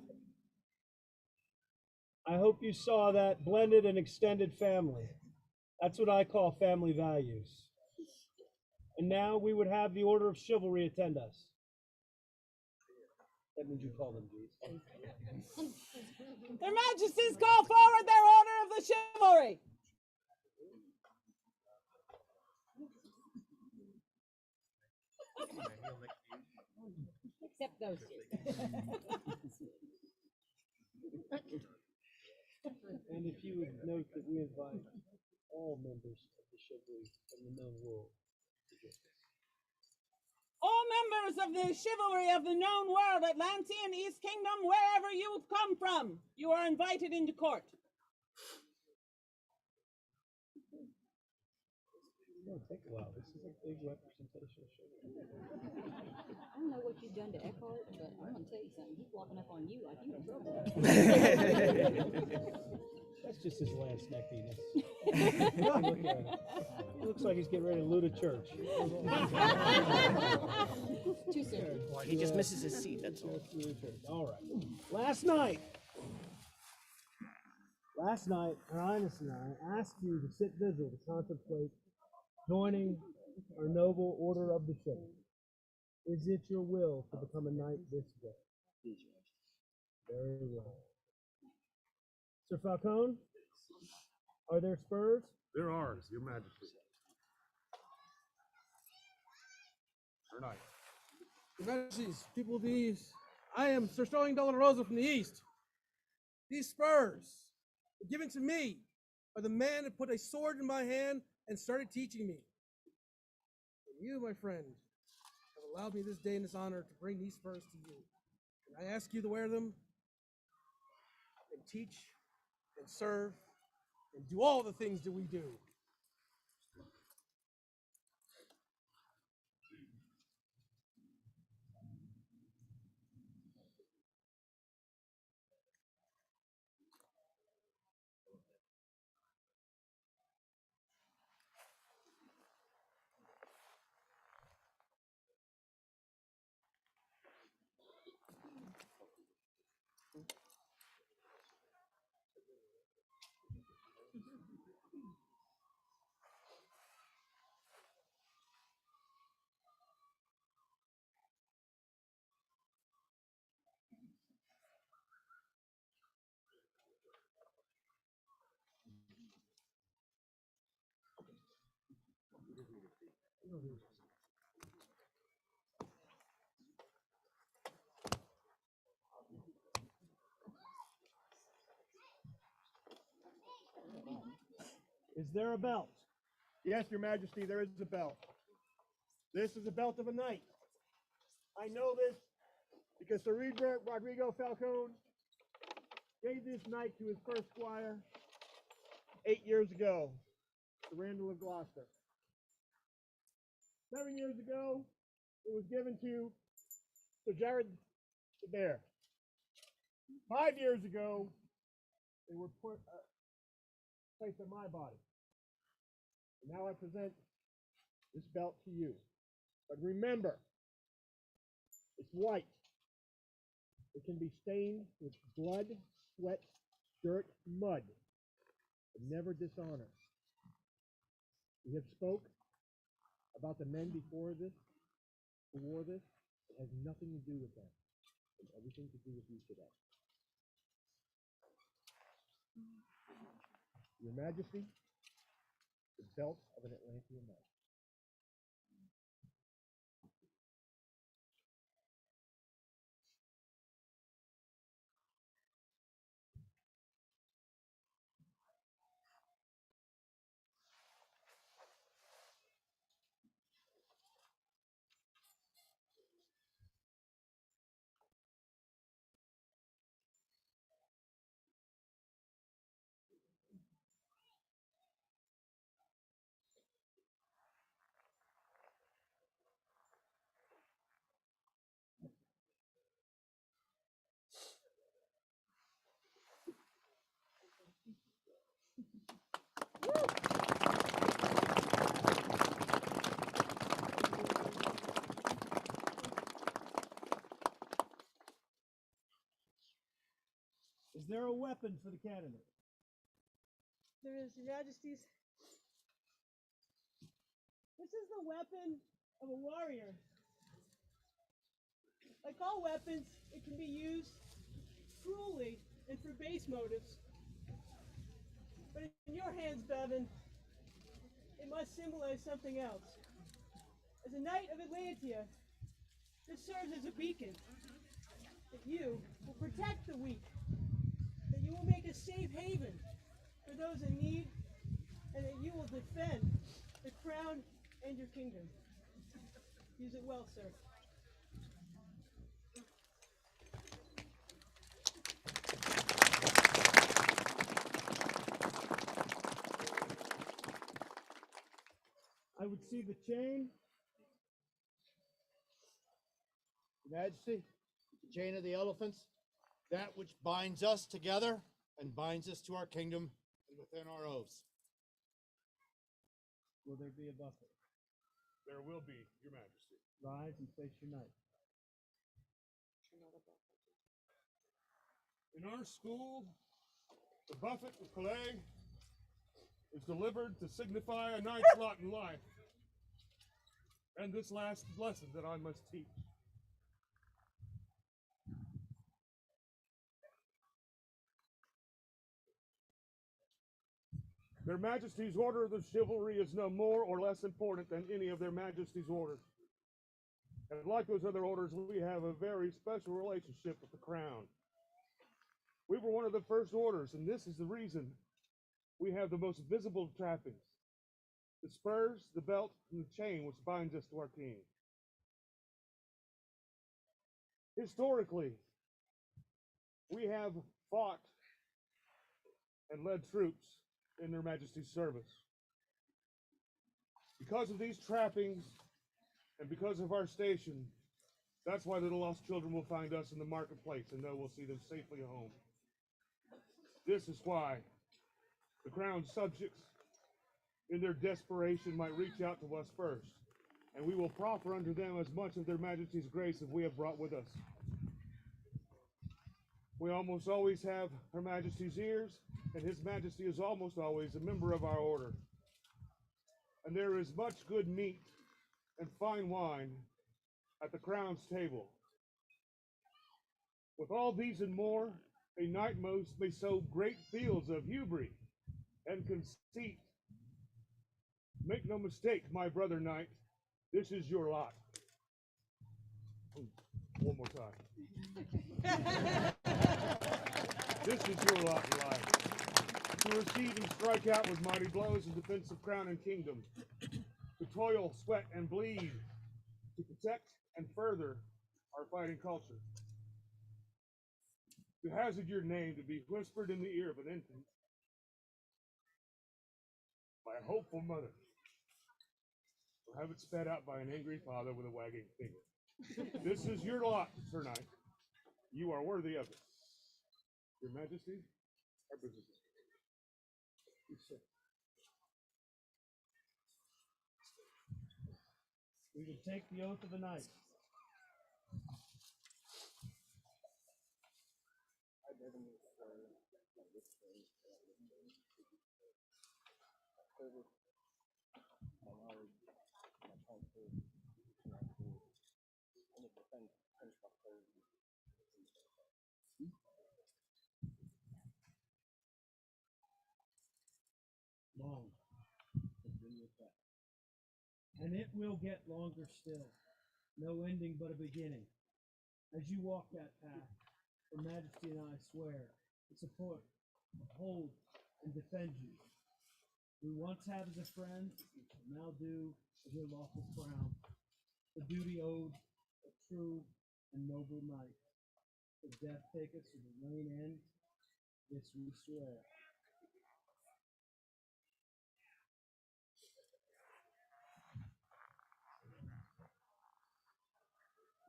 I hope you saw that blended and extended family. That's what I call family values. And now we would have the Order of Chivalry attend us. That means you call them, Jeez. Their Majesties call forward their Order of the Chivalry. Except those two. And if you would note that we invite all members of the chivalry from the known world to join us. All members of the chivalry of the known world, Atlantia and East Kingdom, wherever you come from, you are invited into court. No, take a while. This is a big representation of chivalry. I don't know what you've done to Eckehard, but I'm going to tell you something. He's walking up on you like you in trouble. That's just his last neckiness. Look at him. He looks like he's getting ready to loot a church. Too soon. He just misses his seat, that's all. All right. Last night, Her Highness and I asked you to sit vigil to contemplate joining our noble order of the chivalry. Is it your will to become a knight this day? Very well. Sir Falcone, are there spurs? There are, Your Majesty. Sir Knight. Your Majesties, people of the East, I am Sir Sterling de la Rosa from the East. These spurs were given to me by the man who put a sword in my hand and started teaching me. And you, my friend, have allowed me this day and this honor to bring these spurs to you. And I ask you to wear them and teach and serve and do all the things that we do. Is there a belt? Yes, Your Majesty, there is a belt. This is the belt of a knight. I know this because Sir Rodrigo Falcone gave this knight to his first squire 8 years ago, the Randall of Gloucester. 7 years ago, it was given to Sir Jared the Bear. 5 years ago, they were placed on my body. And now I present this belt to you. But remember, it's white. It can be stained with blood, sweat, dirt, mud, but never dishonor. We have spoke about the men before this who wore this. It has nothing to do with them. It has everything to do with you today. Your Majesty, the belt of an Atlantean knight. Is there a weapon for the candidate? There is, Your Majesties. This is the weapon of a warrior. Like all weapons, it can be used cruelly and for base motives. But in your hands, Bevan, it must symbolize something else. As a knight of Atlantia, this serves as a beacon that you will protect the weak, that you will make a safe haven for those in need, and that you will defend the crown and your kingdom. Use it well, sir. I would see the chain. Your Majesty, the chain of the elephants, that which binds us together and binds us to our kingdom and within our oaths. Will there be a buffet? There will be, Your Majesty. Rise and face your knight. In our school, the buffet of Calais is delivered to signify a knight's lot in life, and this last lesson that I must teach. Their Majesty's Order of the Chivalry is no more or less important than any of their Majesty's orders. And like those other orders, we have a very special relationship with the Crown. We were one of the first orders, and this is the reason we have the most visible trappings. The spurs, the belt, and the chain which binds us to our king. Historically, we have fought and led troops in their Majesty's service. Because of these trappings and because of our station, that's why the lost children will find us in the marketplace and know we'll see them safely home. This is why the crown's subjects, in their desperation, might reach out to us first, and we will proffer unto them as much of their Majesty's grace as we have brought with us. We almost always have Her Majesty's ears, and His Majesty is almost always a member of our order. And there is much good meat and fine wine at the Crown's table. With all these and more, a knight most may sow great fields of hubris and conceit. Make no mistake, my brother knight, this is your lot. One more time. This is your lot in life. To receive and strike out with mighty blows in defense of crown and kingdom. To toil, sweat, and bleed. To protect and further our fighting culture. To hazard your name to be whispered in the ear of an infant by a hopeful mother. Or have it sped out by an angry father with a wagging finger. This is your lot, Sir Knight. You are worthy of it. Your Majesty, our business. You sit. We will take the oath of a knight. Long has been your path, and it will get longer still. No ending but a beginning. As you walk that path, Her Majesty and I swear to support, uphold, and defend you. We once had as a friend, we shall now do as your lawful crown. The duty owed a true and noble knight. If death take us to the reign end, this we swear.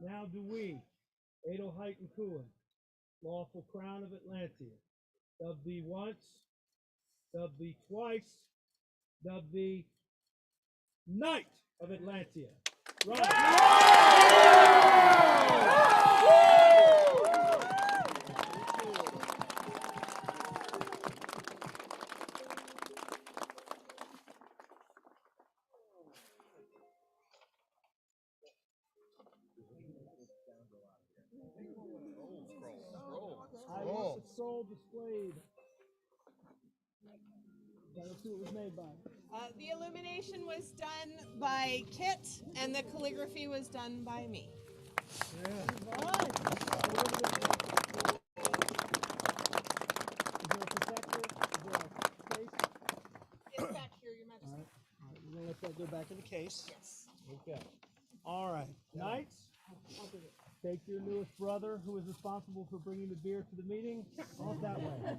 Now do we, Adelhait and Cuan, lawful crown of Atlantia, dub thee once, dub thee twice, dub thee Knight of Atlantia. Right. the scroll displayed. Let's see what it was made by. The illumination was done by Kit, and the calligraphy was done by me. It's back here, Your Majesty. All right. We're going to let that go back in the case. Yes. Okay. All right. Knights, take your newest brother, who is responsible for bringing the beer to the meeting, off that way.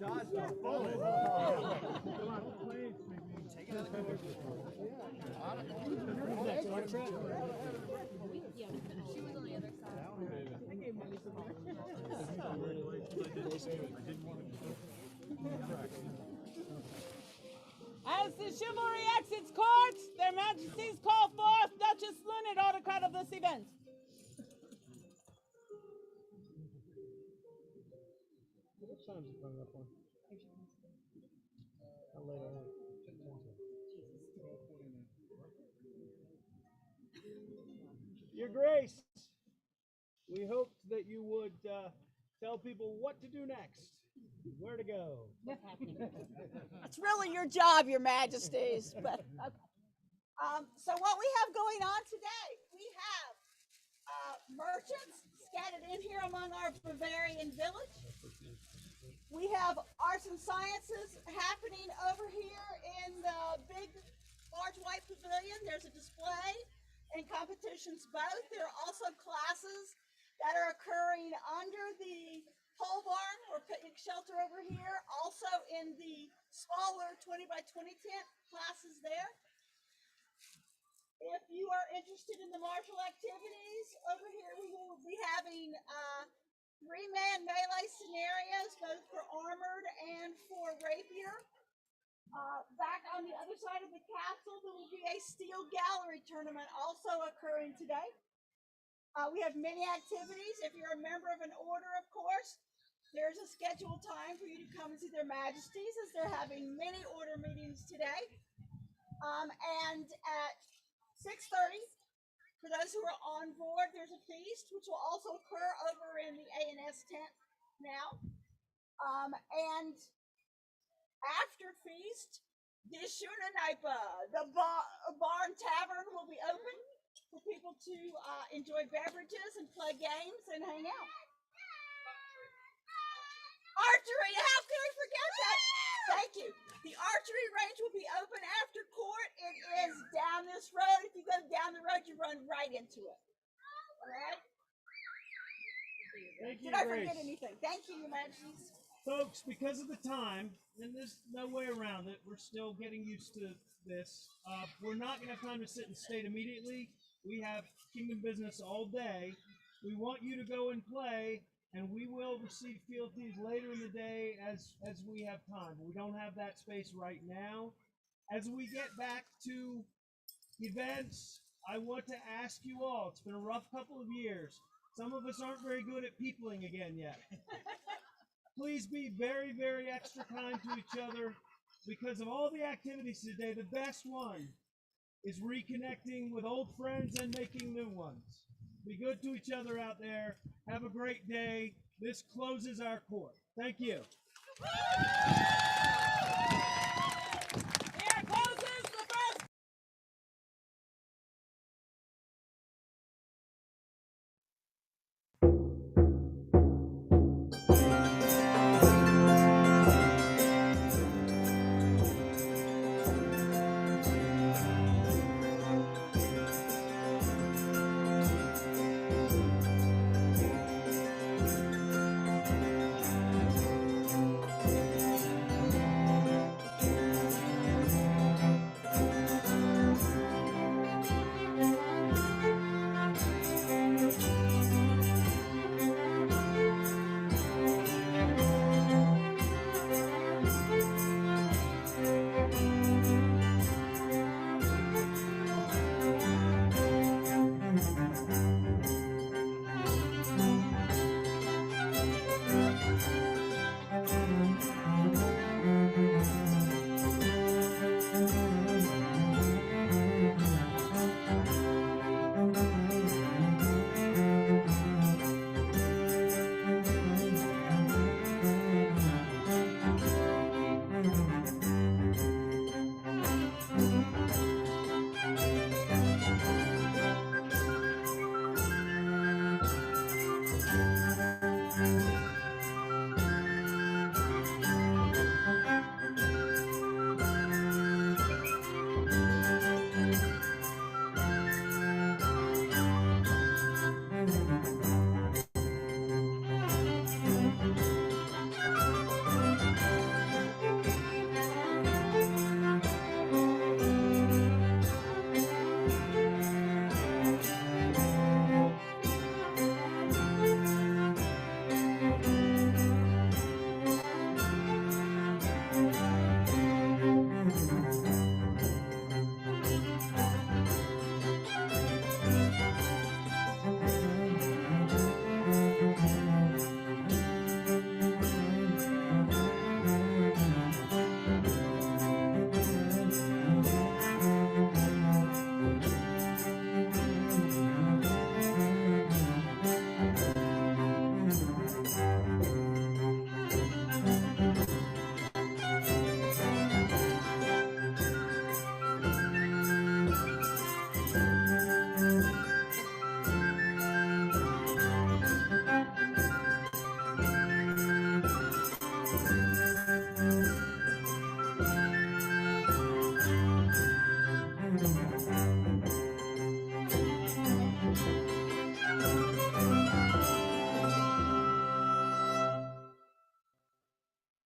Dodge the bullet. Come on, please. Take it out of the corner. Who's next? Archer? Yeah, she was on the other side. I gave money to her. As the chivalry exits court, their majesties call forth Duchess Luned, autocrat of this event. What time is it coming up on? How late are we? Your Grace, we hoped that you would tell people what to do next, where to go. It's really your job, Your Majesties. But so what we have going on today, we have merchants scattered in here among our Bavarian village. We have arts and sciences happening over here in the big, large white pavilion. There's a display and competitions both. There are also classes that are occurring under the pole barn or picnic shelter over here. Also in the smaller 20 by 20 tent classes there. If you are interested in the martial activities, over here we will be having three-man melee scenarios, both for armored and for rapier. Back on the other side of the castle, there will be a steel gallery tournament also occurring today. We have many activities. If you're a member of an order, of course, there's a scheduled time for you to come and see their majesties, as they're having many order meetings today. And at 6:30, for those who are on board, there's a feast, which will also occur over in the A&S tent now. And after feast, the barn tavern will be open for people to enjoy beverages and play games and hang out. Archery, how could I forget that? Thank you. The archery range will be open after court. It is down this road. If you go down the road, you run right into it. All right? Thank you, Did I Grace. forget anything? Thank you, Your Majesties. Folks, because of the time, and there's no way around it, we're still getting used to this. We're not going to have time to sit and state immediately. We have kingdom business all day. We want you to go and play, and we will receive fealties later in the day as we have time. We don't have that space right now. As we get back to events, I want to ask you all, it's been a rough couple of years. Some of us aren't very good at peopling again yet. Please be very, very extra kind to each other. Because of all the activities today, the best one is reconnecting with old friends and making new ones. Be good to each other out there. Have a great day. This closes our court. Thank you.